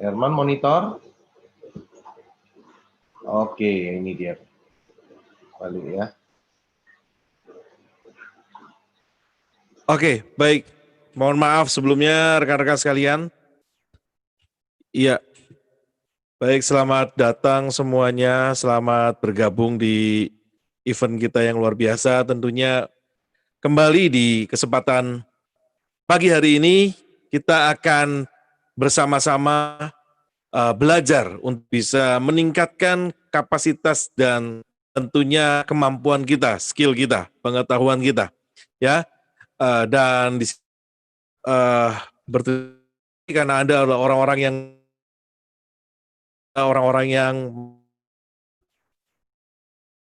Herman monitor. Oke, ini dia. Balik ya. Oke, baik. Mohon maaf sebelumnya rekan-rekan sekalian. Iya. Baik, selamat datang semuanya. Selamat bergabung di event kita yang luar biasa. Tentunya kembali di kesempatan pagi hari ini kita akan bersama-sama belajar untuk bisa meningkatkan kapasitas dan tentunya kemampuan kita, skill kita, pengetahuan kita, ya. Dan di berterima karena Anda adalah orang-orang yang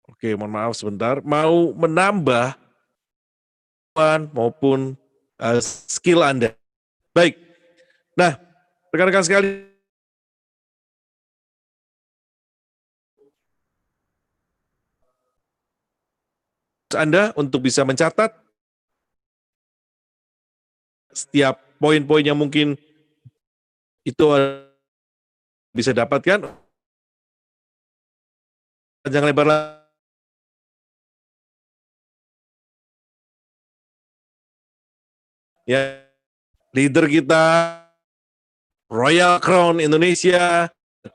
oke, mohon maaf sebentar, mau menambah maupun skill Anda. Baik. Nah, rekan-rekan sekalian, Anda untuk bisa mencatat setiap poin-poin yang mungkin itu bisa dapatkan panjang lebar ya, leader kita Royal Crown Indonesia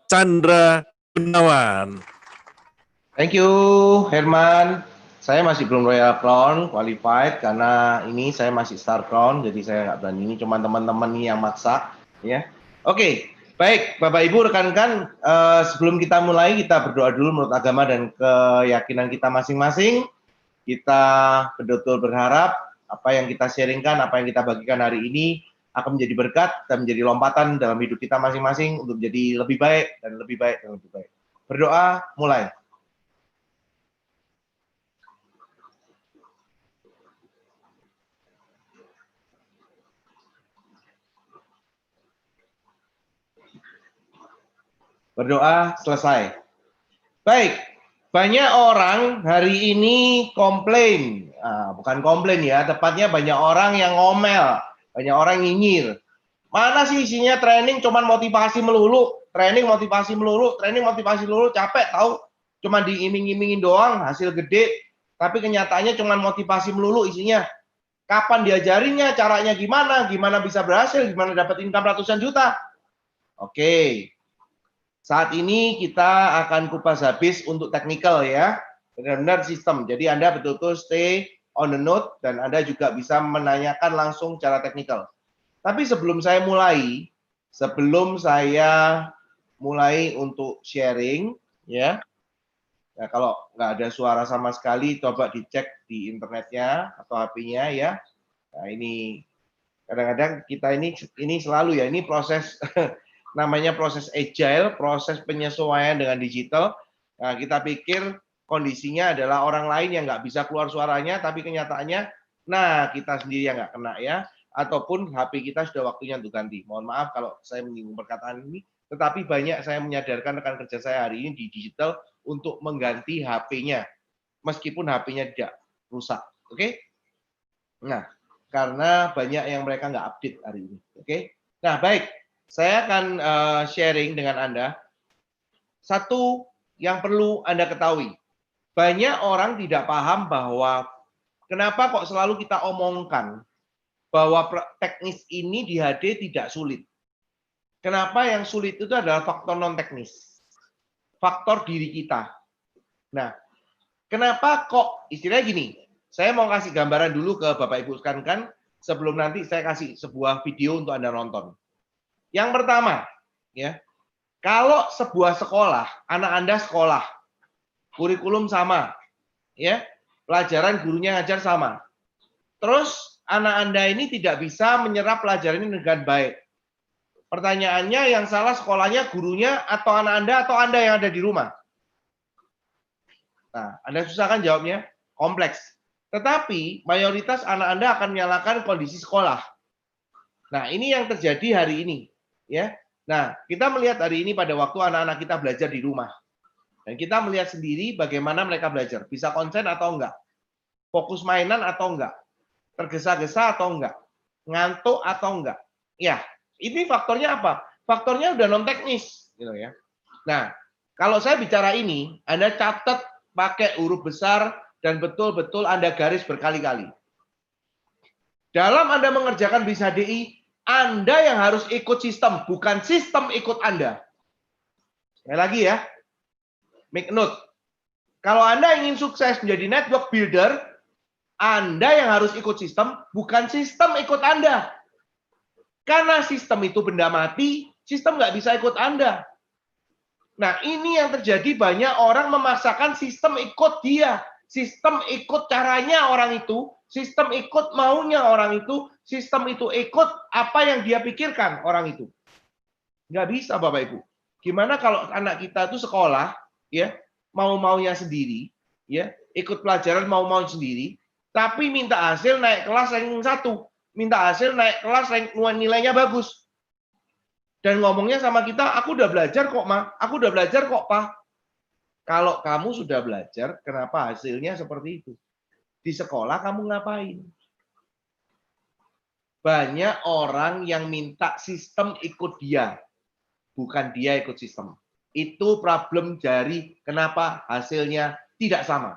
Chandra Gunawan. Thank you, Herman. Saya masih belum Royal Crown qualified karena ini saya masih Star Crown, jadi saya nggak berani. Ini cuma teman-teman nih yang maksa, ya. Oke, baik, Bapak Ibu rekan-rekan, sebelum kita mulai kita berdoa dulu menurut agama dan keyakinan kita masing-masing. Kita betul-betul berharap apa yang kita sharingkan, apa yang kita bagikan hari ini akan menjadi berkat dan menjadi lompatan dalam hidup kita masing-masing untuk menjadi lebih baik dan lebih baik dan lebih baik. Berdoa, mulai. Berdoa, selesai. Baik, banyak orang hari ini komplain. Bukan komplain ya, tepatnya banyak orang yang ngomel, banyak orang nyinyir. Mana sih isinya training cuman motivasi melulu, training motivasi melulu, capek tahu. Cuma diiming-imingin doang, hasil gede, tapi kenyataannya cuman motivasi melulu isinya. Kapan diajarinnya, caranya gimana bisa berhasil, gimana dapat income ratusan juta. Oke. Saat ini kita akan kupas habis untuk technical ya, benar-benar sistem. Jadi Anda betul-betul stay on the note dan Anda juga bisa menanyakan langsung cara technical. Tapi sebelum saya mulai untuk sharing ya, nah, kalau nggak ada suara sama sekali, coba dicek di internetnya atau HP-nya ya. Nah ini kadang-kadang kita ini selalu ya, ini proses namanya proses agile, proses penyesuaian dengan digital. Nah, kita pikir kondisinya adalah orang lain yang nggak bisa keluar suaranya, tapi kenyataannya, nah kita sendiri yang nggak kena ya, ataupun HP kita sudah waktunya untuk ganti. Mohon maaf kalau saya menyinggung perkataan ini, tetapi banyak saya menyadarkan rekan kerja saya hari ini di digital untuk mengganti HP-nya, meskipun HP-nya tidak rusak. Oke? Nah, karena banyak yang mereka nggak update hari ini. Oke? Nah, baik. Saya akan sharing dengan Anda. Satu yang perlu Anda ketahui, banyak orang tidak paham bahwa kenapa kok selalu kita omongkan bahwa teknis ini di HD tidak sulit. Kenapa yang sulit itu adalah faktor non teknis, faktor diri kita. Nah, kenapa kok istilahnya gini, saya mau kasih gambaran dulu ke Bapak Ibu sekalian sebelum nanti saya kasih sebuah video untuk Anda nonton. Yang pertama, ya, kalau sebuah sekolah, anak Anda sekolah, kurikulum sama, ya, pelajaran gurunya ngajar sama. Terus anak Anda ini tidak bisa menyerap pelajaran ini dengan baik. Pertanyaannya yang salah sekolahnya, gurunya, atau anak Anda, atau Anda yang ada di rumah? Nah, Anda susah kan jawabnya? Kompleks. Tetapi mayoritas anak Anda akan menyalahkan kondisi sekolah. Nah, ini yang terjadi hari ini, ya. Nah, kita melihat hari ini pada waktu anak-anak kita belajar di rumah. Dan kita melihat sendiri bagaimana mereka belajar. Bisa konsen atau enggak? Fokus mainan atau enggak? Tergesa-gesa atau enggak? Ngantuk atau enggak? Ya, ini faktornya apa? faktornya udah non teknis, gitu ya. Nah, kalau saya bicara ini, Anda catat pakai huruf besar dan betul-betul Anda garis berkali-kali. Dalam Anda mengerjakan bisnis HDI, Anda yang harus ikut sistem, bukan sistem ikut Anda. Sekali lagi ya, make note. Kalau Anda ingin sukses menjadi network builder, Anda yang harus ikut sistem, bukan sistem ikut Anda. Karena sistem itu benda mati, sistem nggak bisa ikut Anda. Nah, ini yang terjadi, banyak orang memaksakan sistem ikut dia. Sistem ikut caranya orang itu, sistem ikut maunya orang itu, sistem itu ikut apa yang dia pikirkan orang itu. Nggak bisa, Bapak Ibu. Gimana kalau anak kita itu sekolah, ya, mau-maunya sendiri, ya, ikut pelajaran mau-mau sendiri, tapi minta hasil naik kelas ranking 1, minta hasil naik kelas nilainya bagus. Dan ngomongnya sama kita, aku udah belajar kok, Ma. Aku udah belajar kok, Pa. Kalau kamu sudah belajar, kenapa hasilnya seperti itu? Di sekolah kamu ngapain? Banyak orang yang minta sistem ikut dia, bukan dia ikut sistem. Itu problem dari kenapa hasilnya tidak sama.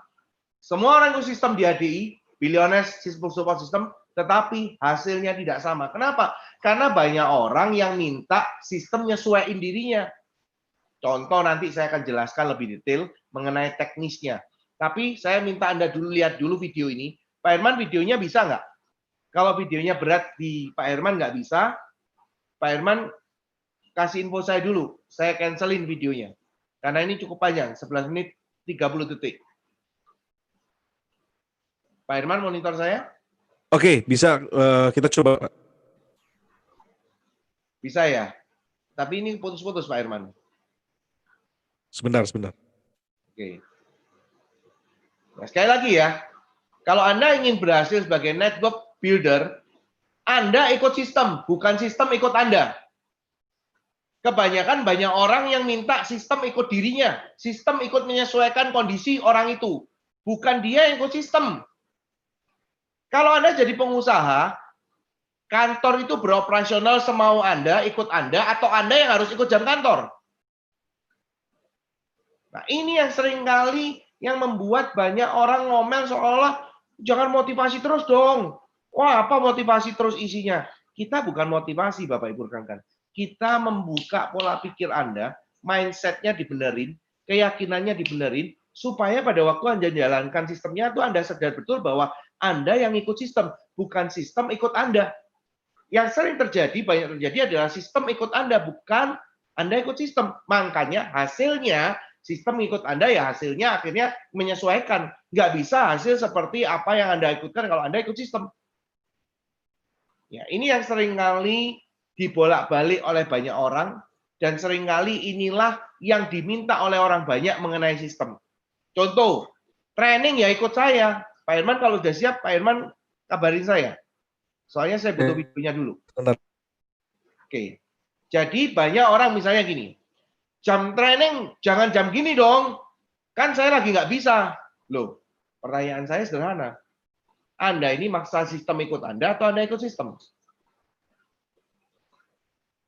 Semua orang ikut sistem di HDI, billionaires support system, tetapi hasilnya tidak sama. Kenapa? Karena banyak orang yang minta sistem nyesuaiin dirinya. Contoh nanti saya akan jelaskan lebih detail mengenai teknisnya. Tapi saya minta Anda dulu lihat dulu video ini. Pak Herman, videonya bisa nggak? Kalau videonya berat di Pak Herman nggak bisa, Pak Herman kasih info saya dulu. Saya cancelin videonya. Karena ini cukup panjang, 11 menit 30 detik. Pak Herman, monitor saya? Oke, bisa kita coba. Bisa ya? Tapi ini putus-putus, Pak Herman. Sebentar. Oke. Nah, sekali lagi ya, kalau Anda ingin berhasil sebagai network builder, Anda ikut sistem, bukan sistem ikut Anda. Kebanyakan banyak orang yang minta sistem ikut dirinya, sistem ikut menyesuaikan kondisi orang itu, bukan dia yang ikut sistem. Kalau Anda jadi pengusaha, kantor itu beroperasional semau Anda, ikut Anda, atau Anda yang harus ikut jam kantor. Nah, ini yang seringkali yang membuat banyak orang ngomel seolah jangan motivasi terus dong. Wah, apa motivasi terus isinya? Kita bukan motivasi, Bapak Ibu rekan-rekan. Kita membuka pola pikir Anda, mindset-nya dibenerin, keyakinannya dibenerin, supaya pada waktu Anda jalankan sistemnya itu Anda sadar betul bahwa Anda yang ikut sistem, bukan sistem ikut Anda. Yang sering terjadi, banyak terjadi adalah sistem ikut Anda, bukan Anda ikut sistem. Makanya hasilnya sistem ikut Anda ya hasilnya akhirnya menyesuaikan. Nggak bisa hasil seperti apa yang Anda ikutkan kalau Anda ikut sistem. Ya, ini yang seringkali dibolak-balik oleh banyak orang dan seringkali inilah yang diminta oleh orang banyak mengenai sistem. Contoh, training ya ikut saya. Pak Herman kalau sudah siap, Pak Herman kabarin saya. Soalnya saya butuh videonya dulu. Oke. Jadi banyak orang misalnya gini, jam training jangan jam gini dong, kan saya lagi nggak bisa. Loh, pertanyaan saya sederhana. Anda ini maksa sistem ikut Anda atau Anda ikut sistem?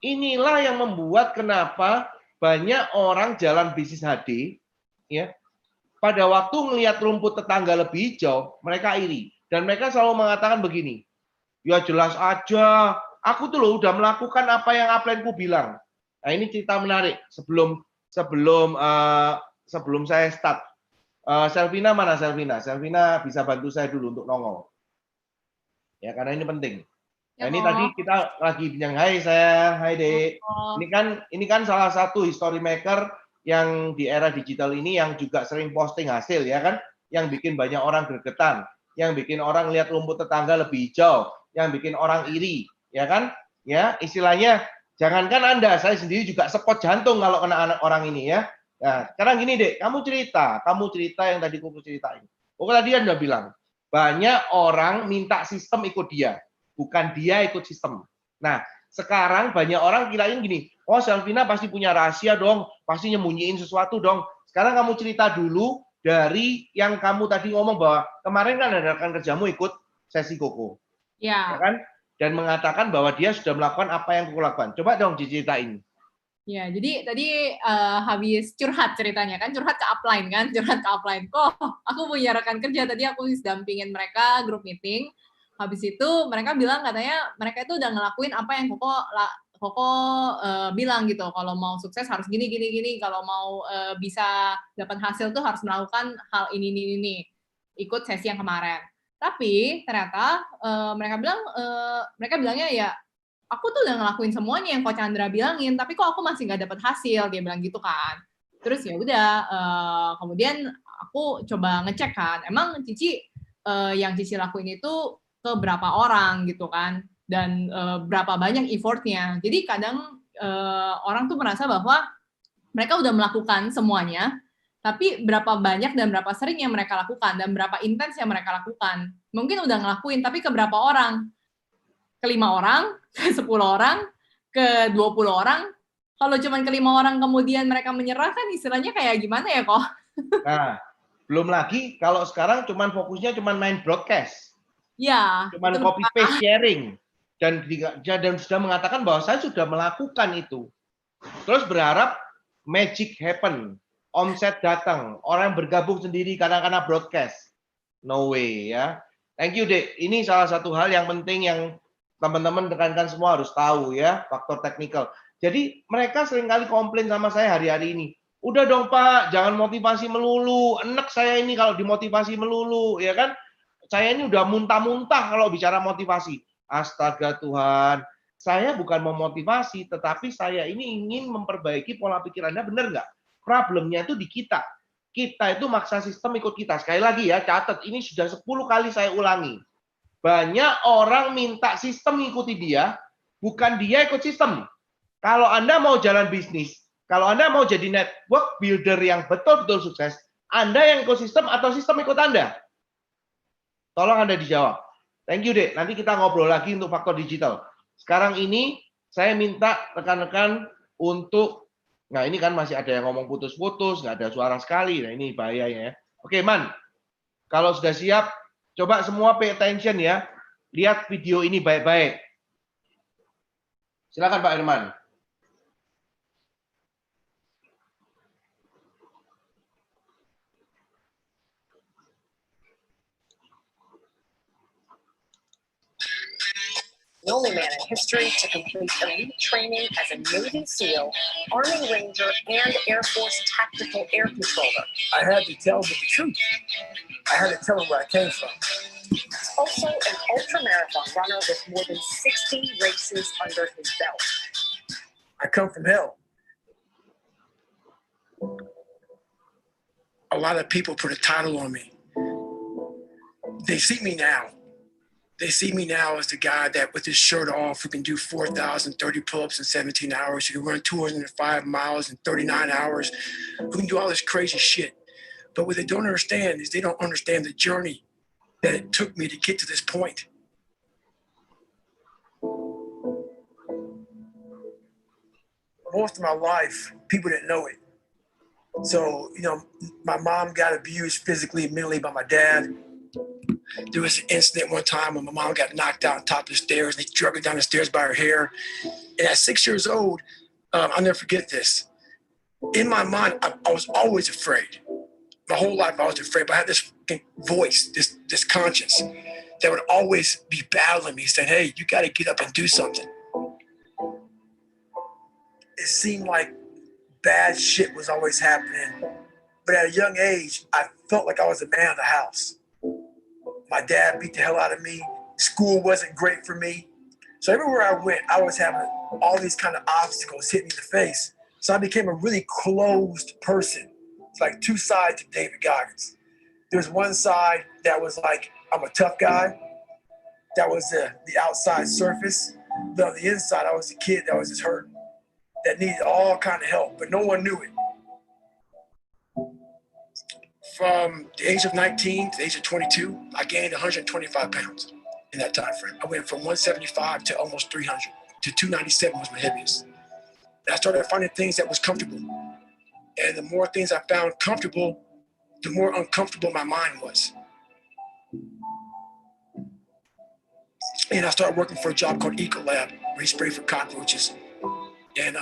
Inilah yang membuat kenapa banyak orang jalan bisnis HD, ya, pada waktu melihat rumput tetangga lebih hijau, mereka iri. Dan mereka selalu mengatakan begini, ya jelas aja, aku tuh loh udah melakukan apa yang upline-ku bilang. Nah ini cerita menarik sebelum saya start. Selvina mana Selvina? Selvina bisa bantu saya dulu untuk nongol. Ya karena ini penting. Nah, ini tadi kita lagi bincang, hai Dek. Ini kan salah satu history maker yang di era digital ini yang juga sering posting hasil ya kan, yang bikin banyak orang gregetan, yang bikin orang lihat rumput tetangga lebih hijau, yang bikin orang iri, ya kan? Ya, istilahnya jangankan Anda, saya sendiri juga sepot jantung kalau kena anak orang ini ya. Nah, sekarang gini Dek, kamu cerita yang tadi aku ceritain. Tadi dia udah bilang, banyak orang minta sistem ikut dia, bukan dia ikut sistem. Nah, sekarang banyak orang kirain gini, oh Selvina pasti punya rahasia dong, pasti nyembunyiin sesuatu dong. Sekarang kamu cerita dulu dari yang kamu tadi ngomong bahwa kemarin kan ada rekan kerjamu ikut sesi koko. Ya kan? Dan mengatakan bahwa dia sudah melakukan apa yang aku lakukan. Coba dong diceritain. Ya, jadi tadi habis curhat ceritanya kan, curhat ke upline. Kok aku punya rekan kerja, tadi aku dampingin mereka grup meeting. Habis itu mereka bilang katanya mereka itu udah ngelakuin apa yang Koko bilang gitu, kalau mau sukses harus gini, kalau mau bisa dapat hasil tuh harus melakukan hal ini. Ikut sesi yang kemarin. Tapi ternyata mereka bilangnya ya, aku tuh udah ngelakuin semuanya yang Coach Chandra bilangin, tapi kok aku masih nggak dapat hasil, dia bilang gitu kan. Terus ya udah, kemudian aku coba ngecek kan, emang Cici yang Cici lakuin itu ke berapa orang gitu kan, dan berapa banyak effortnya. Jadi kadang orang tuh merasa bahwa mereka udah melakukan semuanya, tapi berapa banyak dan berapa sering yang mereka lakukan, dan berapa intens yang mereka lakukan. Mungkin udah ngelakuin, tapi ke berapa orang? Ke 5 orang, ke 10 orang, ke 20 orang. Kalau cuma ke 5 orang kemudian mereka menyerah, kan istilahnya kayak gimana ya kok? Nah, belum lagi kalau sekarang fokusnya main broadcast. Ya. Cuman copy paste sharing. Dan sudah mengatakan bahwa saya sudah melakukan itu. Terus berharap magic happen. Omset datang. Orang bergabung sendiri karena broadcast. No way ya. Thank you, Dek. Ini salah satu hal yang penting yang teman-teman rekan-rekan semua harus tahu ya, faktor teknikal. Jadi mereka seringkali komplain sama saya hari-hari ini. Udah dong Pak, jangan motivasi melulu. Enek saya ini kalau dimotivasi melulu, ya kan? Saya ini udah muntah-muntah kalau bicara motivasi. Astaga Tuhan, saya bukan memotivasi, tetapi saya ini ingin memperbaiki pola pikir Anda, benar nggak? Problemnya itu di kita. Kita itu maksa sistem ikut kita. Sekali lagi ya, catat, ini sudah 10 kali saya ulangi. Banyak orang minta sistem mengikuti dia, bukan dia ikut sistem. Kalau Anda mau jalan bisnis, kalau Anda mau jadi network builder yang betul-betul sukses, Anda yang ikut sistem atau sistem ikut Anda? Tolong Anda dijawab. Thank you, Dek. Nanti kita ngobrol lagi untuk faktor digital. Sekarang ini, saya minta rekan-rekan untuk, nah ini kan masih ada yang ngomong putus-putus, nggak ada suara sekali. Nah ini bahayanya ya. Oke, Man. Kalau sudah siap, coba semua pay attention ya. Lihat video ini baik-baik. Silakan Pak Herman. The only man in history to complete elite training as a Navy SEAL, Army Ranger, and Air Force Tactical Air Controller. I had to tell them the truth. I had to tell them where I came from. Also an ultramarathon runner with more than 60 races under his belt. I come from hell. A lot of people put a title on me. They see me now. They see me now as the guy that with his shirt off, who can do 4,030 pull-ups in 17 hours, who can run 205 miles in 39 hours, who can do all this crazy shit. But what they don't understand is they don't understand the journey that it took me to get to this point. Most of my life, people didn't know it. So, you know, my mom got abused physically and mentally by my dad. There was an incident one time when my mom got knocked out on top of the stairs. They dragged her down the stairs by her hair. And at 6 years old, I'll never forget this. In my mind, I was always afraid. My whole life I was afraid, but I had this voice, this conscience that would always be battling me, saying, hey, you got to get up and do something. It seemed like bad shit was always happening. But at a young age, I felt like I was a man of the house. My dad beat the hell out of me. School wasn't great for me. So everywhere I went, I was having all these kind of obstacles hit me in the face. So I became a really closed person. It's like two sides of David Goggins. There's one side that was like, I'm a tough guy. That was the outside surface. But on the inside, I was a kid that was just hurting, that needed all kind of help, but no one knew it. From the age of 19 to the age of 22, I gained 125 pounds in that time frame. I went from 175 to almost 300 to 297 was my heaviest. And I started finding things that was comfortable. And the more things I found comfortable, the more uncomfortable my mind was. And I started working for a job called Ecolab, where you spray for cockroaches. And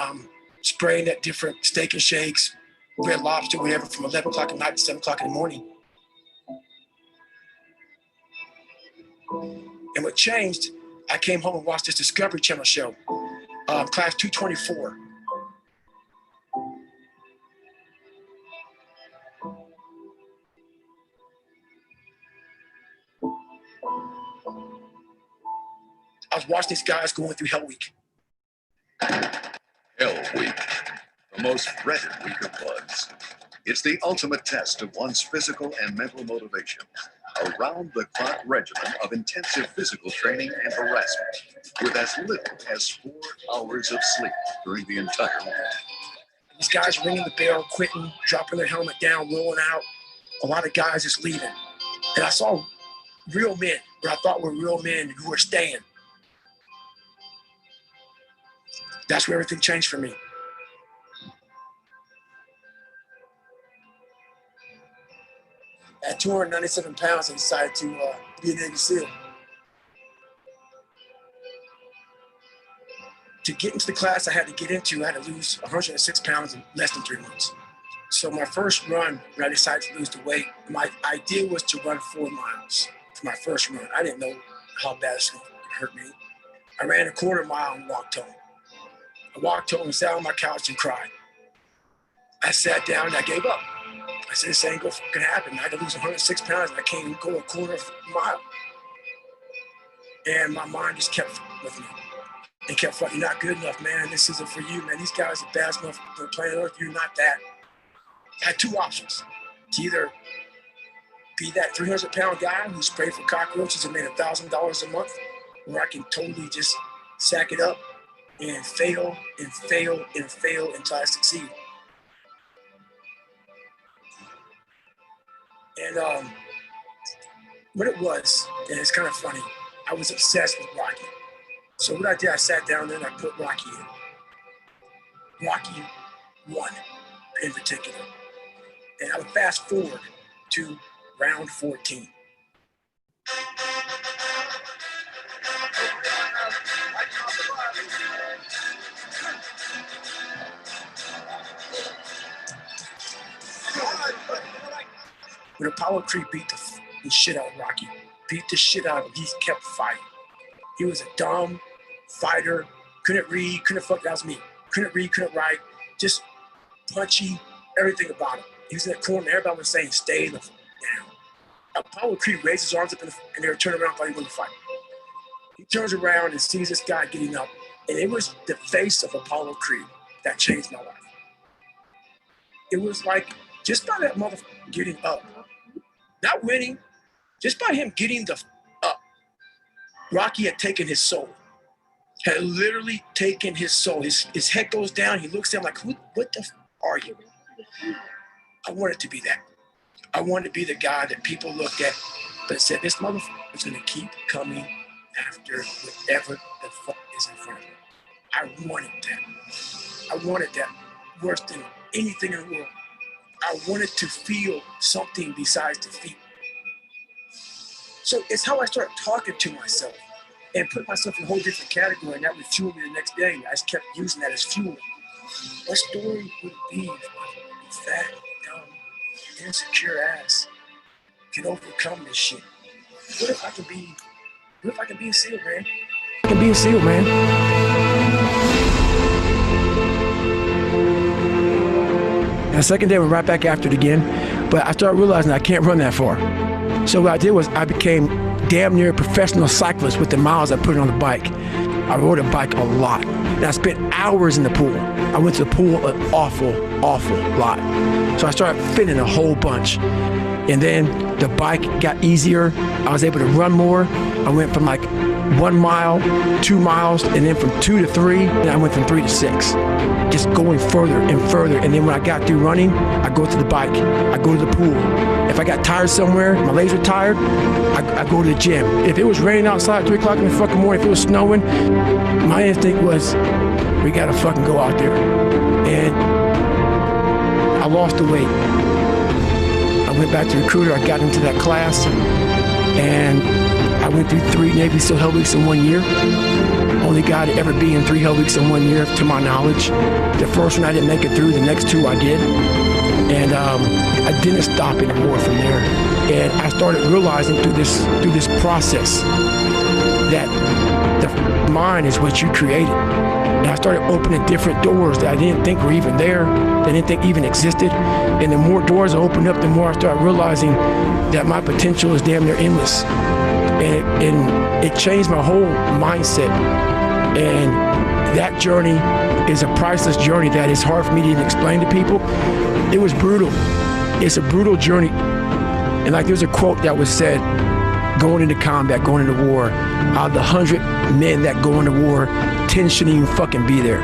spraying at different Steak and Shakes, Red Lobster, whatever, from 11 o'clock at night to 7 o'clock in the morning. And what changed, I came home and watched this Discovery Channel show, Class 224. I was watching these guys going through Hell Week. Hell Week, the most dreaded week of bugs. It's the ultimate test of one's physical and mental motivation. A round-the-clock regimen of intensive physical training and harassment with as little as 4 hours of sleep during the entire week. These guys ringing the bell, quitting, dropping their helmet down, rolling out. A lot of guys just leaving. And I saw real men, what I thought were real men who were staying. That's where everything changed for me. At 297 pounds, I decided to be a Navy SEAL. To get into the class I had to get into, I had to lose 106 pounds in less than 3 months. So my first run, when I decided to lose the weight, my idea was to run 4 miles for my first run. I didn't know how bad it's going to hurt me. I ran a quarter mile and walked home. I walked home and sat on my couch and cried. I sat down and I gave up. I said, this ain't gonna fucking happen. I had to lose 106 pounds and I can't even go a quarter of a mile. And my mind just kept fucking with me. And kept fucking, you're not good enough, man. This isn't for you, man. These guys are bad enough for planet Earth. You're not that. I had 2 options. To either be that 300-pound guy who sprayed for cockroaches and made $1,000 a month, or I can totally just sack it up and fail and fail and fail until I succeed. And what it was, and it's kind of funny, I was obsessed with Rocky. So what I did, I sat down there and I put Rocky in. Rocky 1 in particular. And I would fast forward to round 14. When Apollo Creed beat the shit out of Rocky, beat the shit out of him, he kept fighting. He was a dumb fighter, couldn't read, couldn't fuck, that was me. Couldn't read, couldn't write, just punchy, everything about him. He was in that corner, everybody was saying, stay the fuck down. Apollo Creed raised his arms up in the air, turned around, thought he was gonna fight. He turns around and sees this guy getting up, and it was the face of Apollo Creed that changed my life. It was like, just by that motherfucker getting up, not winning, just by him getting the up, Rocky had taken his soul, had literally taken his soul. His head goes down, he looks at him like, what the are you? I wanted to be that. I wanted to be the guy that people looked at, but said, this motherfucker is gonna keep coming after whatever the fuck is in front of him. I wanted that. I wanted that worse than anything in the world. I wanted to feel something besides defeat. So it's how I started talking to myself and put myself in a whole different category, and that would fuel me the next day. I just kept using that as fuel. What story would it be if my fat, dumb, insecure ass can overcome this shit? What if I can be a SEAL, man? I can be a SEAL, man. And the second day, I went right back after it again, but I started realizing I can't run that far. So what I did was I became damn near a professional cyclist with the miles I put on the bike. I rode a bike a lot, and I spent hours in the pool. I went to the pool an awful lot. So I started fitting a whole bunch. And then the bike got easier. I was able to run more. I went from like 1 mile, 2 miles, and then from 2 to 3, and I went from 3 to 6. Just going further and further. And then when I got through running, I go to the bike, I go to the pool. If I got tired somewhere, my legs were tired, I go to the gym. If it was raining outside at 3 o'clock in the fucking morning, if it was snowing, my instinct was, we gotta fucking go out there. And I lost the weight. I went back to recruiter, I got into that class, and I went through 3 Navy SEAL Hell Weeks in 1 year. only guy to ever be in 3 Hell Weeks in 1 year, to my knowledge. The first one I didn't make it through, the next 2 I did. And I didn't stop anymore from there. And I started realizing through this process that the mind is what you created. And I started opening different doors that I didn't think were even there, that I didn't think even existed. And the more doors I opened up, the more I started realizing that my potential is damn near endless. And it changed my whole mindset. And that journey is a priceless journey that is hard for me to even explain to people. It was brutal. It's a brutal journey. And like there's a quote that was said, going into combat, going into war, out of the 100 men that go into war, 10 shouldn't even fucking be there.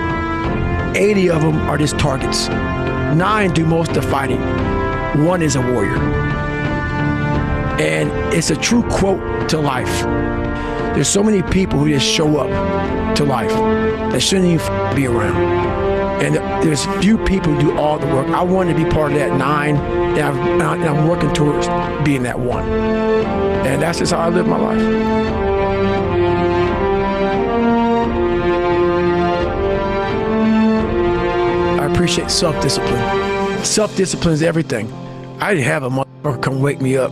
80 of them are just targets. 9 do most of the fighting. 1 is a warrior. And it's a true quote to life. There's so many people who just show up to life that shouldn't even be around. And there's few people who do all the work. I wanted to be part of that 9, and I'm working towards being that 1. And that's just how I live my life. I appreciate self-discipline. Self-discipline is everything. I didn't have a motherfucker come wake me up.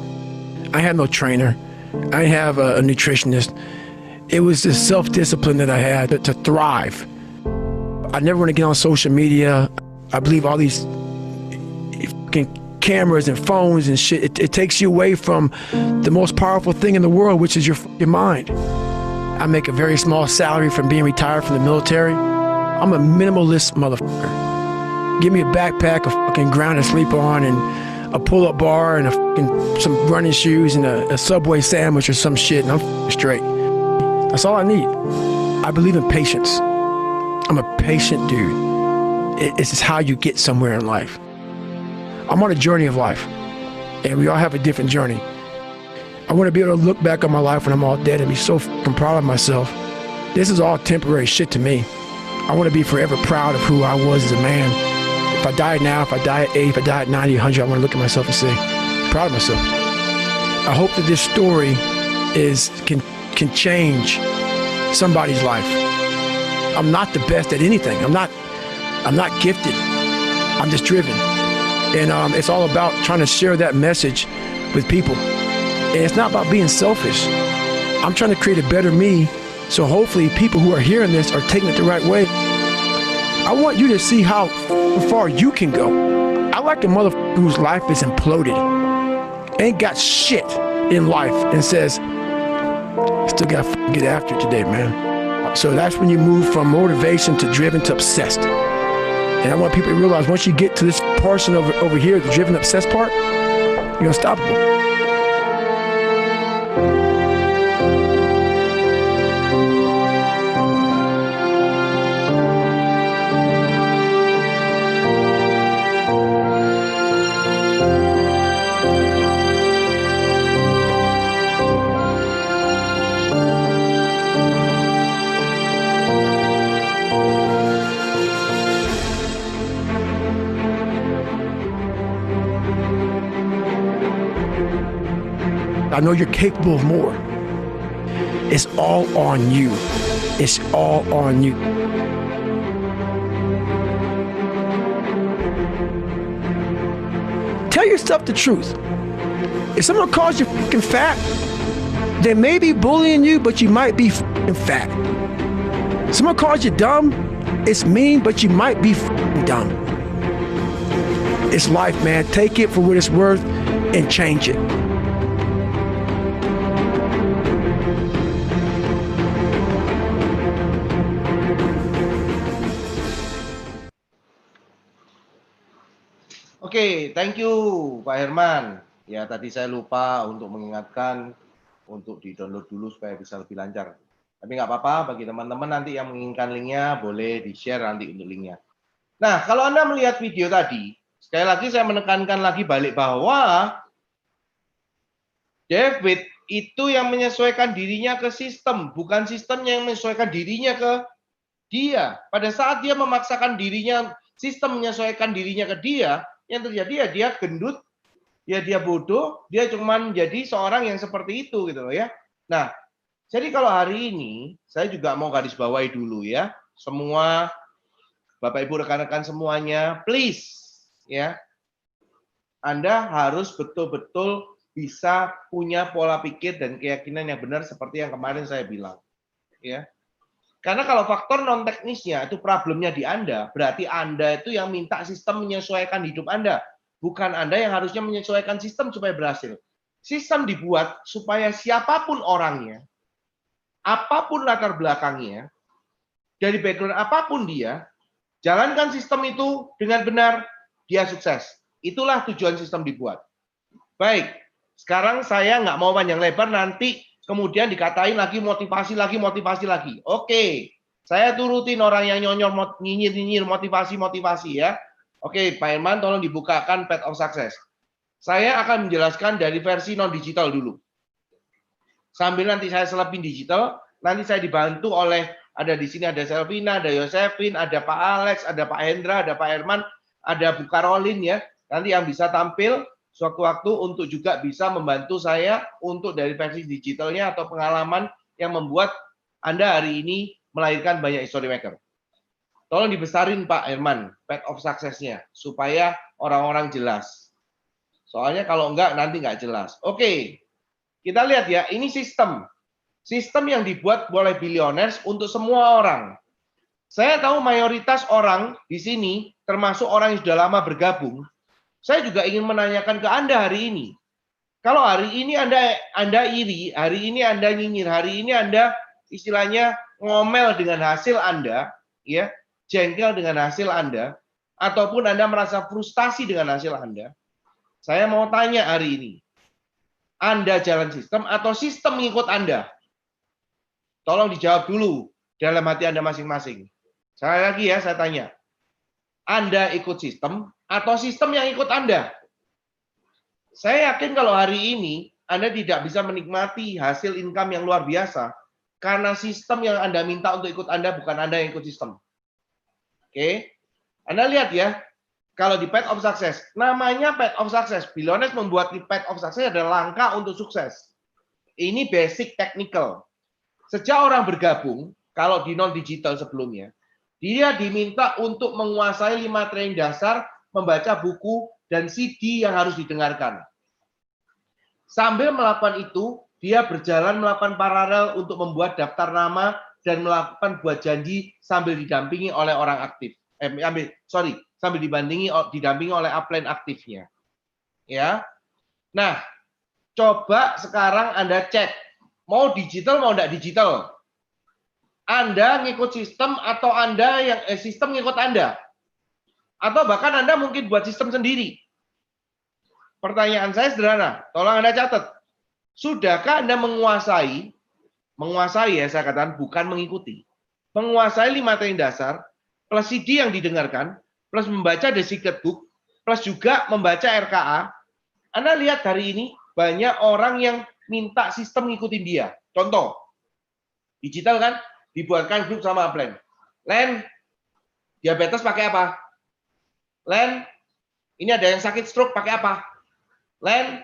I had no trainer. I didn't have a nutritionist. It was the self-discipline that I had to thrive. I never want to get on social media. I believe all these fucking cameras and phones and shit, it takes you away from the most powerful thing in the world, which is your fucking mind. I make a very small salary from being retired from the military. I'm a minimalist motherfucker. Give me a backpack, a fucking ground to sleep on, and a pull-up bar, and some running shoes, and a Subway sandwich or some shit, and I'm straight. That's all I need. I believe in patience. I'm a patient dude. It's just how you get somewhere in life. I'm on a journey of life, and we all have a different journey. I want to be able to look back on my life when I'm all dead and be so fucking proud of myself. This is all temporary shit to me. I want to be forever proud of who I was as a man. If I die now, if I die at 8, if I die at 90, 100, I want to look at myself and say, proud of myself. I hope that this story can change somebody's life. I'm not the best at anything. I'm not gifted. I'm just driven. And it's all about trying to share that message with people. And it's not about being selfish. I'm trying to create a better me, so hopefully people who are hearing this are taking it the right way. I want you to see how far you can go. I like a motherfucker whose life is imploded, ain't got shit in life, and says, still gotta get after it today, man. So that's when you move from motivation to driven to obsessed. And I want people to realize once you get to this portion over here, the driven obsessed part, you're unstoppable. I know you're capable of more. It's all on you. It's all on you. Tell yourself the truth. If someone calls you fucking fat, they may be bullying you, but you might be fucking fat. Someone calls you dumb, it's mean, but you might be fucking dumb. It's life, man. Take it for what it's worth and change it. Oke, thank you Pak Herman. Ya, tadi saya lupa untuk mengingatkan untuk di-download dulu supaya bisa lebih lancar. Tapi nggak apa-apa, bagi teman-teman nanti yang menginginkan linknya, boleh di-share nanti untuk linknya. Nah, kalau Anda melihat video tadi, sekali lagi saya menekankan lagi balik bahwa David itu yang menyesuaikan dirinya ke sistem, bukan sistemnya yang menyesuaikan dirinya ke dia. Pada saat dia memaksakan dirinya, sistem menyesuaikan dirinya ke dia, yang terjadi ya dia gendut, ya dia bodoh, dia cuma menjadi seorang yang seperti itu gitu loh ya. Nah, Jadi kalau hari ini, saya juga mau garis bawahi dulu ya, semua Bapak Ibu rekan-rekan semuanya, please ya, Anda harus betul-betul bisa punya pola pikir dan keyakinan yang benar seperti yang kemarin saya bilang. Ya. Karena kalau faktor non teknisnya itu problemnya di Anda, berarti Anda itu yang minta sistem menyesuaikan hidup Anda, bukan Anda yang harusnya menyesuaikan sistem supaya berhasil. Sistem dibuat supaya siapapun orangnya, apapun latar belakangnya, dari background apapun dia, jalankan sistem itu dengan benar, dia sukses. Itulah tujuan sistem dibuat. Baik, sekarang saya nggak mau panjang lebar, nanti kemudian dikatain lagi motivasi lagi. Oke, saya turutin orang yang nyonyor nyinyir motivasi ya. Oke, Pak Herman tolong dibukakan Path of Success. Saya akan menjelaskan dari versi non-digital dulu. Sambil nanti saya selipin digital, nanti saya dibantu oleh, ada di sini ada Selvina, ada Yosefin, ada Pak Alex, ada Pak Hendra, ada Pak Herman, ada Bu Karolin ya. Nanti yang bisa tampil sewaktu-waktu untuk juga bisa membantu saya untuk dari versi digitalnya atau pengalaman yang membuat Anda hari ini melahirkan banyak history maker. Tolong dibesarin Pak Herman, Path of Success-nya, supaya orang-orang jelas. Soalnya kalau enggak, nanti enggak jelas. Oke, kita lihat ya, ini sistem. Sistem yang dibuat oleh billionaires untuk semua orang. Saya tahu mayoritas orang di sini, termasuk orang yang sudah lama bergabung, saya juga ingin menanyakan ke Anda hari ini. Kalau hari ini Anda iri, hari ini Anda nyinyir, hari ini Anda istilahnya ngomel dengan hasil Anda, ya, jengkel dengan hasil Anda, ataupun Anda merasa frustasi dengan hasil Anda, saya mau tanya hari ini, Anda jalan sistem atau sistem mengikut Anda? Tolong dijawab dulu dalam hati Anda masing-masing. Sekali lagi ya, saya tanya. Anda ikut sistem atau sistem yang ikut Anda? Saya yakin kalau hari ini Anda tidak bisa menikmati hasil income yang luar biasa karena sistem yang Anda minta untuk ikut Anda bukan Anda yang ikut sistem. Oke? Anda lihat ya, kalau di Path of Success, namanya Path of Success. Billionaires membuat di Path of Success adalah langkah untuk sukses. Ini basic technical. Sejak orang bergabung, kalau di non-digital sebelumnya, dia diminta untuk menguasai 5 training dasar, membaca buku, dan CD yang harus didengarkan. Sambil melakukan itu, dia berjalan melakukan paralel untuk membuat daftar nama dan melakukan buat janji sambil didampingi oleh orang aktif. Sambil didampingi oleh upline aktifnya. Ya. Nah, coba sekarang Anda cek, mau digital mau enggak digital? Anda ngikut sistem atau Anda yang sistem ngikut Anda? Atau bahkan Anda mungkin buat sistem sendiri? Pertanyaan saya sederhana, tolong Anda catat. Sudahkah Anda menguasai ya saya katakan bukan mengikuti. Menguasai 5 training dasar, plus CD yang didengarkan, plus membaca The Secret Book, plus juga membaca RKA. Anda lihat hari ini banyak orang yang minta sistem ngikutin dia. Contoh, digital kan, dibuatkan grup sama upline. Len, diabetes pakai apa? Len, ini ada yang sakit stroke pakai apa? Len,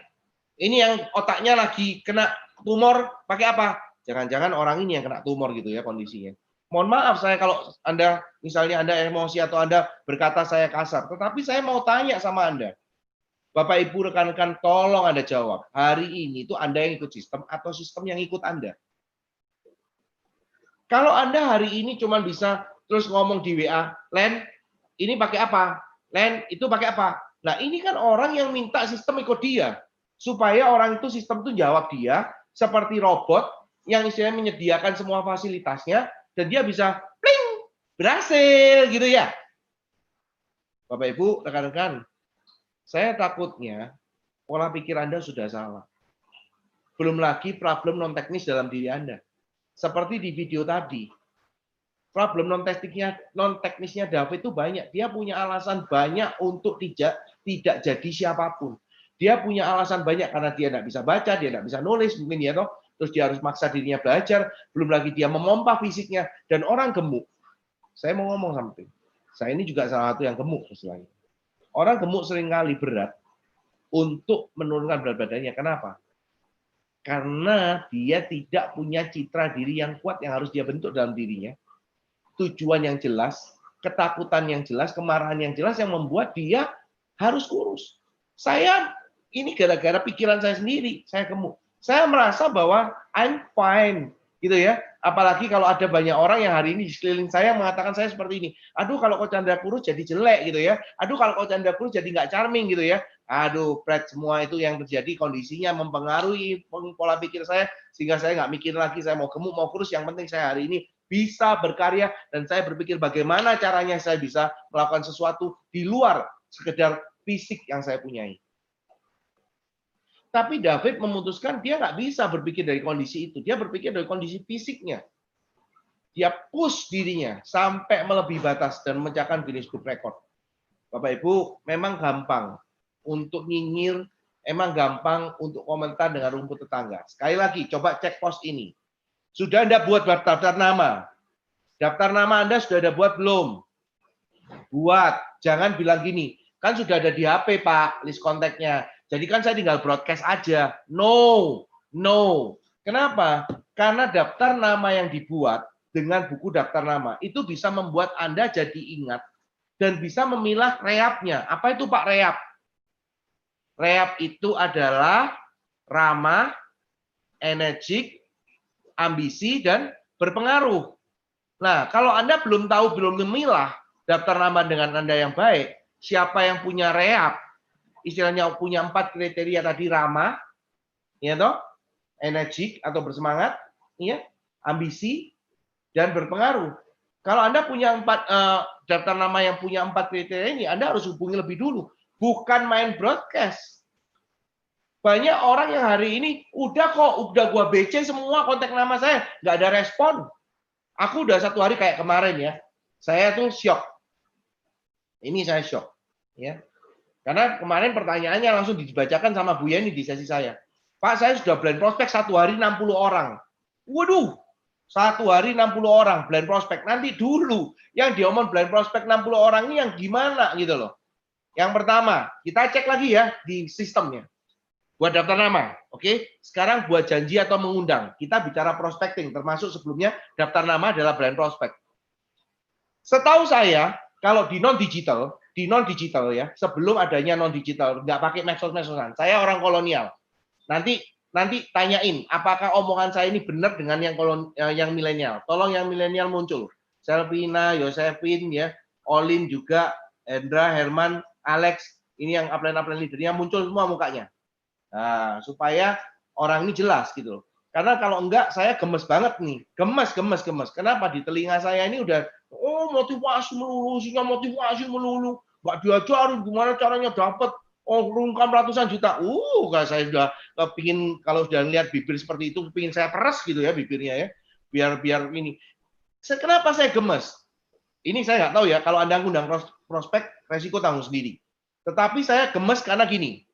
ini yang otaknya lagi kena tumor pakai apa? Jangan-jangan orang ini yang kena tumor gitu ya kondisinya. Mohon maaf saya kalau Anda, misalnya Anda emosi atau Anda berkata saya kasar. Tetapi saya mau tanya sama Anda. Bapak Ibu rekan-rekan tolong Anda jawab. Hari ini itu Anda yang ikut sistem atau sistem yang ikut Anda? Kalau Anda hari ini cuma bisa terus ngomong di WA, Len, ini pakai apa? Len, itu pakai apa? Nah, ini kan orang yang minta sistem ikut dia. Supaya orang itu sistem itu jawab dia seperti robot yang istilahnya menyediakan semua fasilitasnya dan dia bisa pling, berhasil gitu ya. Bapak Ibu, rekan-rekan, saya takutnya pola pikir Anda sudah salah. Belum lagi problem non teknis dalam diri Anda. Seperti di video tadi. Problem non teknisnya David itu banyak. Dia punya alasan banyak untuk tidak jadi siapapun. Dia punya alasan banyak karena dia tidak bisa baca, dia tidak bisa nulis, mungkin ya toh. Terus dia harus maksa dirinya belajar. Belum lagi dia memompa fisiknya dan orang gemuk. Saya mau ngomong something. Saya ini juga salah satu yang gemuk istilahnya. Orang gemuk seringkali berat untuk menurunkan berat badannya. Kenapa? Karena dia tidak punya citra diri yang kuat yang harus dia bentuk dalam dirinya. Tujuan yang jelas, ketakutan yang jelas, kemarahan yang jelas yang membuat dia harus kurus. Saya ini gara-gara pikiran saya sendiri, saya gemuk. Saya merasa bahwa I'm fine, gitu ya. Apalagi kalau ada banyak orang yang hari ini di sekeliling saya mengatakan saya seperti ini. Aduh, kalau kau Chandra kurus jadi jelek, gitu ya. Aduh, kalau kau Chandra kurus jadi nggak charming, gitu ya. Aduh, Fred, semua itu yang terjadi kondisinya mempengaruhi pola pikir saya sehingga saya nggak mikir lagi saya mau gemuk, mau kurus. Yang penting saya hari ini bisa berkarya dan saya berpikir bagaimana caranya saya bisa melakukan sesuatu di luar sekedar fisik yang saya punyai. Tapi David memutuskan dia nggak bisa berpikir dari kondisi itu. Dia berpikir dari kondisi fisiknya. Dia push dirinya sampai melebihi batas dan memecahkan Guinness Book Record. Bapak Ibu, memang gampang untuk nyinyir, emang gampang untuk komentar dengan rumput tetangga. Sekali lagi, coba cek post ini. Sudah Anda buat daftar nama? Daftar nama Anda sudah ada buat belum? Buat. Jangan bilang gini, kan sudah ada di HP Pak, list kontaknya. Jadi kan saya tinggal broadcast aja. No. Kenapa? Karena daftar nama yang dibuat dengan buku daftar nama, itu bisa membuat Anda jadi ingat dan bisa memilah reapnya. Apa itu Pak reap? Reap itu adalah ramah, energik, ambisi, dan berpengaruh. Nah, kalau Anda belum tahu, belum memilah daftar nama dengan Anda yang baik, siapa yang punya reap, istilahnya punya 4 kriteria tadi, ramah, ya toh, energik atau bersemangat, ya, ambisi, dan berpengaruh. Kalau Anda punya 4 daftar nama yang punya 4 kriteria ini, Anda harus hubungi lebih dulu, bukan main broadcast. Banyak orang yang hari ini udah gua BC semua kontak nama saya, nggak ada respon. Aku udah 1 hari kayak kemarin ya, saya tuh shock. Ini saya shock, ya. Karena kemarin pertanyaannya langsung dibacakan sama Bu Yeni di sesi saya. Pak, saya sudah blind prospect 1 hari 60 orang. Waduh, 1 hari 60 orang blind prospect. Nanti dulu yang diomong blind prospect 60 orang ini yang gimana gitu loh. Yang pertama, kita cek lagi ya di sistemnya. Buat daftar nama, oke? Sekarang buat janji atau mengundang. Kita bicara prospecting, termasuk sebelumnya daftar nama adalah blind prospect. Setahu saya, kalau di non-digital ya, sebelum adanya non-digital, nggak pakai medsos-medsosan. Saya orang kolonial. Nanti tanyain, apakah omongan saya ini benar dengan yang milenial. Tolong yang milenial muncul. Selvina, Yosefin, ya, Olin juga, Hendra, Herman, Alex, ini yang upline leadernya muncul semua mukanya. Nah, supaya orang ini jelas gitu loh. Karena kalau enggak, saya gemes banget nih. Gemes. Kenapa? Di telinga saya ini udah, motivasi melulu. Nggak diajarin gimana caranya dapat rungkam ratusan juta. Saya sudah kepingin, kalau sudah lihat bibir seperti itu, kepingin saya peres gitu ya bibirnya ya. Biar ini. Kenapa saya gemes? Ini saya nggak tahu ya, kalau Anda ngundang prospek, resiko tanggung sendiri. Tetapi saya gemes karena gini.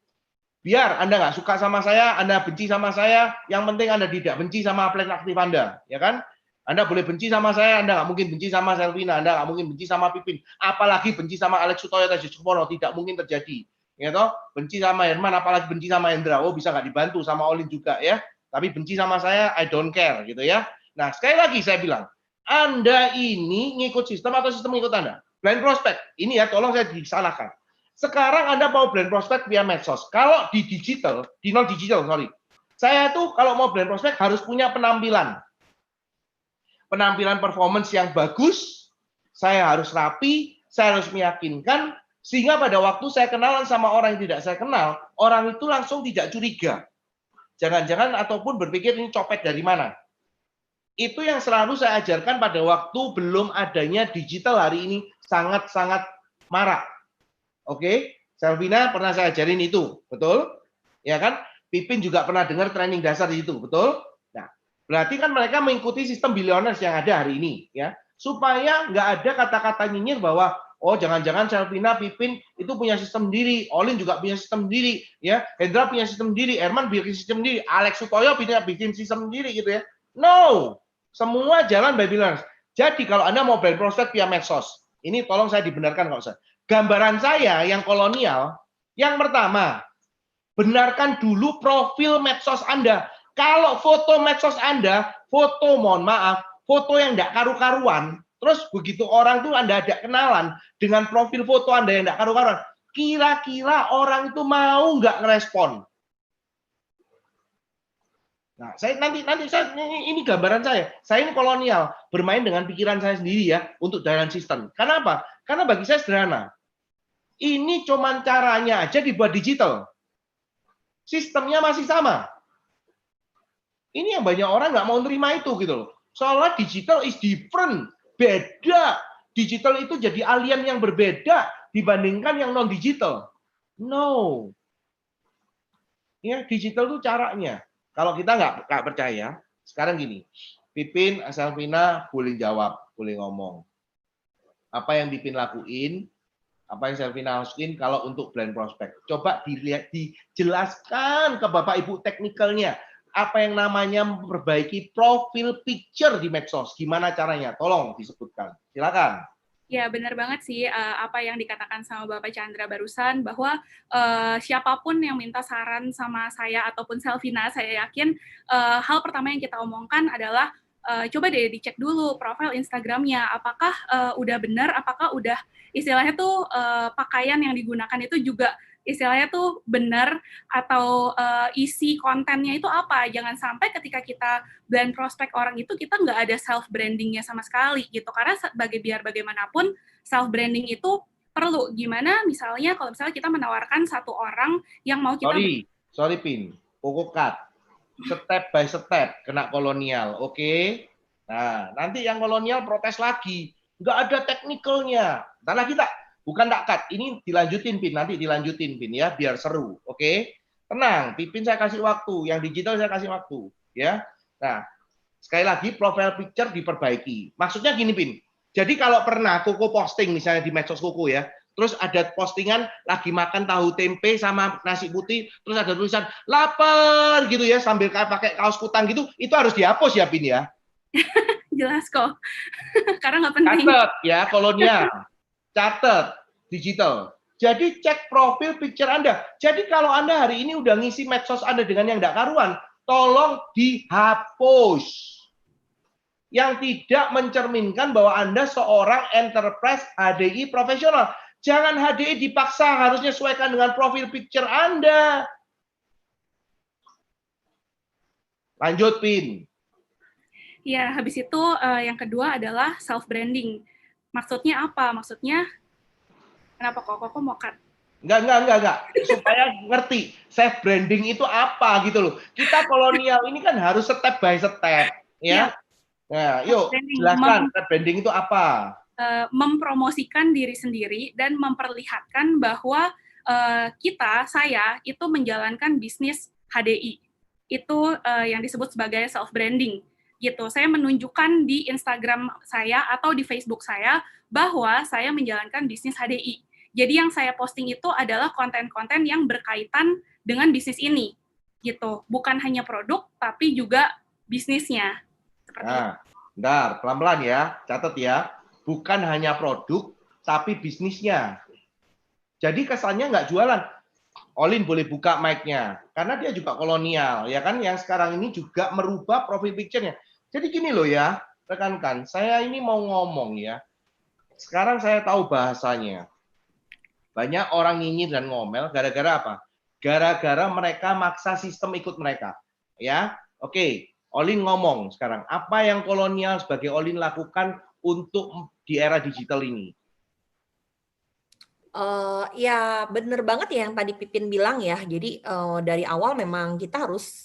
Biar Anda nggak suka sama saya, Anda benci sama saya, yang penting Anda tidak benci sama upline aktif Anda, ya kan? Anda boleh benci sama saya, Anda nggak mungkin benci sama Selvina, Anda nggak mungkin benci sama Pipin, apalagi benci sama Alex Sutoyo Taji Supono, tidak mungkin terjadi, ya toh? Benci sama Herman, apalagi benci sama Hendra, bisa nggak dibantu sama Olin juga ya? Tapi benci sama saya, I don't care, gitu ya. Nah, sekali lagi saya bilang, Anda ini ngikut sistem atau sistem ngikut Anda? Blind prospect, ini ya, tolong saya disalahkan. Sekarang Anda mau blind prospect via medsos. Kalau di non-digital, saya tuh kalau mau blind prospect harus punya penampilan performance yang bagus, saya harus rapi, saya harus meyakinkan, sehingga pada waktu saya kenalan sama orang yang tidak saya kenal, orang itu langsung tidak curiga. Jangan-jangan ataupun berpikir ini copet dari mana. Itu yang selalu saya ajarkan pada waktu belum adanya digital hari ini sangat-sangat marak. Oke, Selvina pernah saya ajarin itu, betul? Ya kan? Pipin juga pernah dengar training dasar di situ, betul? Nah, berarti kan mereka mengikuti sistem billionaires yang ada hari ini, ya. Supaya nggak ada kata-kata nyinyir bahwa, jangan-jangan Selvina, Pipin itu punya sistem sendiri, Olin juga punya sistem sendiri, ya. Hendra punya sistem sendiri, Herman bikin sistem sendiri, Alex Sutoyo bikin sistem sendiri gitu ya. No, semua jalan by billionaires. Jadi kalau Anda mau blind prospect via medsos, ini tolong saya dibenarkan nggak usah. Gambaran saya yang kolonial, yang pertama, benarkan dulu profil medsos Anda. Kalau foto medsos Anda, foto mohon maaf, foto yang enggak karu-karuan, terus begitu orang tuh Anda ada kenalan dengan profil foto Anda yang enggak karu-karuan, kira-kira orang itu mau nggak ngerespon? Nah, saya nanti saya ini gambaran saya. Saya ini kolonial, bermain dengan pikiran saya sendiri ya untuk dalam sistem. Kenapa? Karena bagi saya sederhana. Ini cuman caranya aja dibuat digital. Sistemnya masih sama. Ini yang banyak orang nggak mau terima itu gitu loh. Soalnya digital is different, beda. Digital itu jadi alien yang berbeda dibandingkan yang non digital. No. Ya, digital itu caranya. Kalau kita nggak percaya, sekarang gini, Pipin, Selvina boleh jawab, boleh ngomong. Apa yang Pipin lakuin, apa yang Selvina lakuin kalau untuk brand prospect. Coba dilihat, dijelaskan ke Bapak Ibu teknikalnya. Apa yang namanya memperbaiki profil picture di medsos. Gimana caranya? Tolong disebutkan. Silakan. Ya, benar banget sih apa yang dikatakan sama Bapak Chandra barusan, bahwa siapapun yang minta saran sama saya ataupun Selvina, saya yakin hal pertama yang kita omongkan adalah coba deh dicek dulu profil Instagramnya, apakah udah benar, apakah udah istilahnya tuh pakaian yang digunakan itu juga istilahnya tuh benar, atau isi kontennya itu apa. Jangan sampai ketika kita brand prospect orang itu, kita nggak ada self-brandingnya sama sekali, gitu. Karena biar bagaimanapun, self-branding itu perlu. Gimana misalnya, kalau misalnya kita menawarkan satu orang yang mau kita... Sorry Pin, Koko cut. Step by step, kena kolonial, oke? Nah, nanti yang kolonial protes lagi. Nggak ada teknikalnya. Ntar lagi tak. Bukan tak cut, ini dilanjutin Pin, nanti dilanjutin Pin ya, biar seru, oke? Tenang, Pipin saya kasih waktu, yang digital saya kasih waktu, ya. Nah, sekali lagi profile picture diperbaiki. Maksudnya gini Pin, jadi kalau pernah Koko posting misalnya di medsos Koko ya, terus ada postingan lagi makan tahu tempe sama nasi putih, terus ada tulisan lapar gitu ya, sambil pakai kaos kutang gitu, itu harus dihapus ya Pin ya. Jelas kok, karena nggak penting. Catat ya, kolonial. Catat digital. Jadi cek profil picture Anda. Jadi kalau Anda hari ini udah ngisi medsos Anda dengan yang tidak karuan, tolong dihapus. Yang tidak mencerminkan bahwa Anda seorang enterprise HDI profesional. Jangan HDI dipaksa harus menyesuaikan dengan profil picture Anda. Lanjut Pin. Ya, habis itu yang kedua adalah self-branding. Maksudnya apa? Maksudnya, kenapa kok mau cut? Enggak. Supaya ngerti, self branding itu apa gitu loh. Kita kolonial ini kan harus step by step, ya. Nah, yuk jelaskan self branding itu apa. Mempromosikan diri sendiri dan memperlihatkan bahwa saya itu menjalankan bisnis HDI. Itu yang disebut sebagai self branding. Gitu. Saya menunjukkan di Instagram saya atau di Facebook saya bahwa saya menjalankan bisnis HDI. Jadi yang saya posting itu adalah konten-konten yang berkaitan dengan bisnis ini. Gitu. Bukan hanya produk, tapi juga bisnisnya. Nah, bentar, pelan-pelan ya. Catat ya. Bukan hanya produk, tapi bisnisnya. Jadi kesannya nggak jualan. Olin boleh buka mic-nya. Karena dia juga kolonial. Ya kan, yang sekarang ini juga merubah profil picture-nya. Jadi gini loh ya, rekan-rekan, saya ini mau ngomong ya. Sekarang saya tahu bahasanya. Banyak orang nyinyir dan ngomel gara-gara apa? Gara-gara mereka maksa sistem ikut mereka. Ya, oke. Olin ngomong sekarang. Apa yang kolonial sebagai Olin lakukan untuk di era digital ini? Ya bener banget ya yang tadi Pipin bilang ya. Jadi dari awal memang kita harus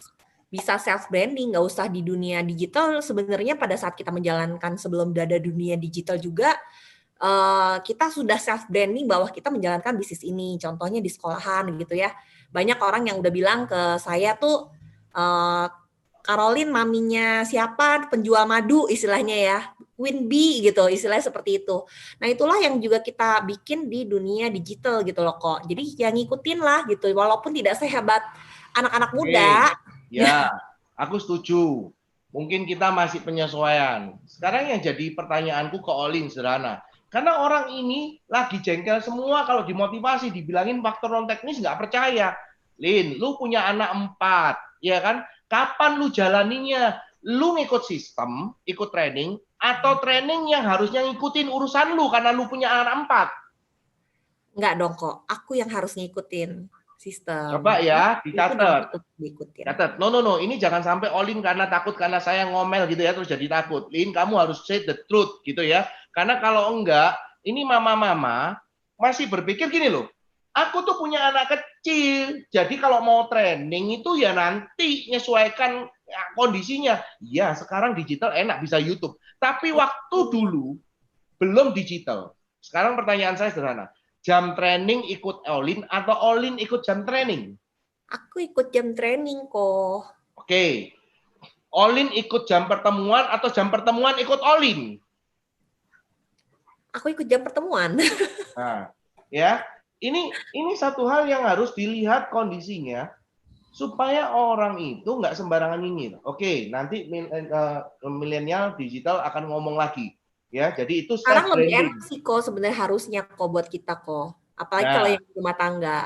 bisa self branding, nggak usah di dunia digital. Sebenarnya pada saat kita menjalankan sebelum ada dunia digital juga kita sudah self branding bahwa kita menjalankan bisnis ini. Contohnya di sekolahan gitu ya. Banyak orang yang udah bilang ke saya tuh Caroline maminya siapa penjual madu istilahnya ya. Queen Bee gitu, istilahnya seperti itu. Nah itulah yang juga kita bikin di dunia digital gitu loh kok. Jadi ya ngikutin lah gitu, walaupun tidak sehebat anak-anak muda. Ya, aku setuju. Mungkin kita masih penyesuaian. Sekarang yang jadi pertanyaanku ke Olin sederhana. Karena orang ini lagi jengkel semua kalau dimotivasi, dibilangin faktor non teknis nggak percaya. Lin, lu punya anak 4, ya kan? Kapan lu jalaninya? Lu ngikut sistem, ikut training, atau training yang harusnya ngikutin urusan lu karena lu punya anak 4? Enggak dong kok, aku yang harus ngikutin sistem. Coba ya, Itu dicatat. diikutin. Catat. No. Ini jangan sampai Olin karena takut karena saya ngomel gitu ya terus jadi takut. Lin, kamu harus say the truth gitu ya. Karena kalau enggak, ini mama-mama masih berpikir gini loh. Aku tuh punya anak kecil. Jadi kalau mau training itu ya nanti menyesuaikan ya, kondisinya. Ya, sekarang digital enak bisa YouTube. Tapi waktu dulu belum digital. Sekarang pertanyaan saya sederhana. Jam training ikut Olin atau Olin ikut jam training? Aku ikut jam training kok. Oke. Olin ikut jam pertemuan atau jam pertemuan ikut Olin? Aku ikut jam pertemuan. Nah, ya. Ini satu hal yang harus dilihat kondisinya supaya orang itu nggak sembarangan nyinyir. Oke, nanti milenial digital akan ngomong lagi. Ya, jadi itu Sekarang lebih self-branding. enak sih kok sebenarnya harusnya kok buat kita kok. Apalagi Nah. kalau yang rumah tangga.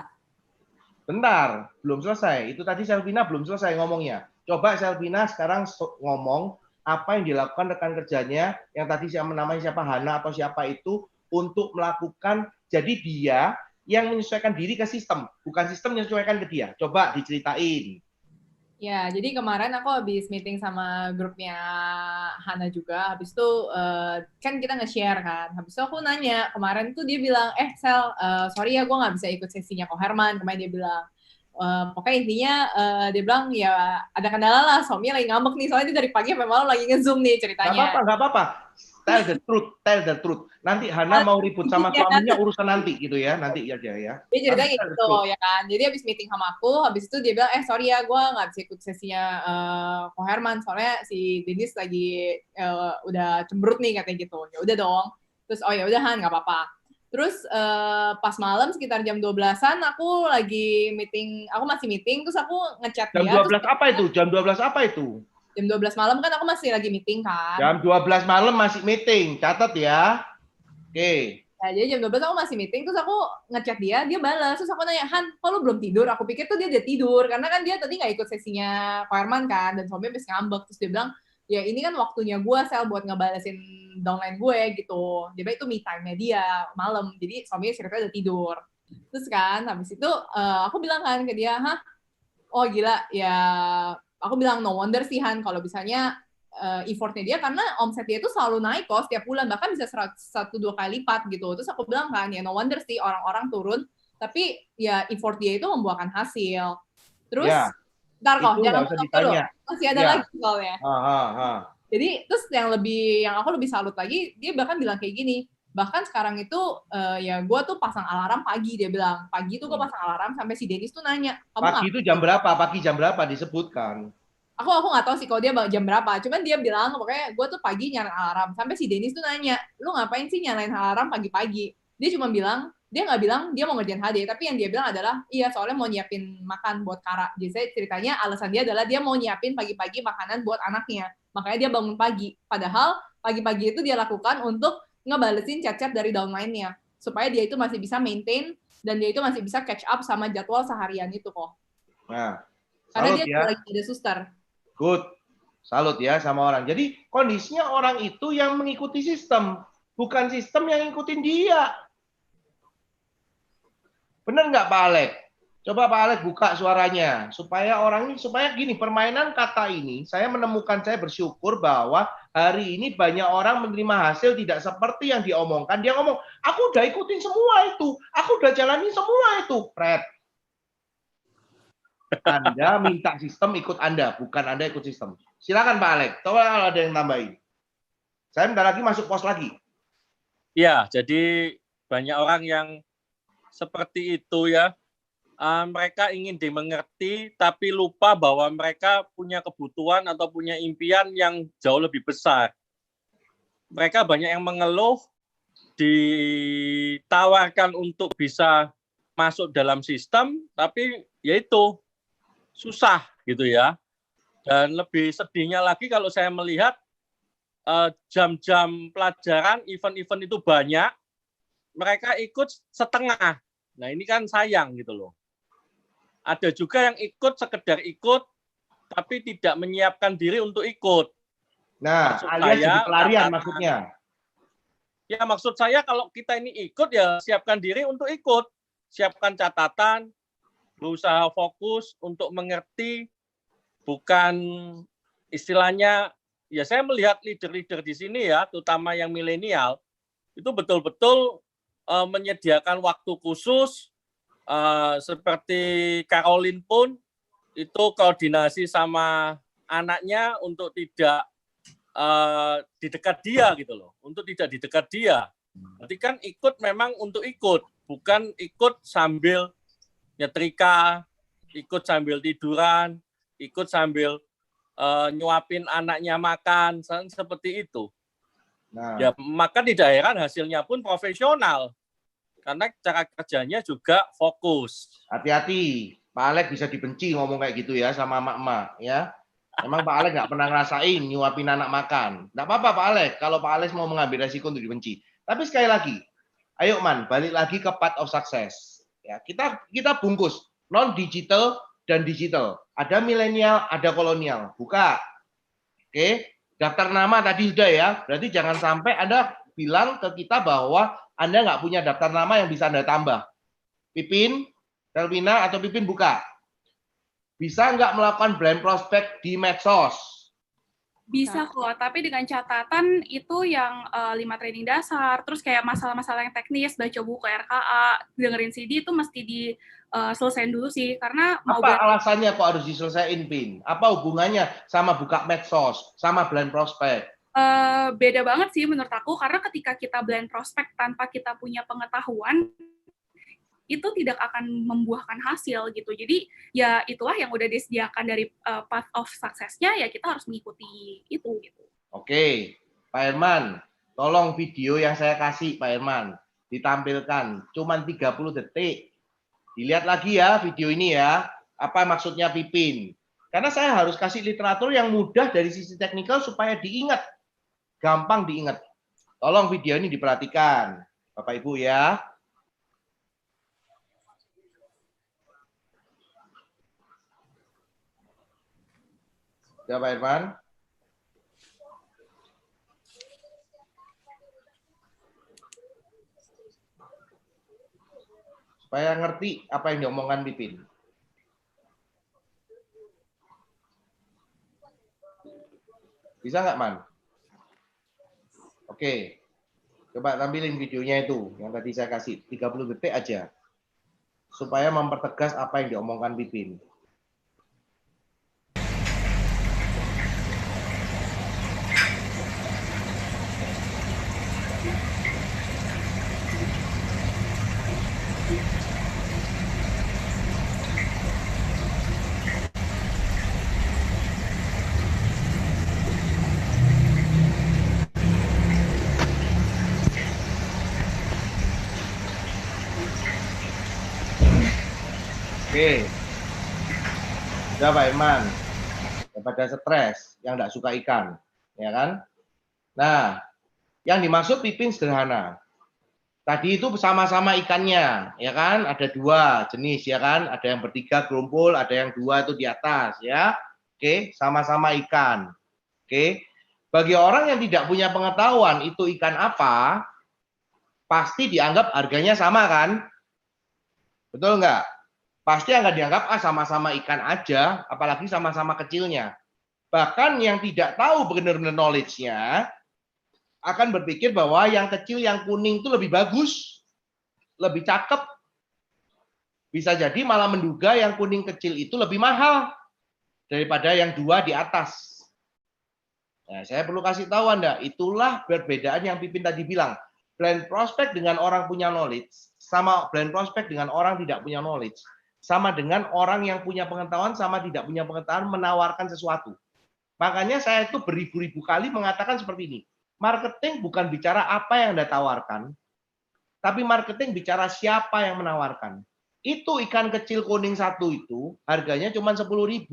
Bentar, belum selesai. Itu tadi Selvina belum selesai ngomongnya. Coba Selvina sekarang ngomong apa yang dilakukan rekan kerjanya yang tadi namanya siapa, Hana atau siapa itu, untuk melakukan, jadi dia yang menyesuaikan diri ke sistem, bukan sistem menyesuaikan ke dia. Coba diceritain. Ya, jadi kemarin aku habis meeting sama grupnya Hana juga. Habis itu kan kita nge-share kan. Habis itu aku nanya, kemarin tuh dia bilang, Sel, sorry ya gue nggak bisa ikut sesinya Ko Herman. Kemarin dia bilang, pokoknya intinya dia bilang ya ada kendala lah. Suaminya lagi ngambek nih, soalnya dia dari pagi sampai malam lagi nge-zoom nih ceritanya. Nggak apa-apa. Tell the truth. Nanti Hana mau ribut sama suaminya urusan nanti gitu ya, nanti aja ya. Dia ceritanya gitu ya kan. Jadi habis meeting sama aku, habis itu dia bilang, sorry ya gue nggak bisa ikut sesinya Ko Herman, soalnya si Dennis lagi udah cemberut nih katanya gitu. Ya udah dong. Terus oh ya udah Han, nggak apa-apa. Terus pas malam sekitar jam 12-an aku lagi meeting, aku masih meeting, terus aku ngechat dia. Jam 12 apa itu? Jam 12 apa itu? Jam 12 malam kan aku masih lagi meeting kan. Jam 12 malam masih meeting, catat ya. Oke. Nah, jadi jam 12 aku masih meeting, terus aku ngechat dia balas. Terus aku nanya, Han, kok lu belum tidur? Aku pikir tuh dia udah tidur, karena kan dia tadi nggak ikut sesinya Ko Herman kan, dan suaminya habis ngambek. Terus dia bilang, ya ini kan waktunya gue, Sel, buat ngebalesin downline gue gitu. Dia bilang itu me time-nya dia, malam. Jadi suaminya ceritanya udah tidur. Terus kan, habis itu aku bilang kan ke dia, oh gila, ya aku bilang no wonder sih Han kalau misalnya effortnya dia karena omset dia itu selalu naik kok setiap bulan bahkan bisa 1-2 kali lipat gitu. Terus aku bilang kan ya no wonder sih orang-orang turun tapi ya effort dia itu membuahkan hasil. Terus ntar kok jangan tutup dulu masih ada lagi soalnya. Jadi terus yang aku lebih salut lagi dia bahkan bilang kayak gini. Bahkan sekarang itu ya gue tuh pasang alarm pagi, dia bilang. Pagi tuh gue pasang alarm sampai si Dennis tuh nanya. Pagi itu jam berapa? Pagi jam berapa disebutkan? Aku nggak tahu sih kalau dia jam berapa. Cuman dia bilang pokoknya gue tuh pagi nyalain alarm. Sampai si Dennis tuh nanya, lu ngapain sih nyalain alarm pagi-pagi? Dia cuma bilang, dia nggak bilang dia mau ngerjain HD. Tapi yang dia bilang adalah, iya soalnya mau nyiapin makan buat Kara. Jadi ceritanya alasan dia adalah dia mau nyiapin pagi-pagi makanan buat anaknya. Makanya dia bangun pagi. Padahal pagi-pagi itu dia lakukan untuk ngebalesin chat-chat dari downline-nya supaya dia itu masih bisa maintain dan dia itu masih bisa catch up sama jadwal seharian itu kok. Nah, karena dia lagi ada suster. Good. Salut ya sama orang. Jadi kondisinya orang itu yang mengikuti sistem, bukan sistem yang ngikutin dia. Benar nggak Pak Alek? Coba Pak Alek buka suaranya supaya gini, permainan kata ini saya bersyukur bahwa hari ini banyak orang menerima hasil tidak seperti yang diomongkan. Dia ngomong, aku udah ikutin semua itu, aku udah jalanin semua itu. Fred, Anda minta sistem ikut Anda, bukan Anda ikut sistem. Silakan Pak Alek, coba kalau ada yang tambahin. Saya bentar lagi masuk pos lagi. Ya, jadi banyak orang yang seperti itu ya. Mereka ingin dimengerti, tapi lupa bahwa mereka punya kebutuhan atau punya impian yang jauh lebih besar. Mereka banyak yang mengeluh, ditawarkan untuk bisa masuk dalam sistem, tapi yaitu susah gitu ya. Dan lebih sedihnya lagi kalau saya melihat jam-jam pelajaran, event-event itu banyak, mereka ikut setengah. Nah ini kan sayang gitu loh. Ada juga yang ikut sekedar ikut, tapi tidak menyiapkan diri untuk ikut. Nah, Maksud alias saya, jadi pelarian catatan. maksudnya. Ya, maksud saya kalau kita ini ikut, ya siapkan diri untuk ikut. Siapkan catatan, berusaha fokus untuk mengerti, bukan istilahnya, ya saya melihat leader-leader di sini ya, terutama yang milenial, itu betul-betul menyediakan waktu khusus, seperti Caroline pun, itu koordinasi sama anaknya untuk tidak di dekat dia gitu loh, untuk tidak di dekat dia. Berarti kan ikut memang untuk ikut, bukan ikut sambil nyetrika, ikut sambil tiduran, ikut sambil nyuapin anaknya makan, seperti itu. Nah, Ya maka tidak heran hasilnya pun profesional, karena cara kerjanya juga fokus. hati-hati, Pak Alex bisa dibenci ngomong kayak gitu ya sama emak-emak ya. Emang Pak Alex nggak pernah ngerasain nyuapin anak makan. Nggak apa-apa Pak Alex, kalau Pak Alex mau mengambil resiko untuk dibenci. Tapi sekali lagi, ayo Man, balik lagi ke path of success. Ya, kita bungkus non digital dan digital. Ada milenial, ada kolonial. Buka. Oke, daftar nama tadi sudah ya. Berarti jangan sampai Anda bilang ke kita bahwa Anda nggak punya daftar nama yang bisa Anda tambah. Pipin, Selvina atau Pipin buka. Bisa nggak melakukan blind prospect di medsos? Bisa kok, tapi dengan catatan itu yang 5 training dasar, terus kayak masalah-masalah yang teknis, baca buku RKA, dengerin CD itu mesti diselesaikan dulu sih, karena mau Apa alasannya kok harus diselesaikan, Pin? Apa hubungannya sama buka medsos, sama blind prospect? Beda banget sih menurut aku, karena ketika kita blind prospect tanpa kita punya pengetahuan, itu tidak akan membuahkan hasil gitu. Jadi ya itulah yang udah disediakan dari path of success-nya, ya kita harus mengikuti itu gitu. Oke, Pak Herman, tolong video yang saya kasih Pak Herman ditampilkan, cuman 30 detik. Dilihat lagi ya video ini ya, apa maksudnya Pipin. Karena saya harus kasih literatur yang mudah dari sisi teknikal supaya diingat, gampang diingat. Tolong video ini diperhatikan, Bapak Ibu ya. Ya Pak Irfan. Supaya ngerti apa yang diomongkan Pipin. Bisa nggak, Man? Oke. Coba tampilin videonya itu, yang tadi saya kasih. 30 detik aja. Supaya mempertegas apa yang diomongkan Pipin. Oke, sudah Pak Iman, daripada stres yang tidak suka ikan, ya kan? Nah, yang dimaksud Pipin sederhana. Tadi itu sama-sama ikannya, ya kan? Ada 2 jenis, ya kan? Ada yang bertiga gerumpul, ada yang 2 itu di atas, ya. Oke, sama-sama ikan. Oke, bagi orang yang tidak punya pengetahuan itu ikan apa, pasti dianggap harganya sama kan? Betul nggak? Pasti akan dianggap sama-sama ikan aja, apalagi sama-sama kecilnya. Bahkan yang tidak tahu benar-benar knowledge-nya akan berpikir bahwa yang kecil, yang kuning itu lebih bagus, lebih cakep. Bisa jadi malah menduga yang kuning kecil itu lebih mahal daripada yang 2 di atas. Nah, saya perlu kasih tahu Anda, itulah perbedaan yang Pipin tadi bilang. Blind prospect dengan orang punya knowledge, sama blind prospect dengan orang tidak punya knowledge. Sama dengan orang yang punya pengetahuan sama tidak punya pengetahuan menawarkan sesuatu. Makanya saya itu beribu-ribu kali mengatakan seperti ini. Marketing bukan bicara apa yang Anda tawarkan, tapi marketing bicara siapa yang menawarkan. Itu ikan kecil kuning 1 itu harganya cuma 10.000.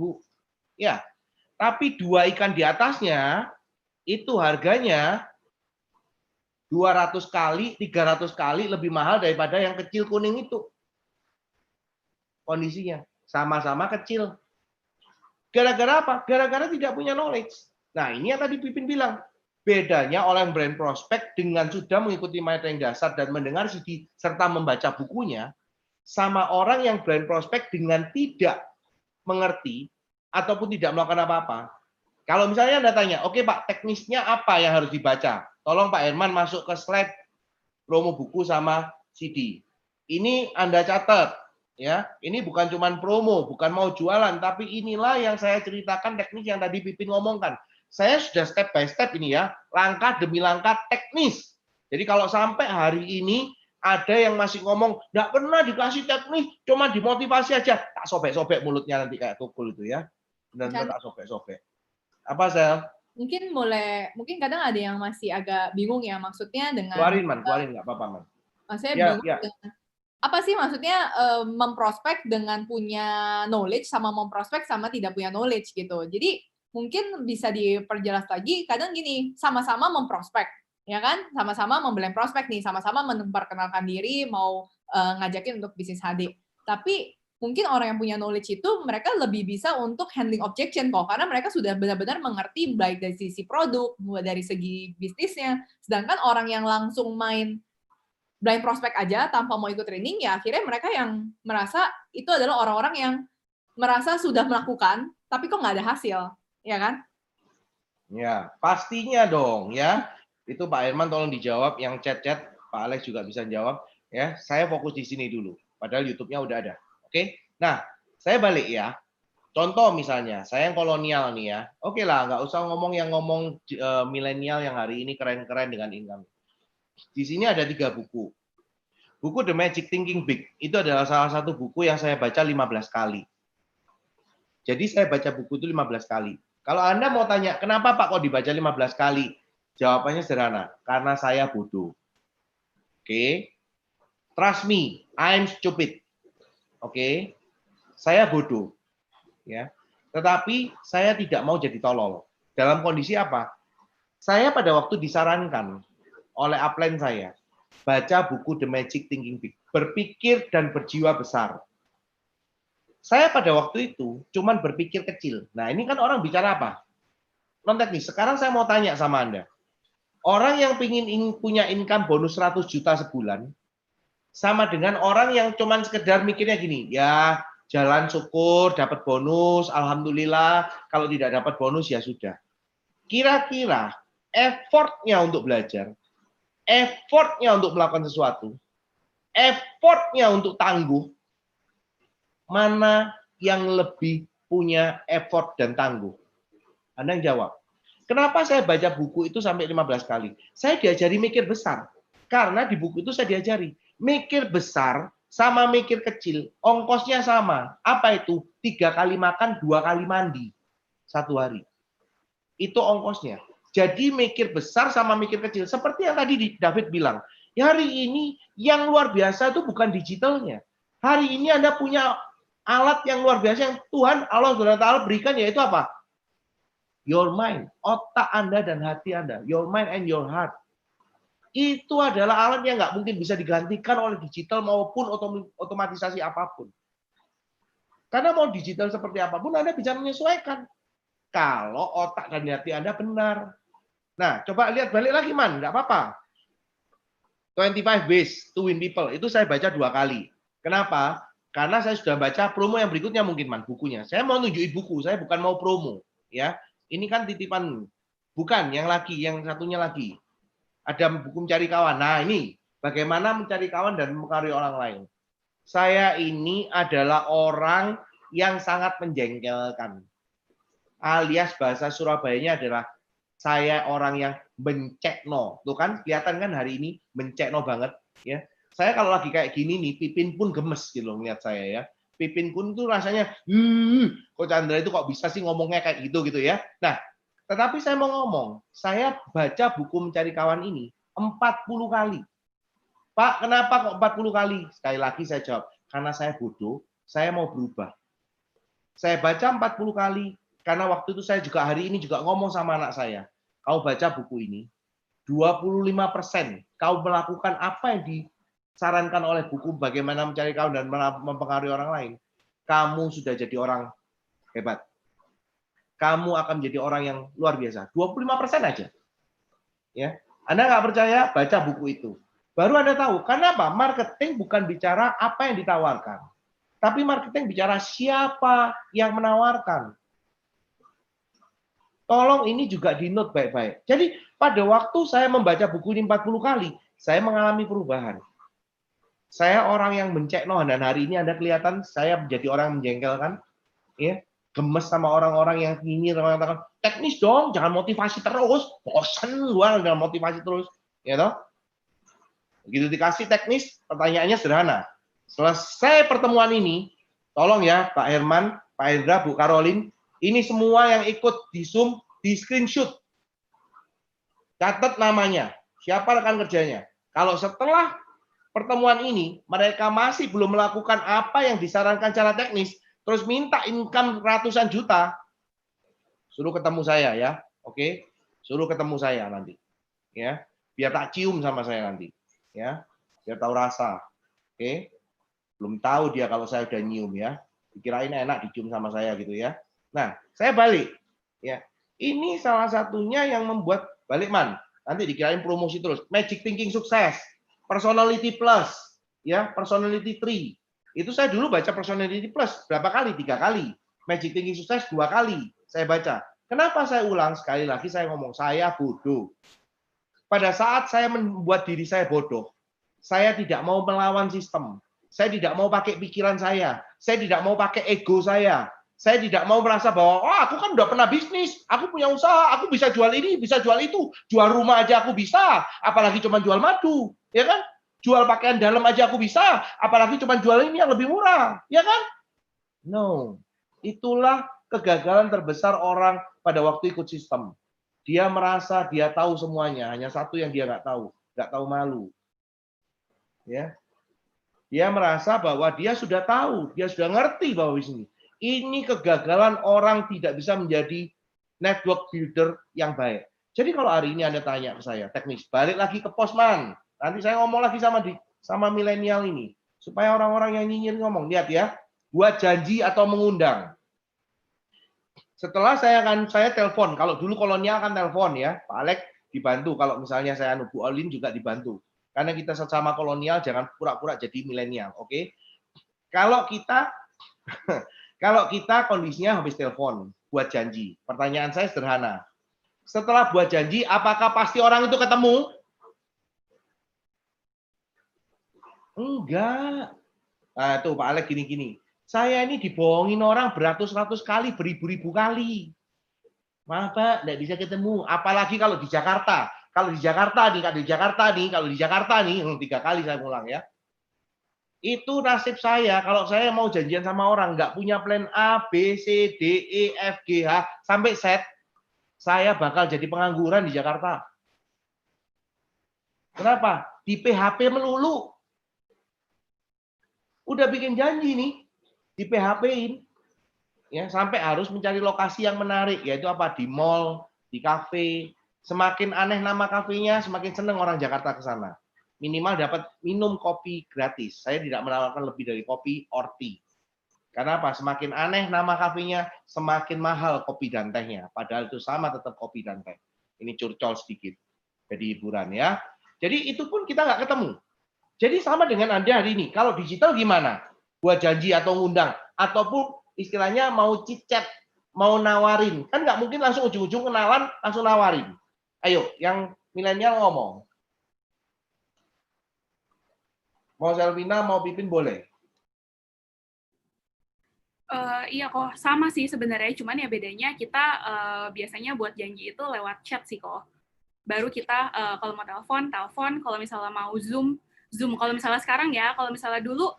Ya, tapi 2 ikan di atasnya itu harganya 200 kali, 300 kali lebih mahal daripada yang kecil kuning itu. Kondisinya sama-sama kecil. Gara-gara apa? Gara-gara tidak punya knowledge. Nah, ini yang tadi Pipin bilang. Bedanya orang brand prospek dengan sudah mengikuti materi dasar dan mendengar CD serta membaca bukunya, sama orang yang brand prospek dengan tidak mengerti ataupun tidak melakukan apa-apa. Kalau misalnya Anda tanya, oke Pak, teknisnya apa yang harus dibaca? Tolong Pak Herman masuk ke slide promo buku sama CD. Ini Anda catat, ya. Ini bukan cuma promo, bukan mau jualan, tapi inilah yang saya ceritakan teknis yang tadi Pipin ngomongkan. Saya sudah step by step ini ya, langkah demi langkah teknis. Jadi kalau sampai hari ini ada yang masih ngomong, nggak pernah dikasih teknis, cuma dimotivasi aja, tak sobek-sobek mulutnya nanti kayak tukul itu ya. Benar-benar tak sobek-sobek. Apa, Sel? Mungkin kadang ada yang masih agak bingung ya, maksudnya dengan... Keluarin, nggak apa-apa, Man. Saya Ya, bingung ya. dengan apa sih maksudnya memprospek dengan punya knowledge sama memprospek sama tidak punya knowledge gitu. Jadi mungkin bisa diperjelas lagi, kadang gini, sama-sama memprospek, ya kan? Sama-sama membeli prospek nih, sama-sama memperkenalkan diri, mau ngajakin untuk bisnis HD. Tapi mungkin orang yang punya knowledge itu, mereka lebih bisa untuk handling objection kok, karena mereka sudah benar-benar mengerti baik dari sisi produk, dari segi bisnisnya. Sedangkan orang yang langsung main blind prospect aja tanpa mau ikut training, ya akhirnya mereka yang merasa itu adalah orang-orang yang merasa sudah melakukan, tapi kok nggak ada hasil. Ya kan? Ya, pastinya dong ya. Itu Pak Herman tolong dijawab, yang chat-chat Pak Alex juga bisa jawab ya. Saya fokus di sini dulu. Padahal YouTube-nya udah ada. Oke. Nah, saya balik ya. Contoh misalnya, saya yang kolonial nih ya. Oke lah, nggak usah ngomong milenial yang hari ini keren-keren dengan income. Di sini ada 3 buku. Buku The Magic Thinking Big itu adalah salah satu buku yang saya baca 15 kali. Jadi saya baca buku itu 15 kali. Kalau Anda mau tanya, kenapa Pak kok dibaca 15 kali? Jawabannya sederhana, karena saya bodoh. Oke. Trust me, I'm stupid. Oke. Saya bodoh. Ya. Tetapi saya tidak mau jadi tolol. Dalam kondisi apa? Saya pada waktu disarankan oleh upline saya, baca buku The Magic Thinking Big. Berpikir dan berjiwa besar. Saya pada waktu itu cuman berpikir kecil. Nah, ini kan orang bicara apa? Non teknis. Sekarang saya mau tanya sama Anda. Orang yang punya income bonus 100 juta sebulan sama dengan orang yang cuman sekedar mikirnya gini, ya jalan syukur, dapat bonus, alhamdulillah, kalau tidak dapat bonus ya sudah. Kira-kira effortnya untuk belajar, effortnya untuk melakukan sesuatu, effortnya untuk tangguh, mana yang lebih punya effort dan tangguh? Anda yang jawab. Kenapa saya baca buku itu sampai 15 kali? Saya diajari mikir besar. Karena di buku itu saya diajari. Mikir besar sama mikir kecil. Ongkosnya sama. Apa itu? 3 kali makan, 2 kali mandi. 1 hari. Itu ongkosnya. Jadi mikir besar sama mikir kecil. Seperti yang tadi David bilang. Ya hari ini yang luar biasa itu bukan digitalnya. Hari ini Anda punya alat yang luar biasa yang Tuhan Allah SWT berikan, yaitu apa? Your mind, otak Anda dan hati Anda. Your mind and your heart. Itu adalah alat yang nggak mungkin bisa digantikan oleh digital maupun otomatisasi apapun. Karena mau digital seperti apapun, Anda bisa menyesuaikan. Kalau otak dan hati Anda benar. Nah, coba lihat balik lagi, Man. Nggak apa-apa. 25 Ways to Win People. Itu saya baca 2 kali. Kenapa? Karena saya sudah baca promo yang berikutnya mungkin, Man, bukunya. Saya mau nunjukin buku, saya bukan mau promo. Ya, ini kan titipan. Bukan, yang satunya lagi. Ada buku Mencari Kawan. Nah, ini bagaimana mencari kawan dan mempengaruhi orang lain. Saya ini adalah orang yang sangat menjengkelkan. Alias bahasa Surabayanya adalah saya orang yang mencekno. Tuh kan, kelihatan kan hari ini mencekno banget. Ya, saya kalau lagi kayak gini nih, Pipin pun gemes gitu loh ngeliat saya ya. Pipin pun tuh rasanya, kok Chandra itu kok bisa sih ngomongnya kayak gitu ya. Nah, tetapi saya mau ngomong, saya baca buku Mencari Kawan ini 40 kali. Pak, kenapa kok 40 kali? Sekali lagi saya jawab, karena saya bodoh, saya mau berubah. Saya baca 40 kali, karena waktu itu saya juga hari ini juga ngomong sama anak saya, kau baca buku ini, 25% kau melakukan apa yang disarankan oleh buku bagaimana mencari kawan dan mempengaruhi orang lain, kamu sudah jadi orang hebat. kamu akan menjadi orang yang luar biasa. 25% aja. Ya. Anda nggak percaya, baca buku itu. Baru Anda tahu, kenapa? Marketing bukan bicara apa yang ditawarkan. Tapi marketing bicara siapa yang menawarkan. Tolong ini juga di-note baik-baik. Jadi pada waktu saya membaca buku ini 40 kali, saya mengalami perubahan. Saya orang yang mencekno, dan hari ini Anda kelihatan saya menjadi orang yang menjengkelkan. Ya, gemes sama orang-orang yang nyinyir, orang yang katakan, teknis dong, jangan motivasi terus. Bosen gua jangan motivasi terus. Ya toh? Begitu dikasih teknis, pertanyaannya sederhana. Selesai pertemuan ini, tolong ya Pak Herman, Pak Hendra, Bu Karolin, ini semua yang ikut di Zoom, di screenshot. Catat namanya, siapa rekan kerjanya. Kalau setelah pertemuan ini, mereka masih belum melakukan apa yang disarankan secara teknis, terus minta income ratusan juta, suruh ketemu saya ya, oke? Suruh ketemu saya nanti, ya, biar tak cium sama saya nanti, ya, biar tahu rasa, oke? Belum tahu dia kalau saya udah nyium ya, dikirain enak dicium sama saya gitu ya. Nah, saya balik, ya. Ini salah satunya yang membuat balik man, nanti dikirain promosi terus, Magic Thinking Sukses, Personality Plus, ya, Personality 3. Itu saya dulu baca Personality Plus berapa kali? 3 kali. Magic Thinking Sukses 2 kali saya baca. Kenapa saya ulang? Sekali lagi saya ngomong, saya bodoh. Pada saat saya membuat diri saya bodoh, saya tidak mau melawan sistem. Saya tidak mau pakai pikiran saya tidak mau pakai ego saya tidak mau merasa bahwa, oh aku kan udah pernah bisnis, aku punya usaha, aku bisa jual ini, bisa jual itu, jual rumah aja aku bisa, apalagi cuma jual madu, ya kan? Jual pakaian dalam aja aku bisa, apalagi cuma jual ini yang lebih murah, ya kan? No, itulah kegagalan terbesar orang pada waktu ikut sistem. Dia merasa dia tahu semuanya, hanya satu yang dia nggak tahu malu. Ya, dia merasa bahwa dia sudah tahu, dia sudah ngerti bahwa di sini. Ini kegagalan orang tidak bisa menjadi network builder yang baik. Jadi kalau hari ini Anda tanya ke saya, teknis, balik lagi ke Postman. Nanti saya ngomong lagi sama milenial ini. Supaya orang-orang yang nyinyir ngomong. Lihat ya, buat janji atau mengundang. Setelah saya telepon, kalau dulu kolonial kan telepon ya, Pak Alex dibantu. Kalau misalnya saya Bu Olin juga dibantu. Karena kita sesama kolonial, jangan pura-pura jadi milenial, oke? Kalau kita kondisinya habis telepon, buat janji. Pertanyaan saya sederhana. Setelah buat janji, apakah pasti orang itu ketemu? Enggak. Nah, tuh Pak Alex gini-gini. Saya ini dibohongin orang beratus-ratus kali, beribu-ribu kali. Maaf Pak, enggak bisa ketemu. Apalagi kalau di Jakarta. Kalau di Jakarta nih, kalau di Jakarta nih, 3 kali saya ulang ya. Itu nasib saya, kalau saya mau janjian sama orang, nggak punya plan A, B, C, D, E, F, G, H, sampai Z, saya bakal jadi pengangguran di Jakarta. Kenapa? Di PHP melulu. Udah bikin janji nih, di PHP-in. Ya, sampai harus mencari lokasi yang menarik, yaitu apa? Di mall, di kafe. Semakin aneh nama kafenya, semakin seneng orang Jakarta ke sana. Minimal dapat minum kopi gratis. Saya tidak menawarkan lebih dari kopi or tea. Karena apa? Semakin aneh nama kafenya, semakin mahal kopi dan tehnya. Padahal itu sama tetap kopi dan teh. Ini curcol sedikit. Jadi hiburan ya. Jadi itu pun kita nggak ketemu. Jadi sama dengan Anda hari ini. Kalau digital gimana? Buat janji atau ngundang. Ataupun istilahnya mau chit-chat, mau nawarin. Kan nggak mungkin langsung ujung-ujung kenalan, langsung nawarin. Ayo, yang milenial ngomong. Mau Selvina, mau Pipin boleh. Iya kok, sama sih sebenarnya. Cuman ya bedanya kita biasanya buat janji itu lewat chat sih kok. Baru kita kalau mau telepon. Kalau misalnya mau Zoom. Kalau misalnya sekarang ya, kalau misalnya dulu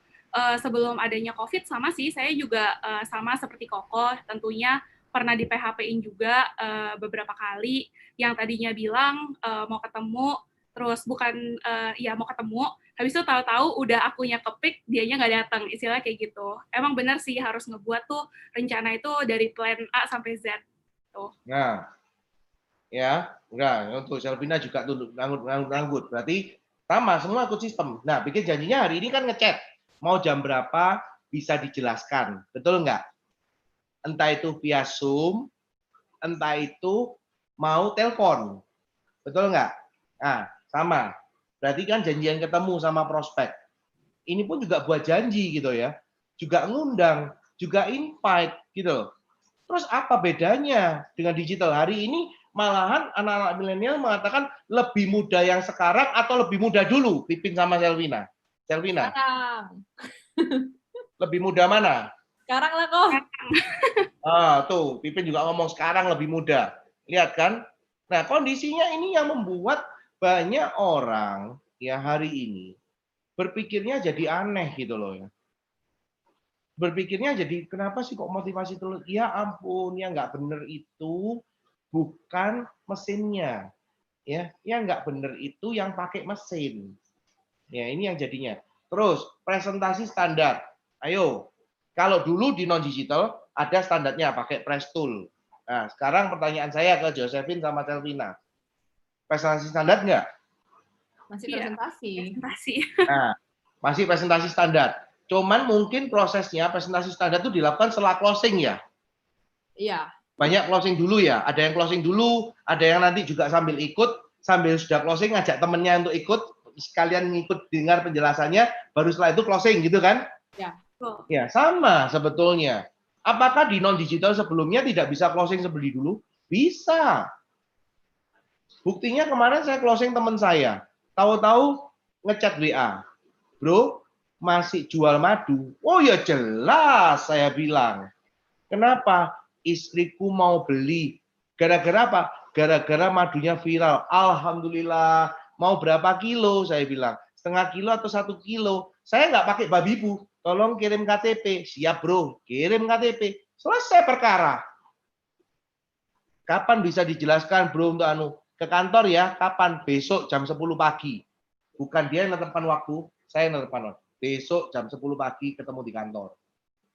sebelum adanya COVID sama sih, saya juga sama seperti Koko. Tentunya pernah di PHP-in juga beberapa kali. Yang tadinya bilang mau ketemu, terus bukan ya mau ketemu, habis itu tahu-tahu udah akunya kepik, dianya nggak datang, istilah kayak gitu. Emang benar sih harus ngebuat tuh rencana itu dari plan A sampai Z. Tuh. Nah, ya, enggak, untuk Selvina juga tunduk nganggut. Berarti sama, semua ikut sistem. Nah, bikin janjinya hari ini kan ngechat. Mau jam berapa bisa dijelaskan, betul nggak? Entah itu via Zoom, entah itu mau telepon. Betul nggak? Nah, sama. Berarti kan janjian ketemu sama prospek. Ini pun juga buat janji gitu ya. Juga ngundang, juga invite gitu. Terus apa bedanya dengan digital? Hari ini malahan anak-anak milenial mengatakan lebih muda yang sekarang atau lebih muda dulu, Pipin sama Selvina. Selvina. Sekarang. Lebih muda mana? Sekarang lah kok. Tuh, Pipin juga ngomong sekarang lebih muda. Lihat kan? Nah, kondisinya ini yang membuat banyak orang ya hari ini berpikirnya jadi aneh gitu loh ya. Berpikirnya jadi kenapa sih kok motivasi terus? Ya ampun, yang nggak bener itu bukan mesinnya. Ya, yang nggak bener itu yang pakai mesin. Ya, ini yang jadinya. Terus, presentasi standar. Ayo, kalau dulu di non-digital ada standarnya pakai press tool. Nah, sekarang pertanyaan saya ke Josephine sama Selvina. Presentasi standar nggak? Masih presentasi. Nah, masih presentasi standar. Cuman mungkin prosesnya presentasi standar itu dilakukan setelah closing ya. Iya. Banyak closing dulu ya. Ada yang closing dulu, ada yang nanti juga sambil ikut, sambil sudah closing ngajak temennya untuk ikut, sekalian ngikut dengar penjelasannya, baru setelah itu closing gitu kan? Ya. Ya, sama sebetulnya. Apakah di non-digital sebelumnya tidak bisa closing sebelum dulu? Bisa. Buktinya kemarin saya closing teman saya. Tahu-tahu ngechat WA. Bro, masih jual madu? Oh ya jelas saya bilang. Kenapa? Istriku mau beli. Gara-gara apa? Gara-gara madunya viral. Alhamdulillah. Mau berapa kilo? Saya bilang. Setengah kilo atau 1 kilo. Saya nggak pakai babi bu. Tolong kirim KTP. Siap bro. Kirim KTP. Selesai perkara. Kapan bisa dijelaskan bro untuk ke kantor ya? Kapan? Besok jam 10 pagi. Bukan dia yang menetapkan waktu. Saya yang menetapkan waktu. Besok jam 10 pagi ketemu di kantor.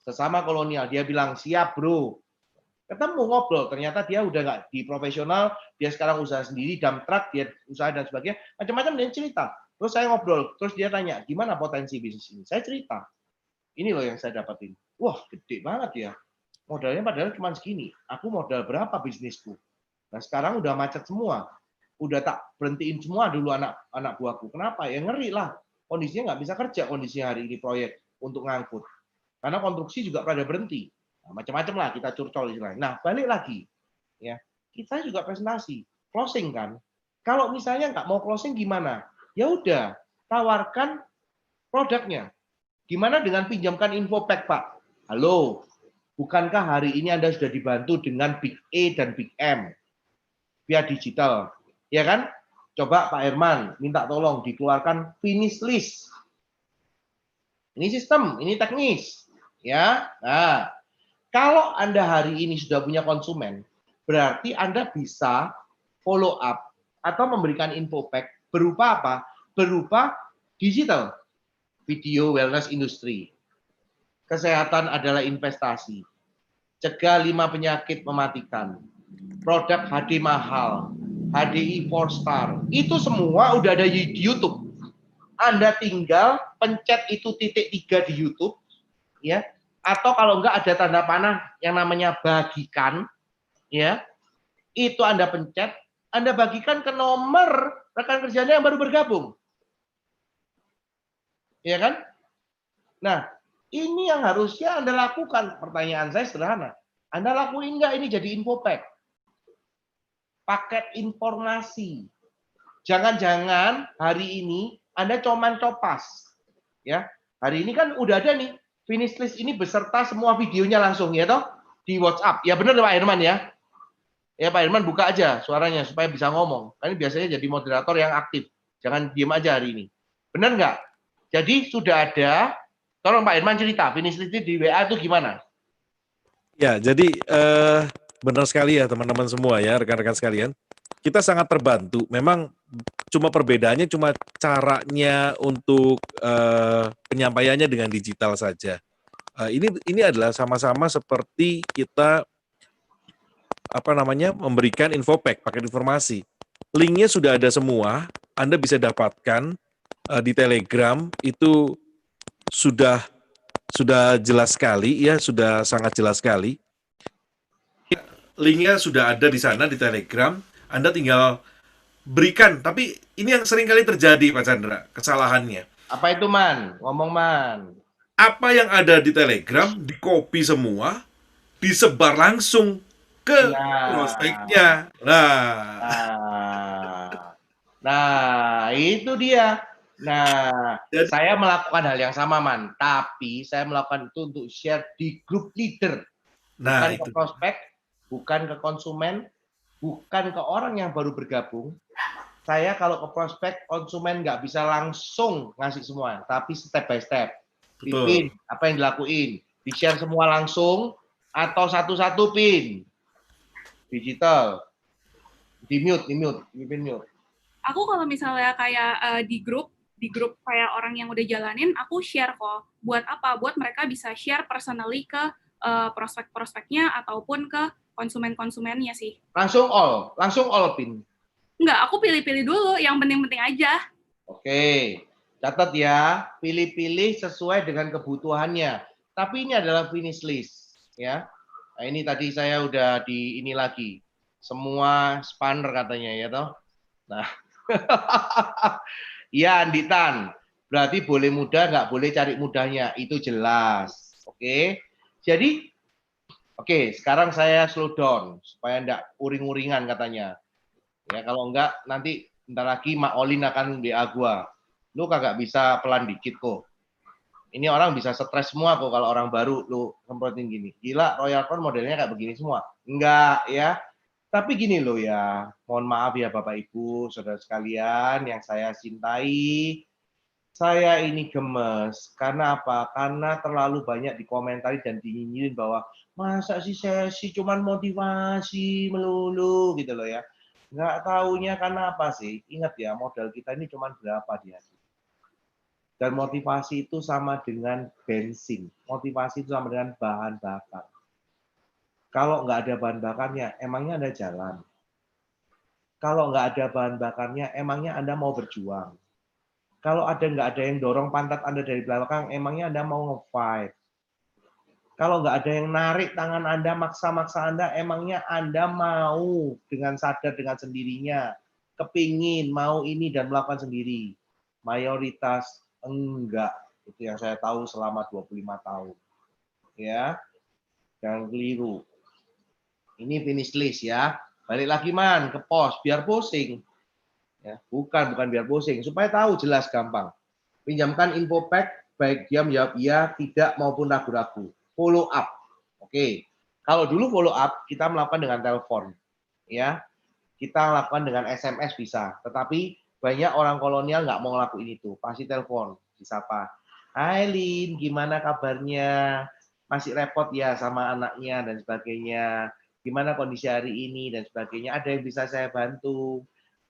Sesama kolonial. Dia bilang siap bro. Ketemu ngobrol, ternyata dia udah nggak di profesional, dia sekarang usaha sendiri, dump truck, dia usaha dan sebagainya, macam-macam dia cerita. Terus saya ngobrol, terus dia tanya, gimana potensi bisnis ini? Saya cerita, ini loh yang saya dapatin. Wah, gede banget ya. Modalnya padahal cuma segini. Aku modal berapa bisnisku? Nah sekarang udah macet semua. Udah tak berhentiin semua dulu anak buahku. Kenapa? Ya ngeri lah. Kondisinya nggak bisa kerja kondisinya hari ini proyek untuk ngangkut. Karena konstruksi juga pada berhenti. Nah, macam-macam lah kita curcol istilahnya. Nah, balik lagi. Ya, kita juga presentasi. Closing kan. Kalau misalnya nggak mau closing gimana? Ya udah, tawarkan produknya. Gimana dengan pinjamkan infopack, Pak? Halo, bukankah hari ini Anda sudah dibantu dengan Big E dan Big M via digital? Ya kan? Coba Pak Herman minta tolong dikeluarkan finish list. Ini sistem, ini teknis. Ya, nah, kalau Anda hari ini sudah punya konsumen, berarti Anda bisa follow up atau memberikan infopack berupa apa? Berupa digital, video wellness industry. Kesehatan adalah investasi. Cegah 5 penyakit mematikan. Produk HD mahal, HDI 4-star. Itu semua udah ada di YouTube. Anda tinggal pencet itu titik 3 di YouTube, ya. Atau kalau enggak ada tanda panah yang namanya bagikan, ya, itu Anda pencet, Anda bagikan ke nomor rekan kerjanya yang baru bergabung. Ya kan? Nah, ini yang harusnya Anda lakukan. Pertanyaan saya sederhana. Anda lakuin enggak ini jadi infopack? Paket informasi. Jangan-jangan hari ini Anda cuman copas. Ya, hari ini kan udah ada nih finish list ini beserta semua videonya langsung ya toh di WhatsApp. Ya benar Pak Herman ya. Ya Pak Herman buka aja suaranya supaya bisa ngomong. Karena biasanya jadi moderator yang aktif. Jangan diam aja hari ini. Benar nggak? Jadi sudah ada. Tolong Pak Herman cerita finish list di WA itu gimana? Ya, jadi benar sekali ya teman-teman semua ya, rekan-rekan sekalian. Kita sangat terbantu. Memang cuma perbedaannya cuma caranya untuk penyampaiannya dengan digital saja. Ini adalah sama-sama seperti kita memberikan infopack, paket informasi. Linknya sudah ada semua. Anda bisa dapatkan di Telegram itu sudah jelas sekali ya, sudah sangat jelas sekali. linknya sudah ada di sana di Telegram, Anda tinggal berikan. Tapi ini yang sering kali terjadi, Pak Chandra, kesalahannya. Apa itu, Man? Ngomong, Man. Apa yang ada di Telegram, di-copy semua, disebar langsung ke prospeknya. Nah, itu dia. Nah, saya melakukan hal yang sama, Man. Tapi saya melakukan itu untuk share di grup leader. Bukan ke prospek, bukan ke konsumen, bukan ke orang yang baru bergabung. Saya kalau ke prospek, konsumen nggak bisa langsung ngasih semua, tapi step by step. Pipin, apa yang dilakuin? Di-share semua langsung, atau satu-satu, Pin? Digital. Di-mute, Pipin mute. Aku kalau misalnya kayak di grup kayak orang yang udah jalanin, aku share kok. Buat apa? Buat mereka bisa share personally ke prospek-prospeknya ataupun ke konsumen-konsumennya sih. Langsung all, Pin. Enggak, aku pilih-pilih dulu, yang penting-penting aja. Oke, catat ya, pilih-pilih sesuai dengan kebutuhannya. Tapi ini adalah finish list, ya. Nah, ini tadi saya udah di ini lagi, semua spanner katanya ya toh. Nah, ya Anditan, berarti boleh mudah nggak boleh cari mudahnya, itu jelas. Oke, jadi sekarang saya slow down supaya enggak uring-uringan katanya. Ya kalau enggak nanti bentar lagi Mak Olin akan WA gua. Lu kagak bisa pelan dikit kok. Ini orang bisa stres semua kok kalau orang baru lu semprotin gini. Gila Royalcon modelnya kayak begini semua. Enggak ya. Tapi gini loh ya. Mohon maaf ya Bapak Ibu, Saudara sekalian yang saya cintai. Saya ini gemes. Karena apa? Karena terlalu banyak dikomentari dan dinyinyirin bahwa masa sih sesi cuman motivasi melulu gitu loh ya. Nggak taunya karena apa sih? Ingat ya, modal kita ini cuma berapa di hati. Dan motivasi itu sama dengan bensin. Motivasi itu sama dengan bahan bakar. Kalau nggak ada bahan bakarnya, emangnya Anda jalan? Kalau nggak ada bahan bakarnya, emangnya Anda mau berjuang? Kalau nggak ada yang dorong pantat Anda dari belakang, emangnya Anda mau nge-fight? Kalau nggak ada yang narik tangan Anda, maksa-maksa Anda, emangnya Anda mau dengan sadar dengan sendirinya, kepingin, mau ini dan melakukan sendiri. Mayoritas enggak. Itu yang saya tahu selama 25 tahun. Ya, jangan keliru. Ini finish list ya. Balik lagi Man, ke pos, biar pusing. Ya, bukan biar pusing, supaya tahu jelas gampang. Pinjamkan info pack, baik dia menjawab iya, tidak maupun ragu-ragu. Follow up. Oke. Kalau dulu follow up kita melakukan dengan telepon. Ya. Kita lakukan dengan SMS bisa. Tetapi banyak orang kolonial nggak mau ngelakuin itu. Pasti telepon, disapa. Hai Lin, gimana kabarnya? Masih repot ya sama anaknya dan sebagainya. Gimana kondisi hari ini dan sebagainya. Ada yang bisa saya bantu?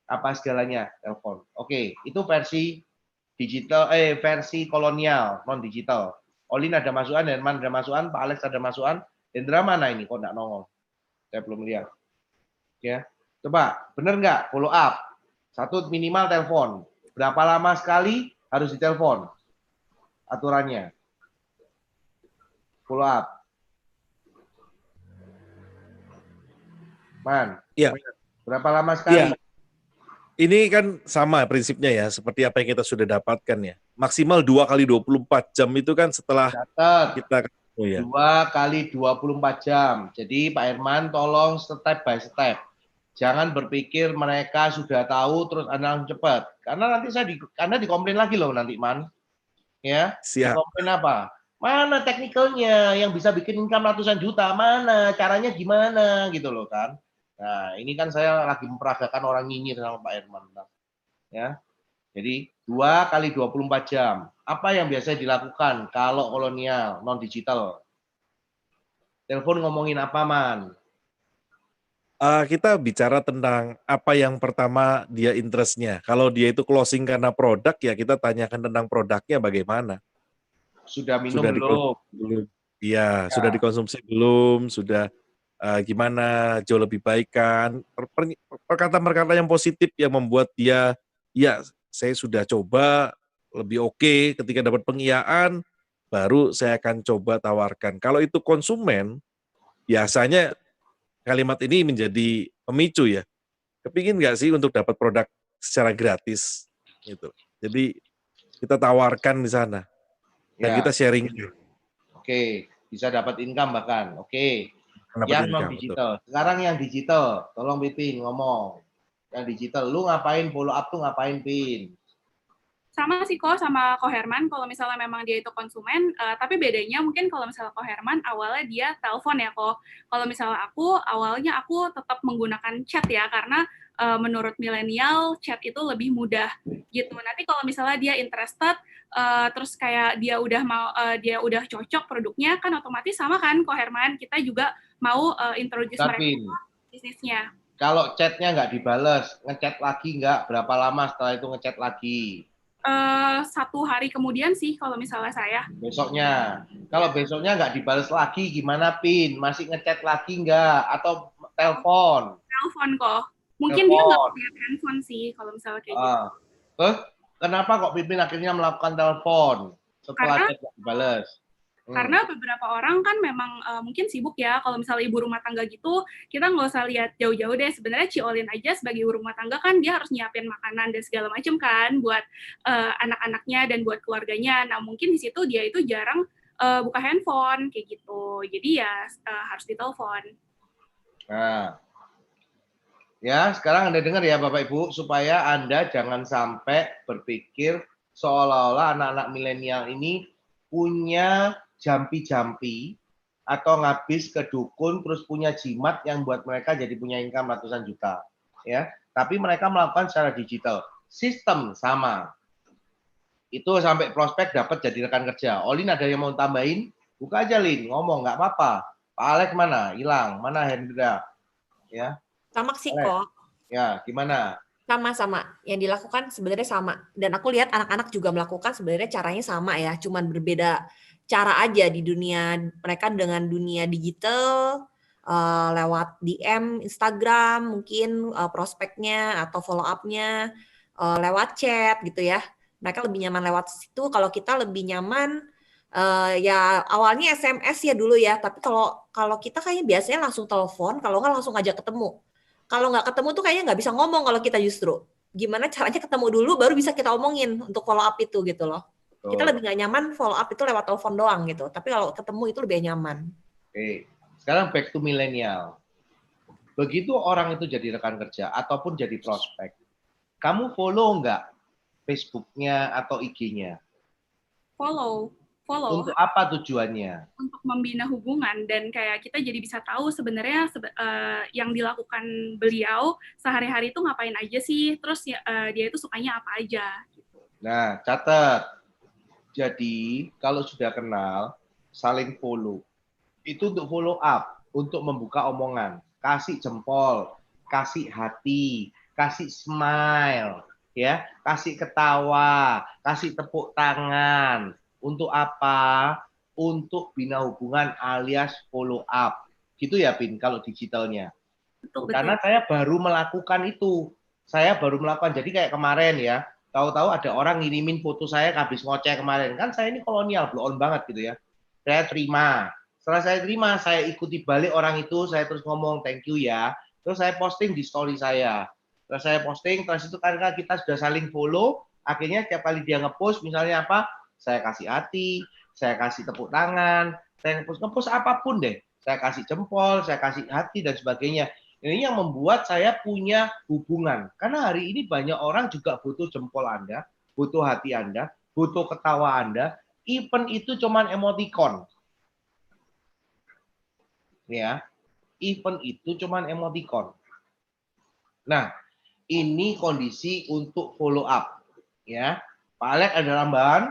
Apa segalanya? Telepon. Oke, itu versi digital, versi kolonial, non digital. Olin ada masukan, Herman ada masukan, Pak Alex ada masukan. Hendra mana ini? Kok enggak nongol? Saya belum lihat. Ya, coba bener nggak follow up? Satu minimal telepon. Berapa lama sekali harus ditelepon? Aturannya. Follow up. Man. Iya. Berapa lama sekali? Iya. Ini kan sama prinsipnya ya, seperti apa yang kita sudah dapatkan ya. Maksimal 2 kali 24 jam itu kan setelah kita... Oh ya. 2 kali 24 jam. Jadi Pak Herman tolong step by step. Jangan berpikir mereka sudah tahu terus Anda langsung cepat. Karena nanti Anda dikomplain lagi loh nanti Man. Ya. Siap. Dikomplain apa? Mana teknikalnya yang bisa bikin income ratusan juta? Mana? Caranya gimana? Gitu loh kan. Nah, ini kan saya lagi memperagakan orang nyinyir sama Pak Herman. Ya. Jadi 2 kali 24 jam. Apa yang biasa dilakukan kalau kolonial, non digital? Telepon ngomongin apa, Man? Kita bicara tentang apa yang pertama dia interest-nya. Kalau dia itu closing karena produk, ya kita tanyakan tentang produknya bagaimana. Sudah minum belum? Iya, sudah dikonsumsi belum? Sudah gimana? Jauh lebih baik kan? Perkataan-perkataan yang positif yang membuat dia, ya saya sudah coba lebih oke. Ketika dapat pengiyaan, baru saya akan coba tawarkan. Kalau itu konsumen, biasanya kalimat ini menjadi pemicu ya. Kepingin nggak sih untuk dapat produk secara gratis gitu. Jadi kita tawarkan di sana dan Ya. kita sharing. Oke, bisa dapat income bahkan. Oke. Dapat Yang income, non digital. Sekarang yang digital, tolong Pipin ngomong. Yang digital, lu ngapain follow up tuh ngapain, Pin? Sama sih kok sama Ko Herman kalau misalnya memang dia itu konsumen, tapi bedanya mungkin kalau misalnya Ko Herman awalnya dia telepon ya kok. Kalau misalnya aku awalnya aku tetap menggunakan chat ya karena menurut milenial chat itu lebih mudah gitu. Nanti kalau misalnya dia interested terus kayak dia udah mau dia udah cocok produknya kan otomatis sama kan Ko Herman kita juga mau introduce mereka Tapi ke bisnisnya. kalau chatnya nggak dibales, ngechat lagi nggak? Berapa lama setelah itu ngechat lagi? 1 hari kemudian sih kalau misalnya saya. Besoknya. Kalau besoknya nggak dibales lagi, gimana, Pin? Masih ngechat lagi nggak? Atau telepon? Telepon kok. Mungkin dia nggak punya handphone sih kalau misalnya kayak gitu. Kenapa kok Pipin akhirnya melakukan telepon setelah chat nggak dibales? Karena beberapa orang kan memang mungkin sibuk ya, kalau misalnya ibu rumah tangga gitu, kita nggak usah lihat jauh-jauh deh. Sebenarnya Ciolin aja sebagai ibu rumah tangga kan dia harus nyiapin makanan dan segala macam kan buat anak-anaknya dan buat keluarganya. Nah mungkin di situ dia itu jarang buka handphone kayak gitu. Jadi ya harus ditelepon. Nah, ya sekarang Anda dengar ya Bapak Ibu, supaya Anda jangan sampai berpikir seolah-olah anak-anak milenial ini punya jampi-jampi atau ngabis ke dukun terus punya jimat yang buat mereka jadi punya income ratusan juta ya, tapi mereka melakukan secara digital, sistem sama itu sampai prospek dapat jadi rekan kerja. Olin ada yang mau tambahin? Buka aja Lin, ngomong nggak apa-apa. Pak Alex mana? Hilang. Mana Hendra? Ya. Sama sih kok. Ya, gimana? Sama-sama. Yang dilakukan sebenarnya sama. Dan aku lihat anak-anak juga melakukan sebenarnya caranya sama ya. Cuman berbeda cara aja di dunia mereka dengan dunia digital, lewat DM, Instagram, mungkin prospeknya atau follow up-nya, lewat chat gitu ya. Mereka lebih nyaman lewat situ. Kalau kita lebih nyaman, ya awalnya SMS ya dulu ya. Tapi kalau kita kayaknya biasanya langsung telepon, kalau nggak langsung ngajak ketemu. Kalau nggak ketemu tuh kayaknya nggak bisa ngomong kalau kita justru. Gimana caranya ketemu dulu baru bisa kita omongin untuk follow up itu gitu loh. Kita lebih nggak nyaman follow up itu lewat telepon doang gitu. Tapi kalau ketemu itu lebih nyaman. Oke, sekarang back to milenial. Begitu orang itu jadi rekan kerja ataupun jadi prospek, kamu follow nggak Facebook-nya atau IG-nya? Follow. Untuk apa tujuannya? Untuk membina hubungan dan kayak kita jadi bisa tahu sebenarnya yang dilakukan beliau sehari-hari itu ngapain aja sih, terus dia itu sukanya apa aja. Gitu. Nah, catat. Jadi kalau sudah kenal, saling follow. Itu untuk follow up, untuk membuka omongan, kasih jempol, kasih hati, kasih smile, ya, kasih ketawa, kasih tepuk tangan. Untuk apa? Untuk bina hubungan alias follow up. Gitu ya, Pin, kalau digitalnya. Betul. Karena saya baru melakukan itu. Saya baru melakukan. Jadi kayak kemarin ya, tahu-tahu ada orang ngirimin foto saya habis ngoceh kemarin. Kan saya ini kolonial, blow on banget gitu ya. Saya terima. Setelah saya terima, saya ikuti balik orang itu, saya terus ngomong thank you ya. Terus saya posting di story saya. Terus saya posting, terus itu karena kita sudah saling follow, akhirnya tiap kali dia ngepost, misalnya apa, saya kasih hati, saya kasih tepuk tangan, saya ngepost apapun deh. Saya kasih jempol, saya kasih hati, dan sebagainya. Ini yang membuat saya punya hubungan. Karena hari ini banyak orang juga butuh jempol Anda, butuh hati Anda, butuh ketawa Anda. Even itu cuman emoticon. Ya, even itu cuman emoticon. Nah, ini kondisi untuk follow up. Ya, Pak Alex ada tambahan?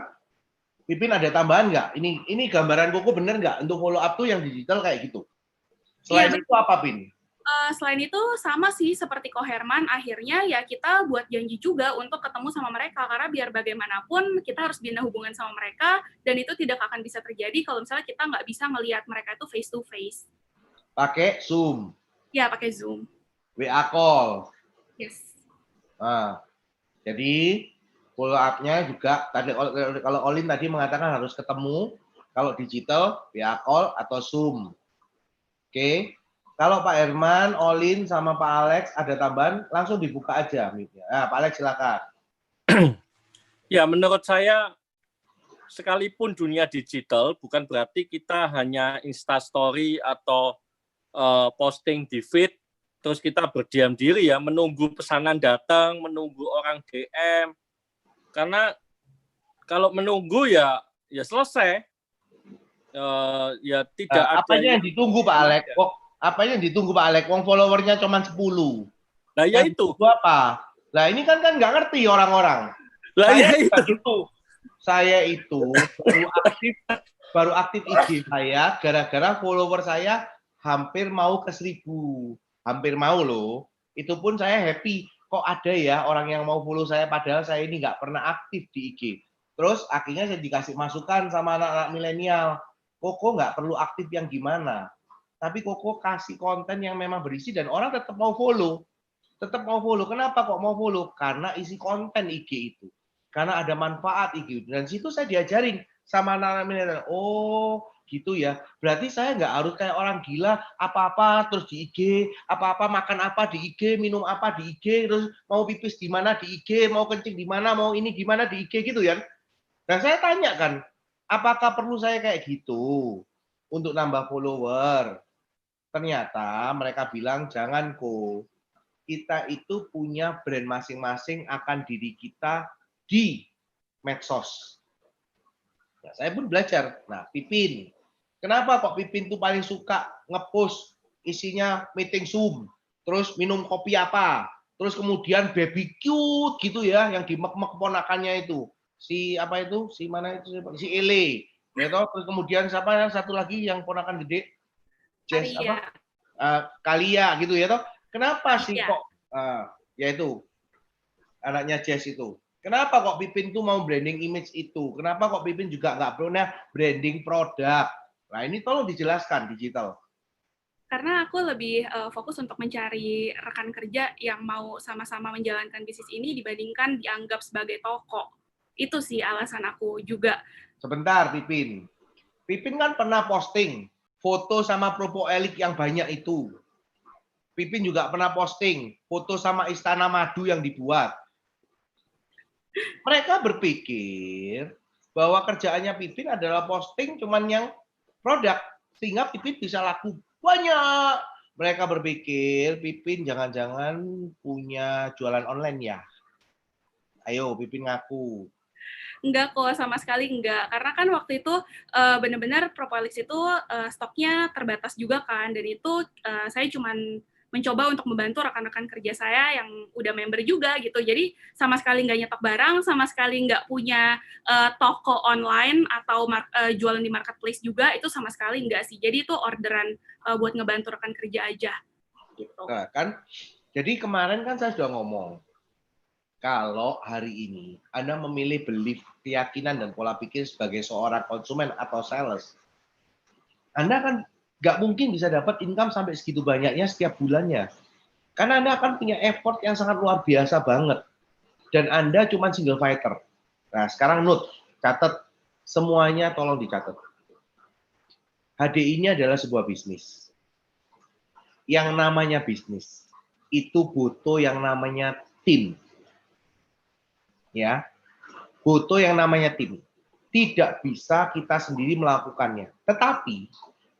Pipin ada tambahan nggak? Ini gambaran Koko bener nggak? Untuk follow up tuh yang digital kayak gitu. Selain itu apa, Pin? Selain itu sama sih seperti Ko Herman, akhirnya ya kita buat janji juga untuk ketemu sama mereka karena biar bagaimanapun kita harus bina hubungan sama mereka dan itu tidak akan bisa terjadi kalau misalnya kita nggak bisa ngelihat mereka itu face to face. Pakai Zoom. Ya, pakai Zoom. WA call. Yes. Nah, jadi follow up-nya juga tadi kalau Olin tadi mengatakan harus ketemu, kalau digital WA call atau Zoom. Oke. Kalau Pak Herman, Olin, sama Pak Alex ada tambahan, langsung dibuka aja mic-nya. Nah, Pak Alex silakan. Ya, menurut saya sekalipun dunia digital bukan berarti kita hanya Instastory atau posting di feed terus kita berdiam diri ya, menunggu pesanan datang, menunggu orang DM. Karena kalau menunggu ya selesai. Ya tidak ada. Apanya yang ditunggu Pak Alex? Kok apanya yang ditunggu Pak Alex? Wong followernya cuma 10. Nah, ya itu. Apa? Lah ini kan nggak ngerti orang-orang. Lah ya itu. Saya itu baru aktif IG saya gara-gara follower saya hampir mau ke 1000. Hampir mau loh. Itu pun saya happy. Kok ada ya orang yang mau follow saya padahal saya ini nggak pernah aktif di IG. Terus akhirnya saya dikasih masukan sama anak-anak milenial. Koko nggak perlu aktif yang gimana. Tapi Koko kasih konten yang memang berisi dan orang tetap mau follow. Tetap mau follow. Kenapa kok mau follow? Karena isi konten IG itu. Karena ada manfaat IG. Dan situ saya diajarin sama anak-anak milenial. Oh, gitu ya. Berarti saya nggak harus kayak orang gila, apa-apa terus di IG, apa-apa makan apa di IG, minum apa di IG, terus mau pipis di mana di IG, mau kencing di mana, mau ini gimana di IG gitu ya. Dan saya tanya kan, apakah perlu saya kayak gitu untuk nambah follower? Ternyata mereka bilang, jangan kok. Kita itu punya brand masing-masing akan diri kita di medsos. Nah, saya pun belajar. Nah, Pipin. Kenapa kok Pipin tuh paling suka ngepost isinya meeting Zoom, terus minum kopi apa, terus kemudian baby cute gitu ya, yang dimek-mek ponakannya itu. Si apa itu? Si mana itu? Si Ele. Ya toh, terus kemudian siapa yang satu lagi yang ponakan gede? Jess apa? Kalia gitu ya toh. Kenapa sih kok ya itu anaknya Jess itu. Kenapa kok Pipin tuh mau branding image itu? Kenapa kok Pipin juga nggak punya branding produk? Nah, ini tolong dijelaskan digital. Karena aku lebih fokus untuk mencari rekan kerja yang mau sama-sama menjalankan bisnis ini dibandingkan dianggap sebagai toko. Itu sih alasan aku juga. Sebentar, Pipin. Pipin kan pernah posting foto sama Propo Elik yang banyak itu. Pipin juga pernah posting foto sama Istana Madu yang dibuat. Mereka berpikir bahwa kerjaannya Pipin adalah posting cuman yang produk, sehingga Pipin bisa laku banyak. Mereka berpikir Pipin jangan-jangan punya jualan online ya. Ayo Pipin ngaku. Enggak kok, sama sekali enggak. Karena kan waktu itu benar-benar Propolis itu stoknya terbatas juga kan. Dan itu saya cuman mencoba untuk membantu rekan-rekan kerja saya yang udah member juga gitu. Jadi sama sekali nggak nyetok barang, sama sekali nggak punya toko online atau jualan di marketplace juga, itu sama sekali nggak sih. Jadi itu orderan buat ngebantu rekan kerja aja. Gitu. Nah kan, jadi kemarin kan saya sudah ngomong, kalau hari ini Anda memilih belief, keyakinan, dan pola pikir sebagai seorang konsumen atau sales, Anda kan nggak mungkin bisa dapat income sampai segitu banyaknya setiap bulannya. Karena Anda akan punya effort yang sangat luar biasa banget. Dan Anda cuma single fighter. Nah, sekarang note, catat. Semuanya tolong dicatat. HDI ini adalah sebuah bisnis. Yang namanya bisnis, itu butuh yang namanya tim. Ya, butuh yang namanya tim. Tidak bisa kita sendiri melakukannya. Tetapi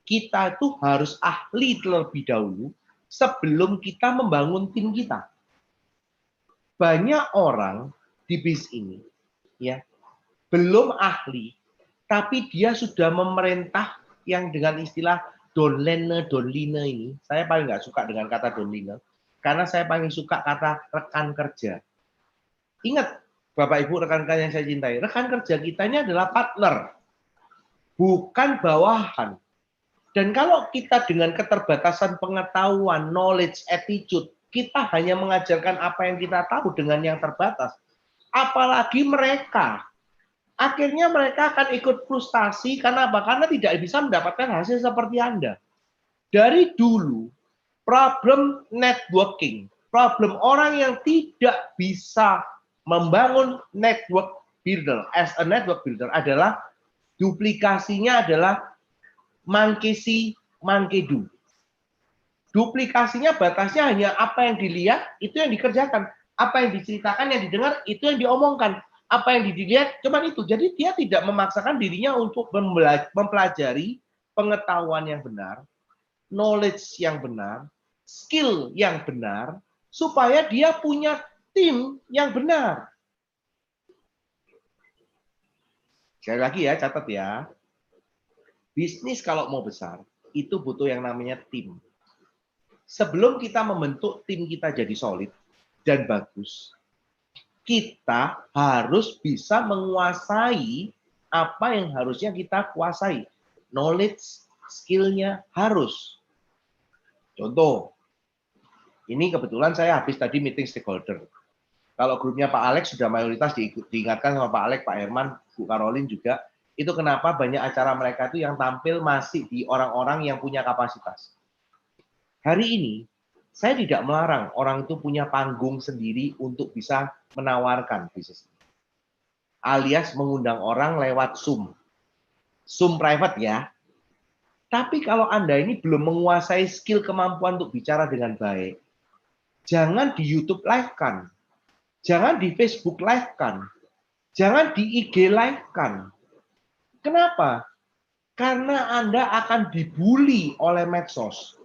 kita itu harus ahli terlebih dahulu sebelum kita membangun tim kita. Banyak orang di bis ini ya belum ahli, tapi dia sudah memerintah yang dengan istilah downline ini. Saya paling nggak suka dengan kata downline, karena saya paling suka kata rekan kerja. Ingat, Bapak Ibu rekan-rekan yang saya cintai, rekan kerja kita ini adalah partner, bukan bawahan. Dan kalau kita dengan keterbatasan pengetahuan, knowledge, attitude, kita hanya mengajarkan apa yang kita tahu dengan yang terbatas. Apalagi mereka. Akhirnya mereka akan ikut frustasi, karena apa? Karena tidak bisa mendapatkan hasil seperti Anda. Dari dulu, problem networking, problem orang yang tidak bisa membangun network builder, as a network builder adalah, duplikasinya adalah monkey see, monkey do. Duplikasinya batasnya hanya apa yang dilihat, itu yang dikerjakan. Apa yang diceritakan, yang didengar, itu yang diomongkan. Apa yang dilihat, cuman itu. Jadi dia tidak memaksakan dirinya untuk mempelajari pengetahuan yang benar, knowledge yang benar, skill yang benar, supaya dia punya tim yang benar. Sekali lagi ya, catat ya. Bisnis kalau mau besar, itu butuh yang namanya tim. Sebelum kita membentuk tim kita jadi solid dan bagus, kita harus bisa menguasai apa yang harusnya kita kuasai. Knowledge, skill-nya harus. Contoh, ini kebetulan saya habis tadi meeting stakeholder. Kalau grupnya Pak Alex sudah mayoritas diingatkan sama Pak Alex, Pak Herman, Bu Karolin juga, itu kenapa banyak acara mereka itu yang tampil masih di orang-orang yang punya kapasitas. Hari ini, saya tidak melarang orang itu punya panggung sendiri untuk bisa menawarkan bisnis. Alias mengundang orang lewat Zoom. Zoom private ya. Tapi kalau Anda ini belum menguasai skill kemampuan untuk bicara dengan baik, jangan di YouTube live-kan. Jangan di Facebook live-kan. Jangan di IG live-kan. Kenapa? Karena Anda akan dibully oleh medsos.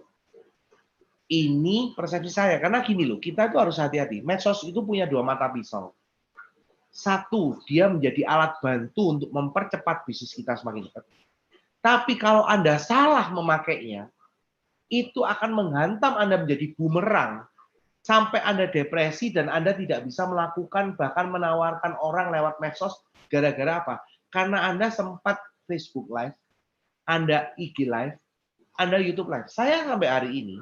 Ini persepsi saya. Karena gini loh, kita itu harus hati-hati. Medsos itu punya dua mata pisau. Satu, dia menjadi alat bantu untuk mempercepat bisnis kita semakin cepat. Tapi kalau Anda salah memakainya, itu akan menghantam Anda menjadi bumerang. Sampai Anda depresi dan Anda tidak bisa melakukan, bahkan menawarkan orang lewat medsos. Gara-gara apa? Karena Anda sempat Facebook Live, Anda IG Live, Anda YouTube Live. Saya sampai hari ini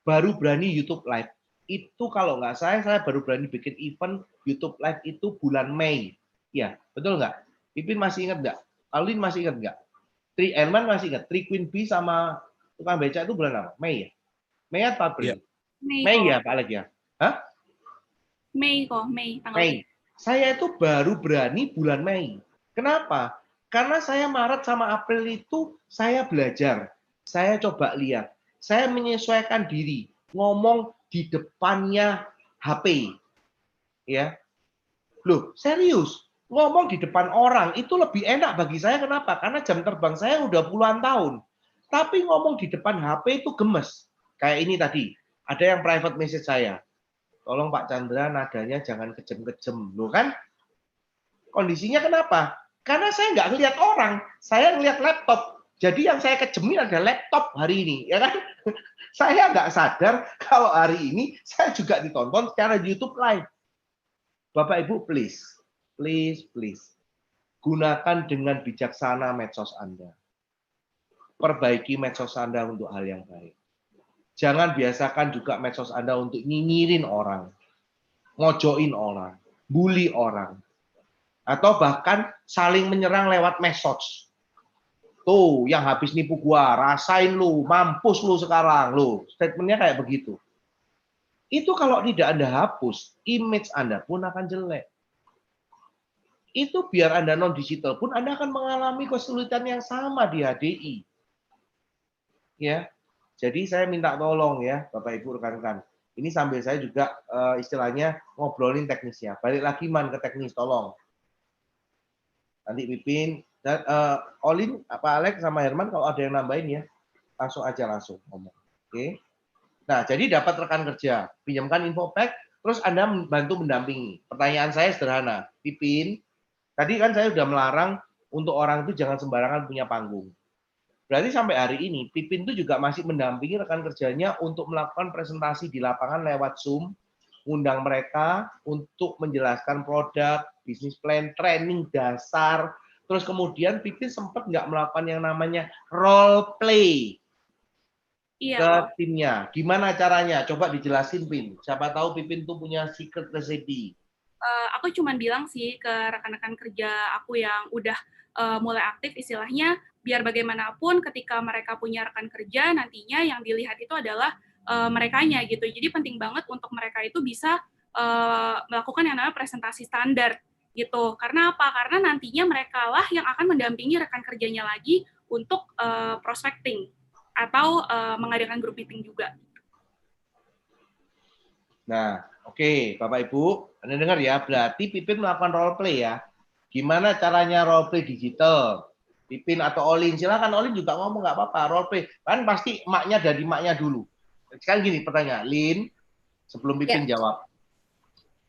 baru berani YouTube Live. Itu kalau nggak saya baru berani bikin event YouTube Live itu bulan Mei. Ya, betul nggak? Pipin masih ingat nggak? Alin masih ingat nggak? Tri Herman masih ingat? Tri Queen Bee sama tukang beca itu bulan apa? Mei ya? Mei atau April? Mei ya, Pak Alex ya? Hah? Mei kok, Mei. Mei. Saya itu baru berani bulan Mei. Kenapa? Karena saya Maret sama April itu saya belajar. Saya coba lihat. Saya menyesuaikan diri. Ngomong di depannya HP. Ya. Loh, serius. Ngomong di depan orang itu lebih enak bagi saya. Kenapa? Karena jam terbang saya udah puluhan tahun. Tapi ngomong di depan HP itu gemes. Kayak ini tadi. Ada yang private message saya. Tolong Pak Chandra nadanya jangan kejem-kejem. Loh kan? Kondisinya kenapa? Karena saya nggak ngelihat orang. Saya ngelihat laptop. Jadi yang saya kejemin ada laptop hari ini. Ya kan? Saya nggak sadar kalau hari ini saya juga ditonton secara YouTube live. Bapak Ibu, please. Gunakan dengan bijaksana medsos Anda. Perbaiki medsos Anda untuk hal yang baik. Jangan biasakan juga medsos Anda untuk nyinyirin orang, ngojoin orang, bully orang, atau bahkan saling menyerang lewat medsos. Tuh, yang habis nipu gua, rasain lu, mampus lu sekarang, lu. Statementnya kayak begitu. Itu kalau tidak Anda hapus, image Anda pun akan jelek. Itu biar Anda non-digital pun Anda akan mengalami kesulitan yang sama di HDI. Ya. Jadi saya minta tolong ya, Bapak Ibu rekan-rekan. Ini sambil saya juga istilahnya ngobrolin teknisnya. Balik lagi ke teknis, tolong. Nanti Pipin, dan Olin, Pak Alex sama Herman kalau ada yang nambahin ya, langsung ngomong. Oke. Nah, jadi dapat rekan kerja, pinjamkan info pack, terus Anda bantu mendampingi. Pertanyaan saya sederhana, Pipin, tadi kan saya sudah melarang untuk orang itu jangan sembarangan punya panggung. Berarti sampai hari ini, Pipin itu juga masih mendampingi rekan kerjanya untuk melakukan presentasi di lapangan lewat Zoom, undang mereka untuk menjelaskan produk, bisnis plan, training dasar, terus kemudian Pipin sempat nggak melakukan yang namanya role play ke timnya. Gimana caranya? Coba dijelasin, Pin. Siapa tahu Pipin tuh punya secret recipe. Aku cuma bilang sih ke rekan-rekan kerja aku yang udah mulai aktif, istilahnya biar bagaimanapun ketika mereka punya rekan kerja, nantinya yang dilihat itu adalah merekanya gitu. Jadi penting banget untuk mereka itu bisa melakukan yang namanya presentasi standar gitu. Karena apa? Karena nantinya mereka lah yang akan mendampingi rekan kerjanya lagi untuk prospecting atau mengadakan group meeting juga. Nah, oke, Bapak Ibu, Anda dengar ya, berarti Pipin melakukan role play ya. Gimana caranya role play digital? Pipin atau Olin, silakan Olin juga ngomong nggak apa-apa, role play. Kan pasti maknya dari maknya dulu. Sekarang gini pertanyaan, Lin, sebelum Pipin jawab.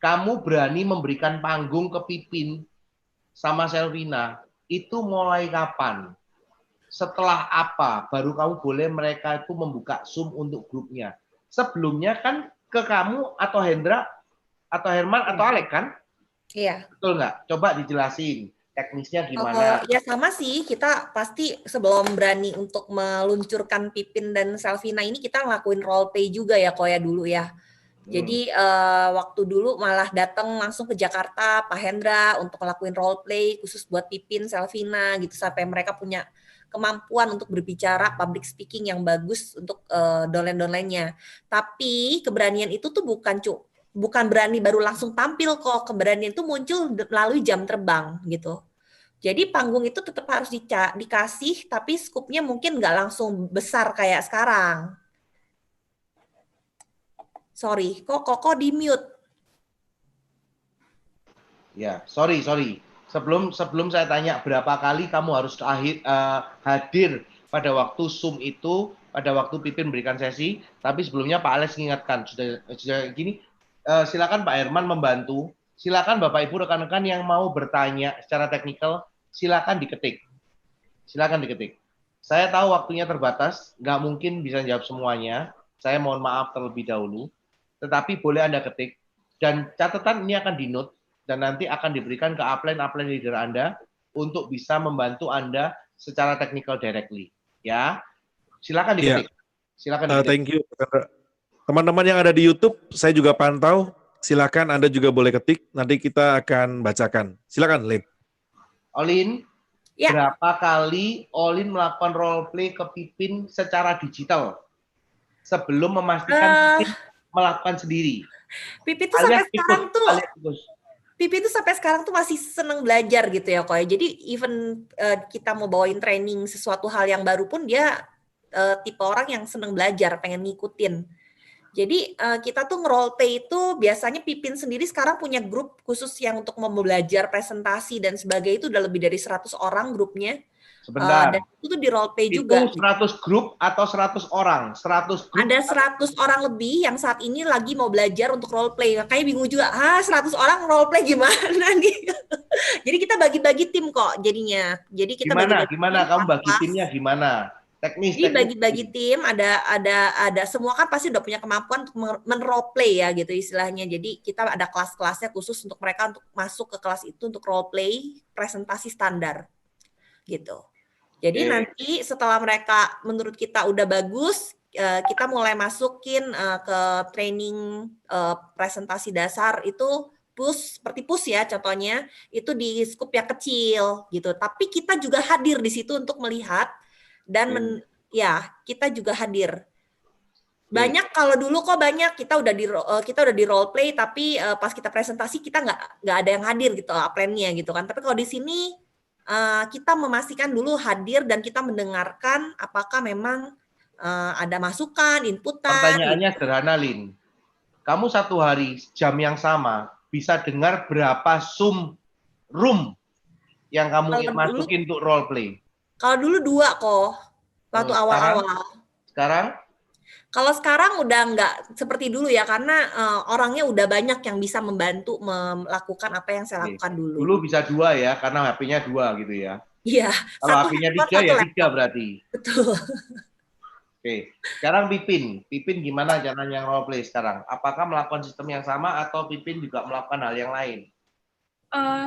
Kamu berani memberikan panggung ke Pipin sama Selvina, itu mulai kapan? Setelah apa baru kamu boleh mereka itu membuka Zoom untuk grupnya? Sebelumnya kan ke kamu atau Hendra atau Herman atau Alek kan? Iya. Betul nggak? Coba dijelasin teknisnya gimana? Ya sama sih, kita pasti sebelum berani untuk meluncurkan Pipin dan Selvina ini kita ngelakuin role play juga ya Koya dulu ya. Jadi waktu dulu malah datang langsung ke Jakarta Pak Hendra untuk ngelakuin role play khusus buat Pipin, Selvina gitu sampai mereka punya kemampuan untuk berbicara public speaking yang bagus untuk downline-downline-nya. Tapi keberanian itu tuh bukan berani baru langsung tampil kok. Keberanian itu muncul melalui jam terbang gitu. Jadi panggung itu tetap harus dikasih, tapi skupnya mungkin nggak langsung besar kayak sekarang. Sorry, kok di mute? Ya, sorry. Sebelum saya tanya berapa kali kamu harus hadir pada waktu Zoom itu, pada waktu Pipin berikan sesi, tapi sebelumnya Pak Alex mengingatkan, sudah gini, silakan Pak Herman membantu, silakan Bapak Ibu rekan-rekan yang mau bertanya secara teknikal, silakan diketik. Saya tahu waktunya terbatas, nggak mungkin bisa jawab semuanya, saya mohon maaf terlebih dahulu, tetapi boleh Anda ketik, dan catatan ini akan di-note, dan nanti akan diberikan ke upline leader Anda untuk bisa membantu Anda secara technical directly. Ya, silakan diketik. Silakan diketik. Thank you. Teman-teman yang ada di YouTube, saya juga pantau. Silakan Anda juga boleh ketik. Nanti kita akan bacakan. Silakan, Lin. Olin, berapa kali Olin melakukan role play ke Pipin secara digital sebelum memastikan Pipin melakukan sendiri? Pipin tuh sampai sekarang tuh masih seneng belajar gitu ya Koy. Jadi even kita mau bawain training sesuatu hal yang baru pun dia tipe orang yang seneng belajar, pengen ngikutin. Jadi kita tuh nge-role play itu biasanya Pipin sendiri sekarang punya grup khusus yang untuk mau belajar presentasi dan sebagainya, itu udah lebih dari 100 orang grupnya. Sebentar. Dan itu tuh di role play itu juga. 100 grup atau 100 orang? 100 grup. Ada 100 orang lebih yang saat ini lagi mau belajar untuk role play. Makanya bingung juga, 100 orang role play gimana nih? Jadi kita bagi-bagi tim kok jadinya. Jadi kita gimana kamu bagi timnya gimana? Teknis. Jadi bagi-bagi tim ada semua kan pasti udah punya kemampuan untuk men-role play ya gitu istilahnya. Jadi kita ada kelas-kelasnya khusus untuk mereka untuk masuk ke kelas itu untuk role play presentasi standar. Gitu. Jadi nanti setelah mereka menurut kita udah bagus, kita mulai masukin ke training presentasi dasar itu seperti push ya contohnya, itu di skup yang kecil gitu. Tapi kita juga hadir di situ untuk melihat dan kita juga hadir. Banyak kalau dulu kok banyak kita udah di role play tapi pas kita presentasi kita nggak ada yang hadir gitu upline-nya gitu kan. Tapi kalau di sini kita memastikan dulu hadir dan kita mendengarkan apakah memang ada masukan, inputan. Pertanyaannya sederhana, Lin. Kamu satu hari jam yang sama bisa dengar berapa Zoom room yang kamu masukin untuk role play? Kalau dulu 2 kok, waktu awal-awal. Sekarang? Kalau sekarang udah nggak seperti dulu ya, karena orangnya udah banyak yang bisa membantu melakukan apa yang saya lakukan dulu. Dulu bisa 2 ya, karena HP-nya 2 gitu ya. Iya. Kalau HP-nya 3 ya 3 berarti. Betul. Oke, sekarang Pipin gimana caranya role play sekarang? Apakah melakukan sistem yang sama atau Pipin juga melakukan hal yang lain?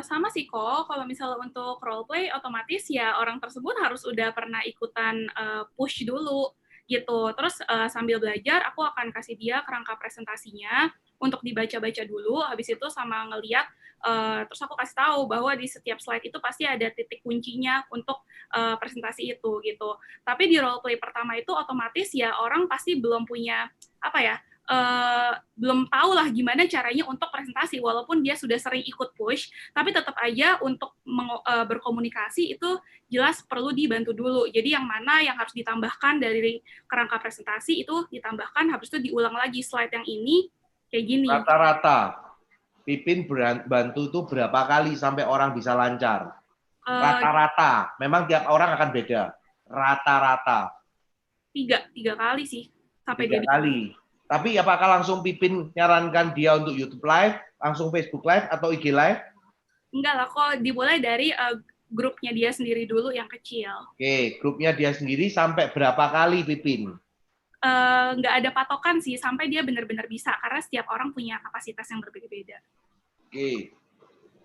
Sama sih kok, kalau misalnya untuk role play otomatis ya orang tersebut harus udah pernah ikutan push dulu gitu. Terus sambil belajar aku akan kasih dia kerangka presentasinya untuk dibaca-baca dulu, habis itu sama ngeliat terus aku kasih tahu bahwa di setiap slide itu pasti ada titik kuncinya untuk presentasi itu gitu. Tapi di role play pertama itu otomatis ya orang pasti belum punya belum tahu lah gimana caranya untuk presentasi, walaupun dia sudah sering ikut push, tapi tetap aja untuk berkomunikasi itu jelas perlu dibantu dulu. Jadi yang mana yang harus ditambahkan dari kerangka presentasi itu ditambahkan, habis itu diulang lagi slide yang ini kayak gini. Rata-rata Pipin bantu tuh berapa kali sampai orang bisa lancar? Rata-rata. Memang tiap orang akan beda. Rata-rata. Tiga kali sih sampai 3 kali. Tapi apakah langsung Pipin nyarankan dia untuk YouTube Live, langsung Facebook Live atau IG Live? Enggak lah, kok dimulai dari grupnya dia sendiri dulu yang kecil. Oke, grupnya dia sendiri sampai berapa kali Pipin? Nggak ada patokan sih, sampai dia benar-benar bisa, karena setiap orang punya kapasitas yang berbeda-beda. Oke.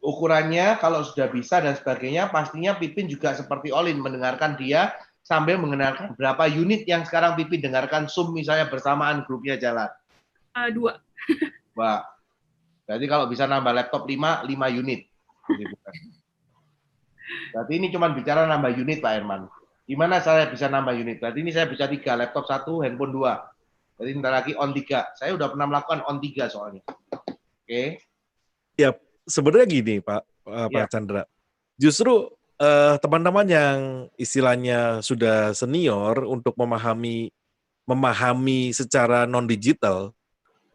Ukurannya kalau sudah bisa dan sebagainya, pastinya Pipin juga seperti Olin, mendengarkan dia sambil mengenalkan berapa unit yang sekarang Pipin dengarkan Zoom misalnya bersamaan grupnya jalan. 2. Wah. Berarti kalau bisa nambah laptop 5 unit. Berarti ini cuma bicara nambah unit Pak Herman. Gimana saya bisa nambah unit? Berarti ini saya bisa 3, laptop 1, handphone 2. Jadi sebentar lagi on 3. Saya udah pernah melakukan on 3 soalnya. Oke. Ya, sebenarnya gini Pak Chandra. Justru teman-teman yang istilahnya sudah senior untuk memahami secara non-digital,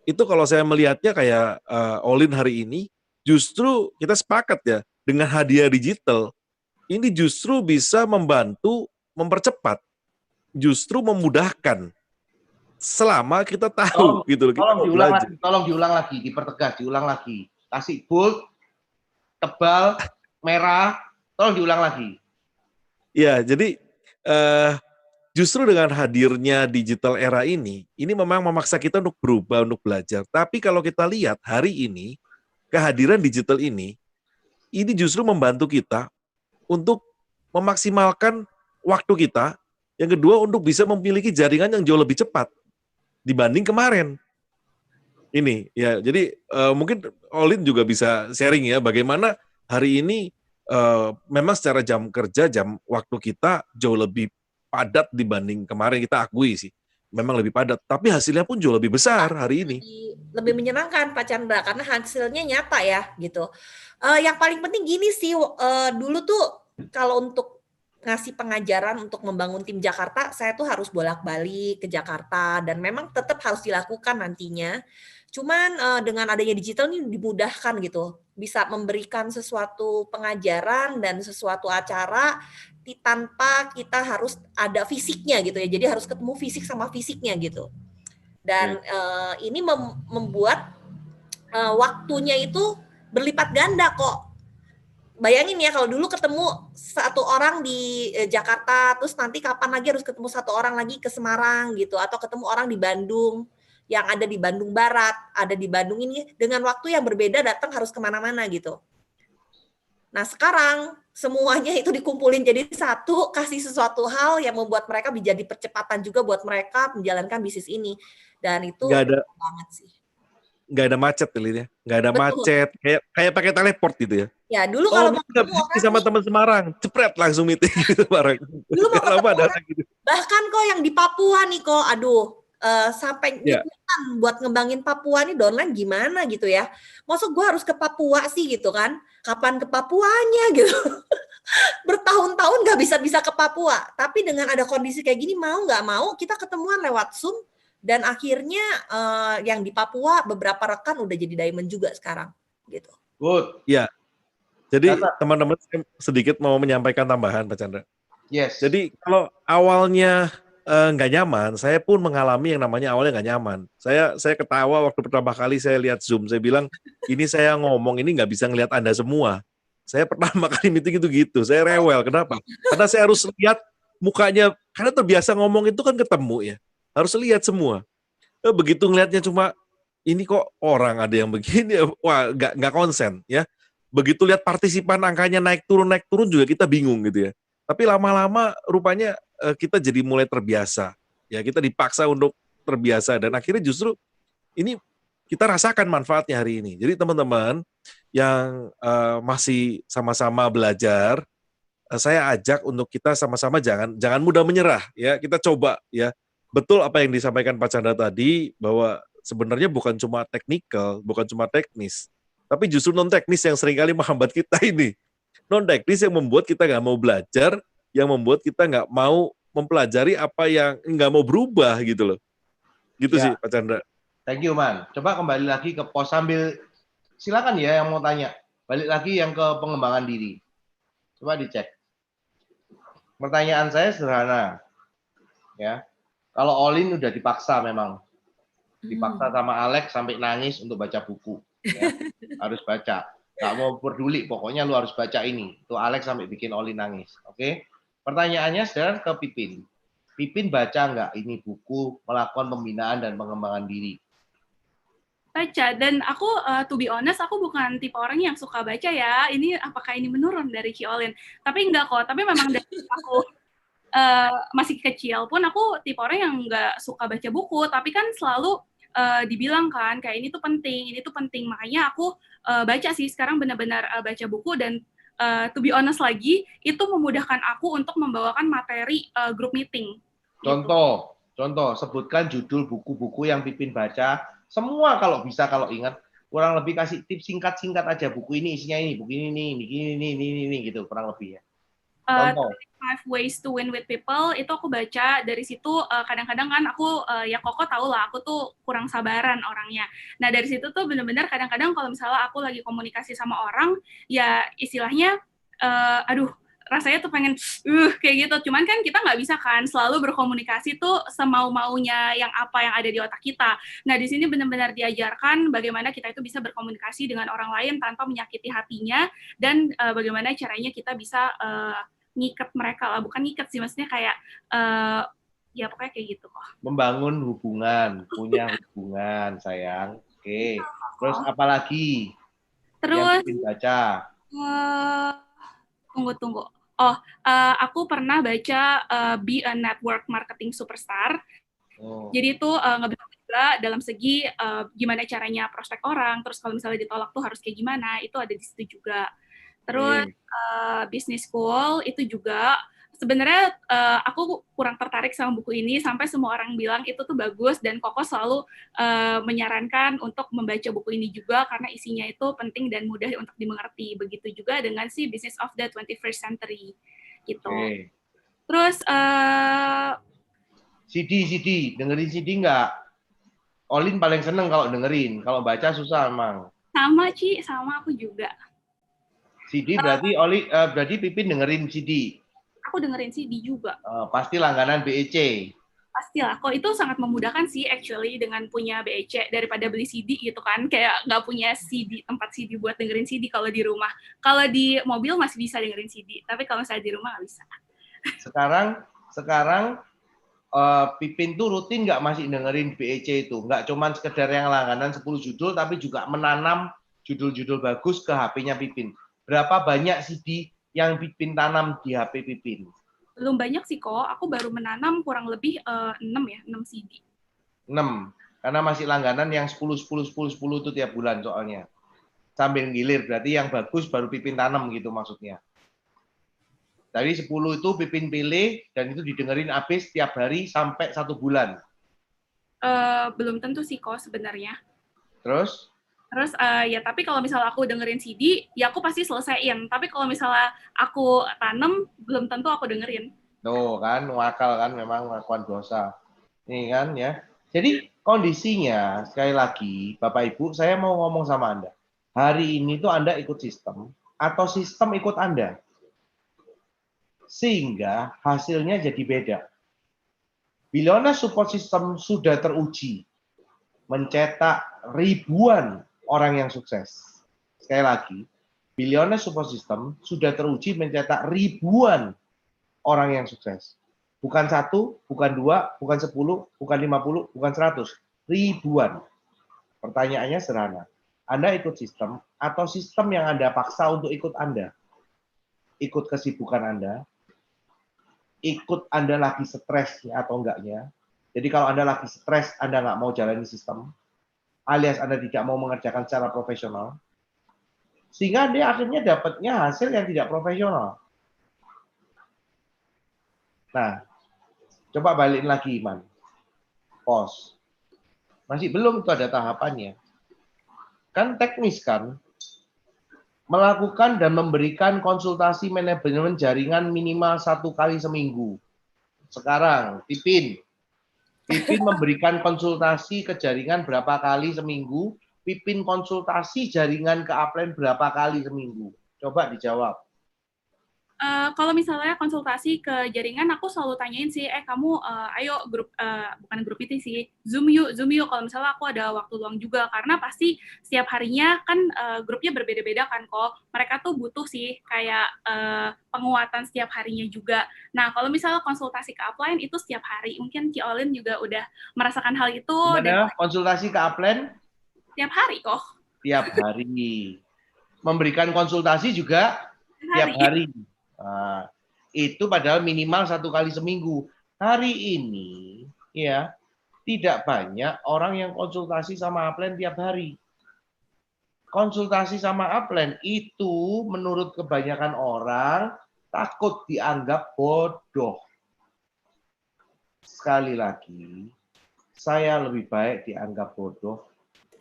itu kalau saya melihatnya kayak Olin hari ini, justru kita sepakat ya, dengan hadiah digital, ini justru bisa membantu mempercepat, justru memudahkan selama kita tahu gitu loh. Tolong diulang lagi, dipertegas, diulang lagi. Kasih bold, tebal, merah, tolong diulang lagi. Ya, jadi justru dengan hadirnya digital era ini memang memaksa kita untuk berubah, untuk belajar. Tapi kalau kita lihat hari ini, kehadiran digital ini justru membantu kita untuk memaksimalkan waktu kita, yang kedua untuk bisa memiliki jaringan yang jauh lebih cepat dibanding kemarin. Ini ya, jadi mungkin Olin juga bisa sharing ya bagaimana hari ini memang secara jam kerja, jam waktu kita jauh lebih padat dibanding kemarin, kita akui sih. Memang lebih padat, tapi hasilnya pun jauh lebih besar hari ini. Lebih menyenangkan Pak Chandra karena hasilnya nyata ya gitu. Yang paling penting gini sih, dulu tuh kalau untuk ngasih pengajaran untuk membangun tim Jakarta, saya tuh harus bolak-balik ke Jakarta dan memang tetap harus dilakukan nantinya. Cuman dengan adanya digital ini dimudahkan gitu, bisa memberikan sesuatu pengajaran dan sesuatu acara tanpa kita harus ada fisiknya gitu ya. Jadi harus ketemu fisik sama fisiknya gitu. Dan ini membuat waktunya itu berlipat ganda kok. Bayangin ya kalau dulu ketemu satu orang di Jakarta, terus nanti kapan lagi harus ketemu satu orang lagi ke Semarang gitu, atau ketemu orang di Bandung yang ada di Bandung Barat, ada di Bandung ini dengan waktu yang berbeda datang harus kemana-mana gitu. Nah sekarang semuanya itu dikumpulin jadi satu, kasih sesuatu hal yang membuat mereka menjadi percepatan juga buat mereka menjalankan bisnis ini. Dan itu banget sih. Nggak ada macet ya, nggak ada macet, kayak pakai teleport gitu ya. Ya dulu kalau mau ketemu sama teman Semarang, cepret langsung meeting gitu bareng. Dulu mau ketemu gitu. Bahkan kok yang di Papua nih kok, aduh, sampai buat ngembangin Papua nih downline gimana gitu ya. Maksud gue harus ke Papua sih gitu kan? Kapan ke Papuanya gitu? Bertahun-tahun nggak bisa ke Papua. Tapi dengan ada kondisi kayak gini mau nggak mau kita ketemuan lewat Zoom. Dan akhirnya yang di Papua beberapa rekan udah jadi diamond juga sekarang, gitu. Good. Ya. Jadi teman-teman sedikit mau menyampaikan tambahan, Pak Chandra. Yes. Jadi kalau awalnya nggak nyaman, saya pun mengalami yang namanya awalnya nggak nyaman. Saya ketawa waktu pertama kali saya lihat Zoom. Saya bilang, ini saya ngomong ini nggak bisa ngelihat Anda semua. Saya pertama kali meeting itu gitu. Saya rewel. Kenapa? Karena saya harus lihat mukanya. Karena terbiasa ngomong itu kan ketemu ya. Harus lihat semua. Begitu ngelihatnya cuma ini kok orang ada yang begini, wah nggak konsen ya. Begitu lihat partisipan angkanya naik turun juga kita bingung gitu ya. Tapi lama-lama rupanya kita jadi mulai terbiasa. Ya kita dipaksa untuk terbiasa dan akhirnya justru ini kita rasakan manfaatnya hari ini. Jadi teman-teman yang masih sama-sama belajar, saya ajak untuk kita sama-sama jangan mudah menyerah ya. Kita coba ya. Betul apa yang disampaikan Pak Chandra tadi, bahwa sebenarnya bukan cuma teknikal, bukan cuma teknis, tapi justru non teknis yang seringkali menghambat kita ini. Non teknis yang membuat kita nggak mau belajar, yang membuat kita nggak mau mempelajari apa yang nggak mau berubah gitu loh. Gitu Ya. sih Pak Chandra. Thank you, Man. Coba kembali lagi ke pos sambil silakan ya yang mau tanya. Balik lagi yang ke pengembangan diri. Coba dicek. Pertanyaan saya sederhana. Ya. Kalau Olin udah dipaksa memang. Dipaksa sama Alex sampai nangis untuk baca buku. Ya. Harus baca. Nggak mau peduli, pokoknya lu harus baca ini. Tuh Alex sampai bikin Olin nangis. Oke? Pertanyaannya sekarang ke Pipin. Pipin baca nggak ini buku melakukan pembinaan dan pengembangan diri? Baca, dan aku to be honest, aku bukan tipe orang yang suka baca ya. Ini apakah ini menurun dari Ciolin? Tapi enggak kok, tapi memang dari aku masih kecil pun aku tipe orang yang nggak suka baca buku, tapi kan selalu dibilang kan kayak ini tuh penting, makanya aku baca sih sekarang benar-benar baca buku, dan to be honest lagi itu memudahkan aku untuk membawakan materi group meeting. Contoh, sebutkan judul buku-buku yang Pipin baca. Semua kalau bisa, kalau ingat, kurang lebih kasih tips singkat-singkat aja. Buku ini isinya ini, buku ini gitu, kurang lebih ya. Contoh. 5 Ways to Win with People itu aku baca. Dari situ kadang-kadang kan aku ya Koko tahu lah aku tuh kurang sabaran orangnya. Nah dari situ tuh benar-benar kadang-kadang kalau misalnya aku lagi komunikasi sama orang ya istilahnya aduh rasanya tuh pengen kayak gitu. Cuman kan kita nggak bisa kan selalu berkomunikasi tuh semau-maunya yang apa yang ada di otak kita. Nah di sini benar-benar diajarkan bagaimana kita itu bisa berkomunikasi dengan orang lain tanpa menyakiti hatinya, dan bagaimana caranya kita bisa ngikat mereka lah, bukan ngikat sih, maksudnya kayak ya pokoknya kayak gitu kok. Membangun hubungan, punya hubungan sayang. Oke. Terus apa lagi? Terus yang Pipin baca. Tunggu. Aku pernah baca Be a Network Marketing Superstar. Jadi itu ngebantu juga dalam segi gimana caranya prospek orang, terus kalau misalnya ditolak tuh harus kayak gimana, itu ada di situ juga. Terus Business School itu juga sebenarnya aku kurang tertarik sama buku ini, sampai semua orang bilang itu tuh bagus, dan Koko selalu menyarankan untuk membaca buku ini juga karena isinya itu penting dan mudah untuk dimengerti. Begitu juga dengan si Business of the 21st Century gitu. Terus CD, dengerin CD nggak? Olin paling seneng kalau dengerin, kalau baca susah emang. Sama Ci, sama aku juga. CD berarti berarti Pipin dengerin CD. Aku dengerin CD juga. Pasti langganan BEC. Pastilah, kok itu sangat memudahkan sih actually dengan punya BEC daripada beli CD gitu kan, kayak nggak punya CD, tempat CD buat dengerin CD kalau di rumah. Kalau di mobil masih bisa dengerin CD, tapi kalau misalnya di rumah nggak bisa. Sekarang Pipin tuh rutin nggak masih dengerin BEC itu? Nggak cuman sekedar yang langganan 10 judul, tapi juga menanam judul-judul bagus ke HP-nya Pipin. Berapa banyak CD yang Pipin tanam di HP Pipin? Belum banyak sih kok, aku baru menanam kurang lebih 6 CD. 6, karena masih langganan yang 10 itu tiap bulan soalnya. Sambil gilir, berarti yang bagus baru Pipin tanam gitu maksudnya. Dari 10 itu Pipin pilih, dan itu didengerin habis tiap hari sampai 1 bulan. Belum tentu sih kok sebenarnya. Terus ya tapi kalau misalnya aku dengerin CD, ya aku pasti selesaiin. Tapi kalau misalnya aku tanam, belum tentu aku dengerin. Tuh kan, wakal kan, memang melakukan dosa. Ini kan ya. Jadi kondisinya, sekali lagi, Bapak Ibu, saya mau ngomong sama Anda. Hari ini tuh Anda ikut sistem, atau sistem ikut Anda. Sehingga hasilnya jadi beda. Billionaire Support System sudah teruji. Mencetak ribuan orang yang sukses. Sekali lagi, Billionaire Support System sudah teruji mencetak ribuan orang yang sukses. Bukan 1, bukan 2, bukan 10, bukan 50, bukan 100. Ribuan. Pertanyaannya sederhana. Anda ikut sistem atau sistem yang Anda paksa untuk ikut Anda? Ikut kesibukan Anda? Ikut Anda lagi stres atau enggaknya? Jadi kalau Anda lagi stres, Anda nggak mau jalani sistem, alias Anda tidak mau mengerjakan secara profesional, sehingga dia akhirnya dapatnya hasil yang tidak profesional. Nah, coba balikin lagi, Iman. Pos. Masih belum, itu ada tahapannya. Kan teknis kan? Melakukan dan memberikan konsultasi manajemen jaringan minimal 1 kali seminggu. Sekarang, Pipin memberikan konsultasi ke jaringan berapa kali seminggu? Pipin konsultasi jaringan ke upline berapa kali seminggu? Coba dijawab. Kalau misalnya konsultasi ke jaringan, aku selalu tanyain sih, kamu ayo grup, bukan grup itu sih, Zoom yuk, kalau misalnya aku ada waktu luang juga, karena pasti setiap harinya kan grupnya berbeda-beda kan kok, mereka tuh butuh sih kayak penguatan setiap harinya juga. Nah, kalau misalnya konsultasi ke upline itu setiap hari, mungkin Ki Olin juga udah merasakan hal itu. Gimana konsultasi ke upline? Tiap hari kok. Tiap hari. Memberikan konsultasi juga tiap hari. Nah, itu padahal minimal 1 kali seminggu. Hari ini ya tidak banyak orang yang konsultasi sama upline tiap hari. Konsultasi sama upline itu menurut kebanyakan orang takut dianggap bodoh. Sekali lagi, saya lebih baik dianggap bodoh,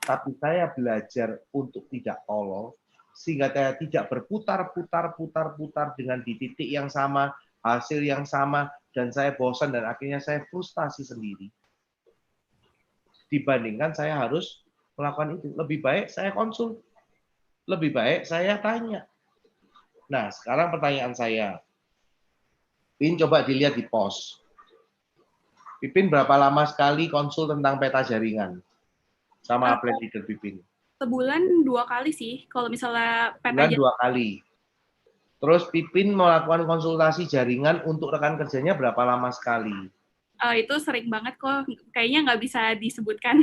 tapi saya belajar untuk tidak tolol, sehingga saya tidak berputar-putar dengan di titik yang sama, hasil yang sama, dan saya bosan dan akhirnya saya frustasi sendiri. Dibandingkan saya harus melakukan itu. Lebih baik saya konsul. Lebih baik saya tanya. Nah, sekarang pertanyaan saya. Pin, coba dilihat di pos. Pipin berapa lama sekali konsul tentang peta jaringan? Sama upline leader Pipin? Sebulan 2 kali sih, kalau misalnya peta jaringan. 2 kali. Terus Pipin melakukan konsultasi jaringan untuk rekan kerjanya berapa lama sekali? Itu sering banget kok, kayaknya nggak bisa disebutkan.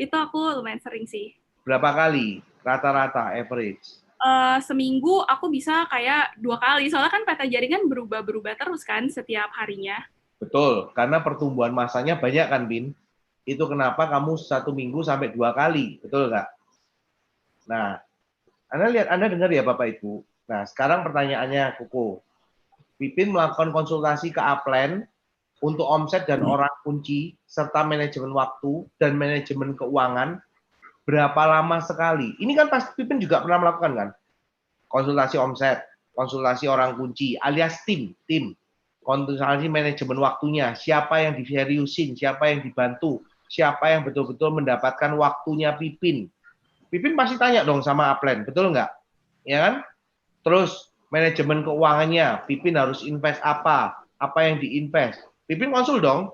Itu aku lumayan sering sih. Berapa kali? Rata-rata, average? Seminggu aku bisa kayak 2 kali, soalnya kan peta jaringan berubah-berubah terus kan setiap harinya. Betul, karena pertumbuhan masanya banyak kan, Bin? Itu kenapa kamu 1 minggu sampai 2 kali, betul nggak? Nah, Anda dengar ya Bapak Ibu. Nah, sekarang pertanyaannya Koko. Pipin melakukan konsultasi ke upline untuk omset dan orang kunci, serta manajemen waktu dan manajemen keuangan, berapa lama sekali? Ini kan pasti Pipin juga pernah melakukan kan? Konsultasi omset, konsultasi orang kunci, alias tim. Konsultasi manajemen waktunya, siapa yang diseriusin, siapa yang dibantu, siapa yang betul-betul mendapatkan waktunya Pipin. Pipin pasti tanya dong sama upline, betul nggak? Ya kan? Terus manajemen keuangannya, Pipin harus invest apa yang diinvest. Pipin konsul dong?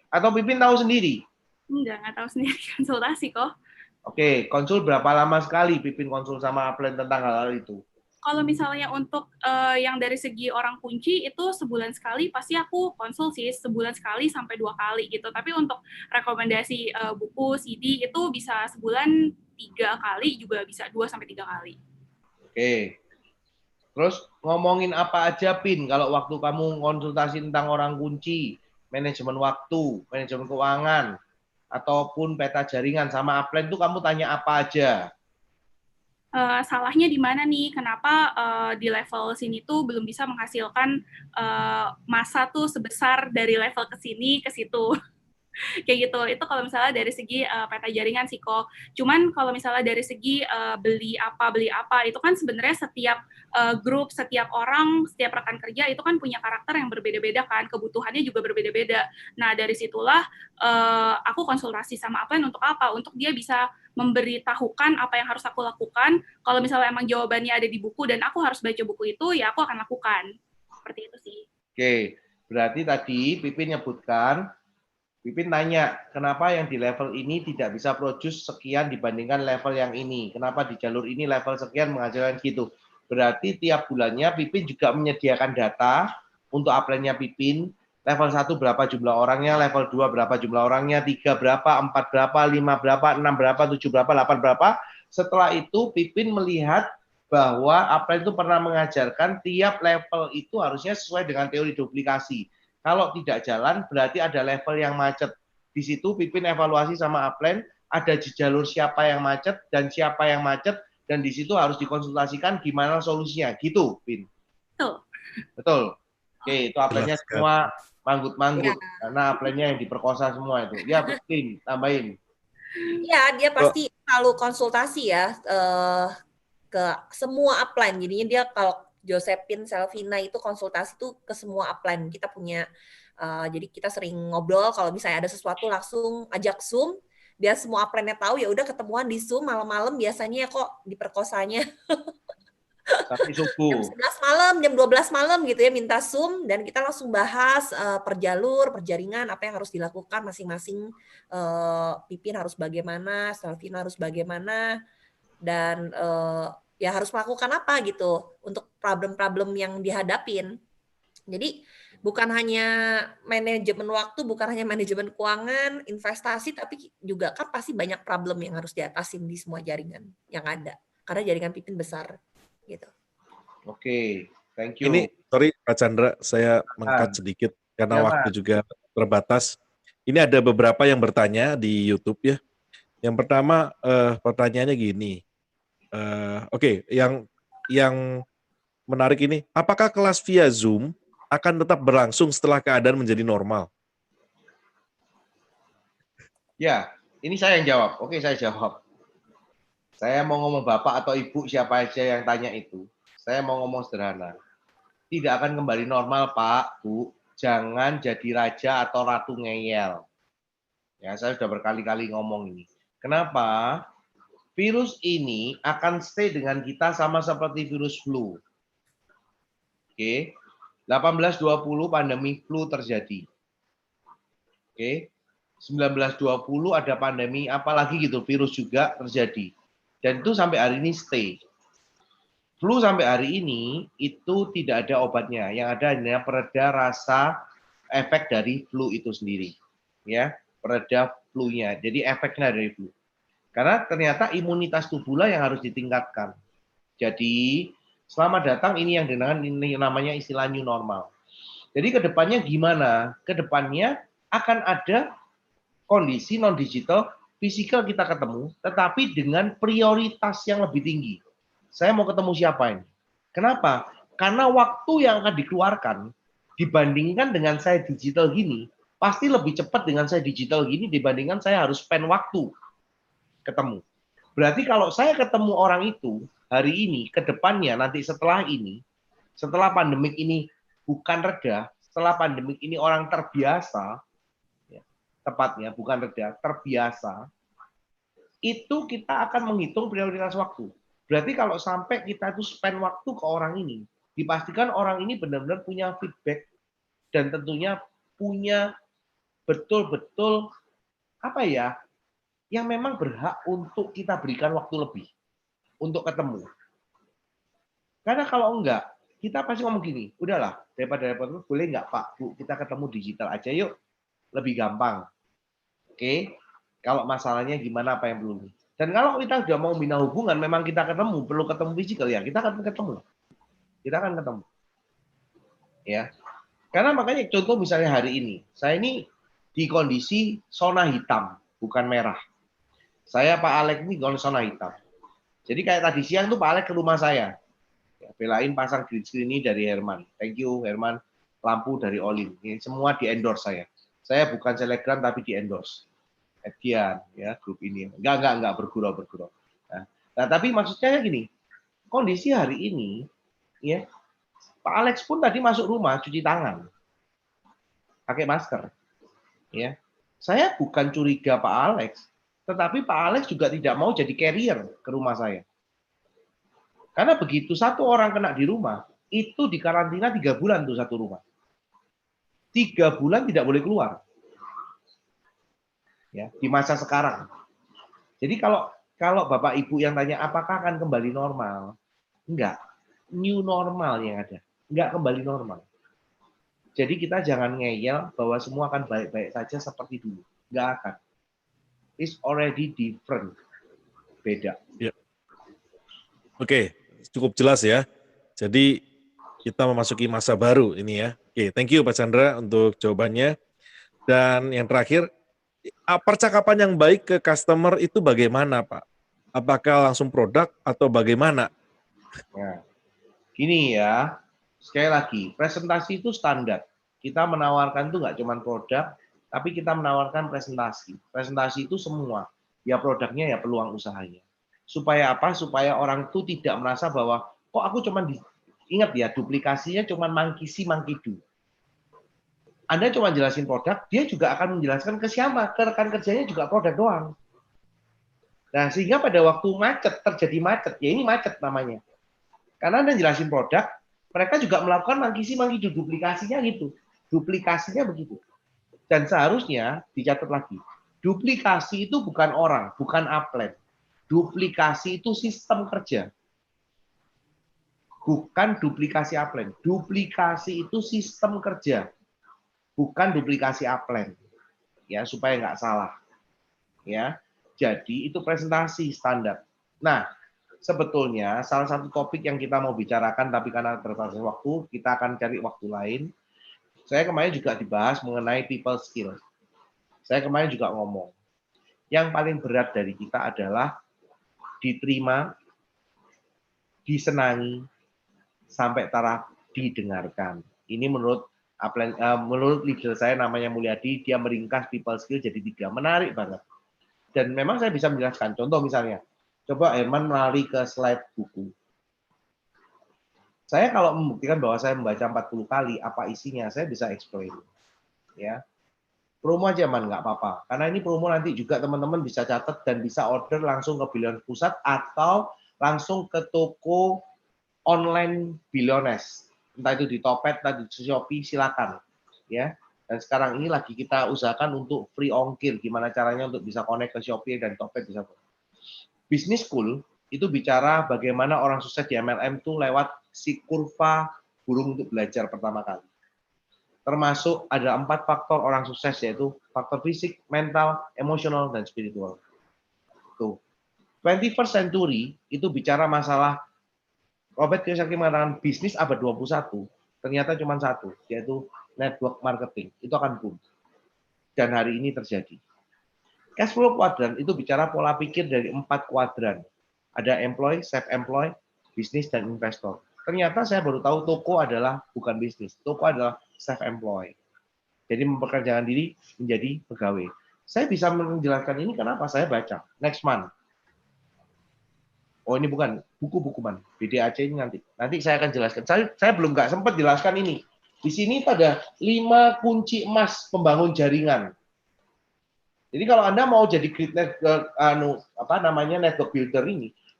Atau Pipin tahu sendiri? Nggak tahu sendiri, konsultasi kok. Oke, konsul berapa lama sekali Pipin konsul sama upline tentang hal-hal itu? Kalau misalnya untuk yang dari segi orang kunci itu sebulan sekali pasti aku konsul sih, sebulan sekali sampai 2 kali gitu. Tapi untuk rekomendasi buku, CD itu bisa sebulan 3 kali, juga bisa 2 sampai 3 kali. Oke. Terus ngomongin apa aja, Pin, kalau waktu kamu konsultasi tentang orang kunci, manajemen waktu, manajemen keuangan, ataupun peta jaringan sama upline itu kamu tanya apa aja? Salahnya di mana nih? Kenapa di level sini tuh belum bisa menghasilkan masa tuh sebesar dari level ke sini ke situ? Kayak gitu. Itu kalau misalnya dari segi peta jaringan sih kok. Cuman kalau misalnya dari segi beli apa itu kan sebenarnya setiap grup, setiap orang, setiap rekan kerja itu kan punya karakter yang berbeda-beda kan, kebutuhannya juga berbeda-beda. Nah, dari situlah aku konsultasi sama upline untuk apa? Untuk dia bisa memberitahukan apa yang harus aku lakukan. Kalau misalnya emang jawabannya ada di buku dan aku harus baca buku itu, ya aku akan lakukan. Seperti itu sih. Oke, berarti tadi Pipin nyebutkan, Pipin tanya, kenapa yang di level ini tidak bisa produce sekian dibandingkan level yang ini? Kenapa di jalur ini level sekian menghasilkan gitu? Berarti tiap bulannya Pipin juga menyediakan data untuk upline-nya Pipin, level 1 berapa jumlah orangnya, level 2 berapa jumlah orangnya, 3 berapa, 4 berapa, 5 berapa, 6 berapa, 7 berapa, 8 berapa. Setelah itu Pipin melihat bahwa upline itu pernah mengajarkan tiap level itu harusnya sesuai dengan teori duplikasi. Kalau tidak jalan, berarti ada level yang macet. Di situ Pipin evaluasi sama upline, ada di jalur siapa yang macet dan siapa yang macet, dan di situ harus dikonsultasikan gimana solusinya. Gitu, Pin. Betul. Oke, itu upline-nya semua manggut-manggut. Ya. Karena upline-nya yang diperkosa semua itu. Ya, Pin, tambahin. Ya, dia pasti selalu konsultasi ya ke semua upline. Jadinya dia kalau Josephine, Selvina itu konsultasi tuh ke semua upline. Kita punya, jadi kita sering ngobrol kalau misalnya ada sesuatu langsung ajak Zoom. Biar semua upline-nya tahu ya udah ketemuan di Zoom malam-malam biasanya kok diperkosanya. Sampai Jam subuh. 11 malam, jam 12 malam gitu ya minta Zoom dan kita langsung bahas per jalur, per jaringan apa yang harus dilakukan masing-masing. Pipin harus bagaimana, Selvina harus bagaimana, dan ya harus melakukan apa gitu untuk problem-problem yang dihadapin. Jadi bukan hanya manajemen waktu, bukan hanya manajemen keuangan, investasi, tapi juga kan pasti banyak problem yang harus diatasin di semua jaringan yang ada. Karena jaringan Pipin besar gitu. Oke, thank you. Ini, sorry Pak Chandra, saya meng-cut sedikit karena Ya, waktu Mas. juga terbatas. Ini ada beberapa yang bertanya di YouTube ya. Yang pertama pertanyaannya gini. Oke, yang menarik ini, apakah kelas via Zoom akan tetap berlangsung setelah keadaan menjadi normal? Ya, ini saya yang jawab. Oke, saya jawab. Saya mau ngomong Bapak atau Ibu siapa aja yang tanya itu. Saya mau ngomong sederhana. Tidak akan kembali normal, Pak, Bu. Jangan jadi raja atau ratu ngeyel. Ya, saya sudah berkali-kali ngomong ini. Kenapa? Virus ini akan stay dengan kita sama seperti virus flu. Oke. 1820 pandemi flu terjadi. Oke. 1920 ada pandemi apalagi gitu, virus juga terjadi. Dan itu sampai hari ini stay. Flu sampai hari ini itu tidak ada obatnya. Yang ada hanya pereda rasa efek dari flu itu sendiri. Ya, pereda flu-nya. Jadi efeknya dari flu. Karena ternyata imunitas tubuhlah yang harus ditingkatkan. Jadi, selamat datang ini yang ini namanya istilah new normal. Jadi kedepannya gimana? Kedepannya akan ada kondisi non-digital, fisikal kita ketemu, tetapi dengan prioritas yang lebih tinggi. Saya mau ketemu siapa ini? Kenapa? Karena waktu yang akan dikeluarkan dibandingkan dengan saya digital gini, pasti lebih cepat dengan saya digital gini dibandingkan saya harus spend waktu ketemu. Berarti kalau saya ketemu orang itu hari ini, ke depannya nanti setelah ini, setelah pandemik ini bukan reda, setelah pandemik ini orang terbiasa, ya, tepatnya bukan reda, terbiasa, itu kita akan menghitung prioritas waktu. Berarti kalau sampai kita itu spend waktu ke orang ini, dipastikan orang ini benar-benar punya feedback dan tentunya punya betul-betul apa ya, yang memang berhak untuk kita berikan waktu lebih untuk ketemu. Karena kalau enggak, kita pasti ngomong gini, udahlah, daripada repot, boleh enggak Pak, Bu, kita ketemu digital aja yuk, lebih gampang. Oke, kalau masalahnya gimana, apa yang perlu. Dan kalau kita sudah mau bina hubungan, memang kita ketemu, perlu ketemu fisikal ya, kita akan ketemu. Kita akan ketemu. Ya. Karena makanya contoh misalnya hari ini, saya ini di kondisi zona hitam, bukan merah. Saya Pak Alex ini zona hitam. Jadi kayak tadi siang tuh Pak Alex ke rumah saya. Ya, belain pasang green screen ini dari Herman. Thank you Herman. Lampu dari Olin. Ini semua di endorse saya. Saya bukan selebgram tapi di endorse. Edian ya grup ini. Enggak bergurau. Nah, tapi maksudnya gini. Kondisi hari ini ya Pak Alex pun tadi masuk rumah cuci tangan. Pakai masker. Ya. Saya bukan curiga Pak Alex, tetapi Pak Alex juga tidak mau jadi carrier ke rumah saya. Karena begitu satu orang kena di rumah, itu dikarantina 3 bulan tuh satu rumah. 3 bulan tidak boleh keluar. Ya, di masa sekarang. Jadi kalau Bapak Ibu yang tanya apakah akan kembali normal? Enggak. New normal yang ada. Enggak kembali normal. Jadi kita jangan ngeyel bahwa semua akan baik-baik saja seperti dulu. Enggak akan. It's already different. Beda. Ya. Oke, cukup jelas ya. Jadi kita memasuki masa baru ini ya. Oke, thank you Pak Chandra untuk jawabannya. Dan yang terakhir, percakapan yang baik ke customer itu bagaimana Pak? Apakah langsung produk atau bagaimana? Nah, gini ya, sekali lagi, presentasi itu standar. Kita menawarkan itu nggak cuma produk, tapi kita menawarkan presentasi. Presentasi itu semua. ya produknya, ya peluang usahanya. Supaya apa? Supaya orang itu tidak merasa bahwa kok aku cuman ingat ya, duplikasinya cuman mangkisi mangkidu. Anda cuma jelasin produk, dia juga akan menjelaskan ke siapa, ke rekan kerjanya juga produk doang. Nah, sehingga pada waktu terjadi macet, ya ini macet namanya. Karena Anda jelasin produk, mereka juga melakukan mangkisi mangkidu, duplikasinya gitu. Duplikasinya begitu. Dan seharusnya dicatat lagi, duplikasi itu bukan orang, bukan upline. Duplikasi itu sistem kerja. Bukan duplikasi upline. Duplikasi itu sistem kerja. Bukan duplikasi upline. Ya, supaya nggak salah. Ya. Jadi itu presentasi standar. Nah, sebetulnya salah satu topik yang kita mau bicarakan, tapi karena terbatas waktu, kita akan cari waktu lain. Saya kemarin juga dibahas mengenai people skill. Saya kemarin juga ngomong, yang paling berat dari kita adalah diterima, disenangi, sampai taraf didengarkan. Ini menurut leader saya namanya Mulyadi, dia meringkas people skill jadi 3. Menarik banget. Dan memang saya bisa menjelaskan. Contoh misalnya, coba Herman lari ke slide buku. Saya kalau membuktikan bahwa saya membaca 40 kali, apa isinya, saya bisa explain. Ya. Promo aja, Man, nggak apa-apa. Karena ini promo nanti juga teman-teman bisa catat dan bisa order langsung ke Biliones Pusat atau langsung ke toko online Biliones. Entah itu di Topet, entah di Shopee, silakan. Ya. Dan sekarang ini lagi kita usahakan untuk free ongkir. Gimana caranya untuk bisa connect ke Shopee dan Topet bisa. Business School itu bicara bagaimana orang sukses di MLM itu lewat si kurva burung untuk belajar pertama kali. Termasuk ada 4 faktor orang sukses, yaitu faktor fisik, mental, emosional, dan spiritual. Tuh. 21st century itu bicara masalah Robert Kiyosaki mengatakan bisnis abad 21 ternyata cuma satu, yaitu network marketing. Itu akan boom. Dan hari ini terjadi. Cash flow quadrant itu bicara pola pikir dari 4 kuadran. Ada employee, self-employed, bisnis, dan investor. Ternyata saya baru tahu toko adalah bukan bisnis. Toko adalah self-employed. Jadi mempekerjakan diri menjadi pegawai. Saya bisa menjelaskan ini kenapa saya baca. Next month. Oh, ini bukan buku-buku, Man. BDAC ini nanti. Nanti saya akan jelaskan. Saya belum nggak sempat jelaskan ini. Di sini ada 5 kunci emas pembangun jaringan. Jadi kalau Anda mau jadi network builder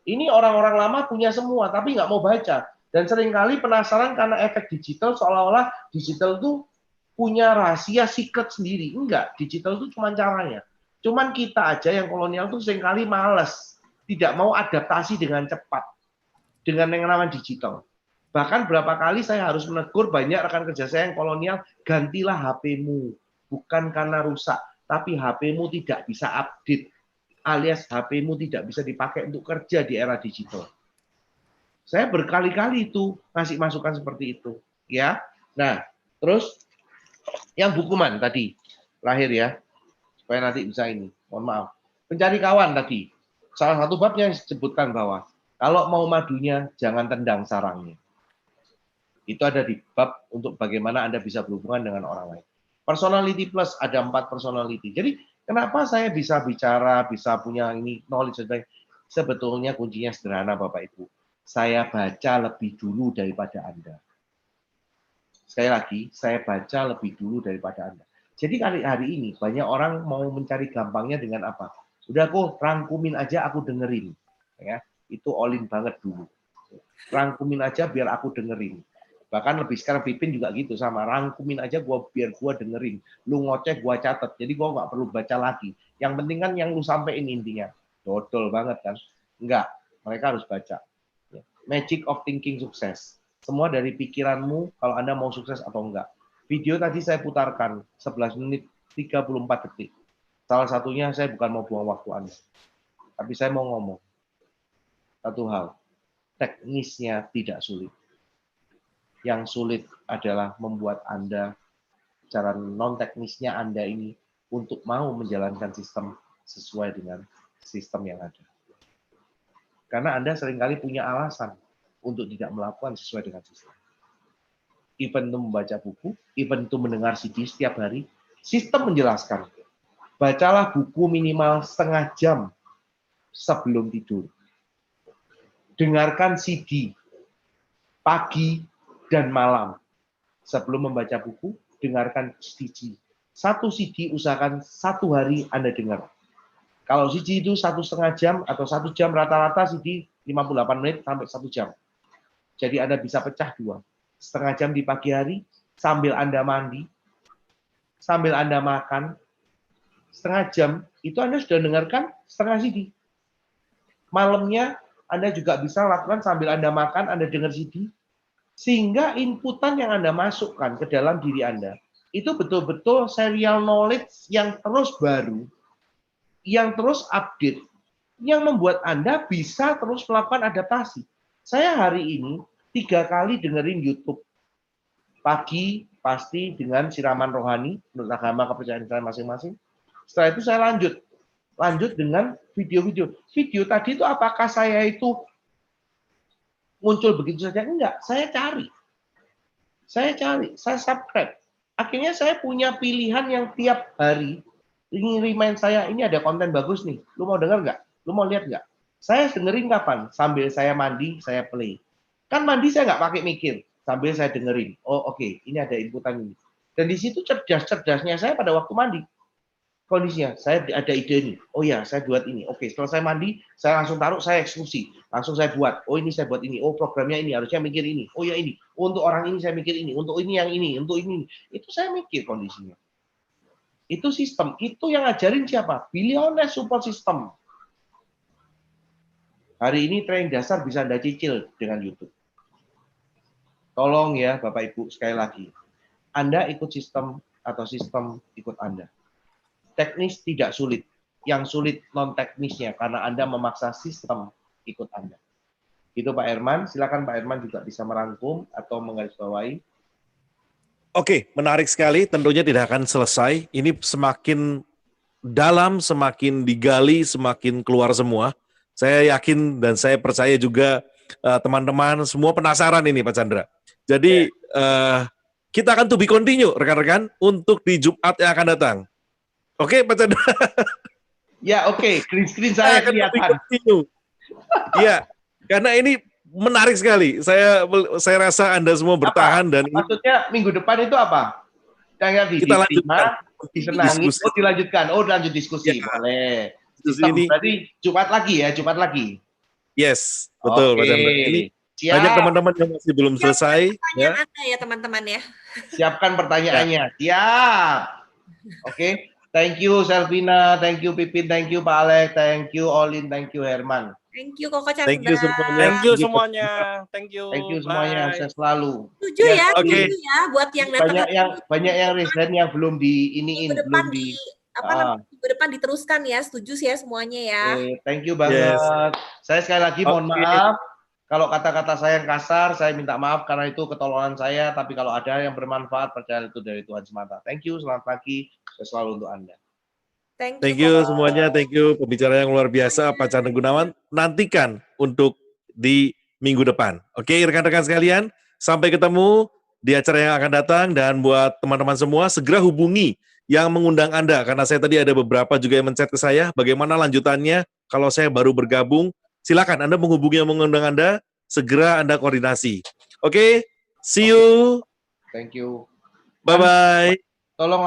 ini orang-orang lama punya semua, tapi nggak mau baca. Dan seringkali penasaran karena efek digital, seolah-olah digital itu punya rahasia secret sendiri. Enggak, digital itu cuma caranya. Cuman kita aja yang kolonial itu seringkali males, tidak mau adaptasi dengan cepat dengan yang namanya digital. Bahkan berapa kali saya harus menegur banyak rekan kerja saya yang kolonial, gantilah HP-mu, bukan karena rusak, tapi HP-mu tidak bisa update, alias HP-mu tidak bisa dipakai untuk kerja di era digital. Saya berkali-kali itu ngasih masukan seperti itu, ya. Nah, terus yang bukuman tadi, terakhir ya, supaya nanti bisa ini. Mohon maaf. Pencari kawan tadi. Salah satu babnya disebutkan bahwa kalau mau madunya jangan tendang sarangnya. Itu ada di bab untuk bagaimana Anda bisa berhubungan dengan orang lain. Personality plus ada 4 personality. Jadi kenapa saya bisa bicara, bisa punya ini knowledge, sebetulnya kuncinya sederhana Bapak Ibu. Saya baca lebih dulu daripada Anda. Sekali lagi, saya baca lebih dulu daripada Anda. Jadi hari ini banyak orang mau mencari gampangnya dengan apa? Udah kok rangkumin aja aku dengerin. Ya, itu all in banget dulu. Rangkumin aja biar aku dengerin. Bahkan lebih sekarang Pipin juga gitu sama, rangkumin aja biar gua dengerin. Lu ngoceh gua catat. Jadi gua nggak perlu baca lagi. Yang penting kan yang lu sampein intinya. Dodol banget kan? Enggak, mereka harus baca. Magic of thinking sukses. Semua dari pikiranmu kalau Anda mau sukses atau enggak. Video tadi saya putarkan 11 menit 34 detik. Salah satunya saya bukan mau buang waktu Anda. Tapi saya mau ngomong. Satu hal. Teknisnya tidak sulit. Yang sulit adalah membuat Anda, cara non-teknisnya Anda ini untuk mau menjalankan sistem sesuai dengan sistem yang ada. Karena Anda seringkali punya alasan untuk tidak melakukan sesuai dengan sistem. Even itu membaca buku, even itu mendengar CD setiap hari, sistem menjelaskan. bacalah buku minimal setengah jam sebelum tidur. Dengarkan CD pagi dan malam. Sebelum membaca buku, dengarkan CD. Satu CD usahakan 1 hari Anda dengar. Kalau CD itu 1,5 jam atau 1 jam, rata-rata CD 58 menit sampai 1 jam. Jadi Anda bisa pecah 2. Setengah jam di pagi hari, sambil Anda mandi, sambil Anda makan, setengah jam, itu Anda sudah dengarkan setengah CD. Malamnya, Anda juga bisa lakukan sambil Anda makan, Anda dengar CD, sehingga inputan yang Anda masukkan ke dalam diri Anda, itu betul-betul serial knowledge yang terus baru, yang terus update, yang membuat Anda bisa terus melakukan adaptasi. Saya hari ini 3 kali dengerin YouTube. Pagi pasti dengan siraman rohani, menurut agama kepercayaan saya masing-masing. Setelah itu saya lanjut dengan video-video. Video tadi itu apakah saya itu muncul begitu saja? Enggak, saya cari, saya subscribe. Akhirnya saya punya pilihan yang tiap hari ini remind saya, ini ada konten bagus nih. Lu mau denger nggak? Lu mau lihat nggak? Saya dengerin kapan? Sambil saya mandi, saya play. Kan mandi saya nggak pakai mikir, sambil saya dengerin. Oh oke, ini ada inputan ini. Dan di situ cerdas-cerdasnya saya pada waktu mandi. Kondisinya, saya ada ide nih. Oh ya, saya buat ini. Oke, setelah saya mandi, saya langsung taruh, saya eksekusi. Langsung saya buat. Oh ini saya buat ini. Oh programnya ini, harusnya mikir ini. Oh ya ini. Oh, untuk orang ini saya mikir ini. Untuk ini yang ini. Untuk ini. Itu saya mikir kondisinya. Itu sistem. Itu yang ngajarin siapa? Billionaire support system. Hari ini training dasar bisa Anda cicil dengan YouTube. Tolong ya Bapak Ibu, sekali lagi. Anda ikut sistem atau sistem ikut Anda. Teknis tidak sulit. Yang sulit non-teknisnya karena Anda memaksa sistem ikut Anda. Itu Pak Herman. Silakan Pak Herman juga bisa merangkum atau menggarisbawahi. Oke, menarik sekali. Tentunya tidak akan selesai. Ini semakin dalam, semakin digali, semakin keluar semua. Saya yakin dan saya percaya juga teman-teman semua penasaran ini Pak Chandra. Jadi kita akan to be continue rekan-rekan untuk di Jumat yang akan datang. Oke, Pak Chandra. Ya, oke. Green screen saya kelihatan. Iya, karena ini menarik sekali. Saya rasa Anda semua bertahan dan maksudnya minggu depan itu apa? Kita lanjutkan. Disenangi. Oh, dilanjutkan. Oh, lanjut diskusi. Ya. Boleh. Sistem ini berarti Jumat lagi ya, Jumat lagi. Yes, betul Pak Chandra. Ini siap. Banyak teman-teman yang masih belum selesai. Ya. Ya teman-teman ya. Siapkan pertanyaannya. Siap. Oke. Thank you Selvina, thank you Pipin, thank you Pak Alex, thank you Olin, thank you Herman. Thank you Koko Chandra. Thank you semuanya. Thank you semuanya. Thank you. Thank you semuanya. Saya selalu. Setuju ya, setuju ya buat yang datang. Banyak yang resign yang belum di iniin, belum di minggu depan diteruskan ya. Setuju sih ya semuanya ya. Thank you banget. Yes. Saya sekali lagi mohon maaf kalau kata-kata saya yang kasar, saya minta maaf karena itu ketololan saya, tapi kalau ada yang bermanfaat percaya itu dari Tuhan semata. Thank you, selamat pagi. Saya selalu untuk Anda. Thank you semuanya, thank you pembicara yang luar biasa Pak Chandra Gunawan. Nantikan untuk di minggu depan. Oke, rekan-rekan sekalian, sampai ketemu di acara yang akan datang dan buat teman-teman semua segera hubungi yang mengundang Anda karena saya tadi ada beberapa juga yang men-chat ke saya bagaimana lanjutannya kalau saya baru bergabung. Silakan Anda menghubungi yang mengundang Anda, segera Anda koordinasi. Oke, see you. Thank you. Bye-bye. Tolong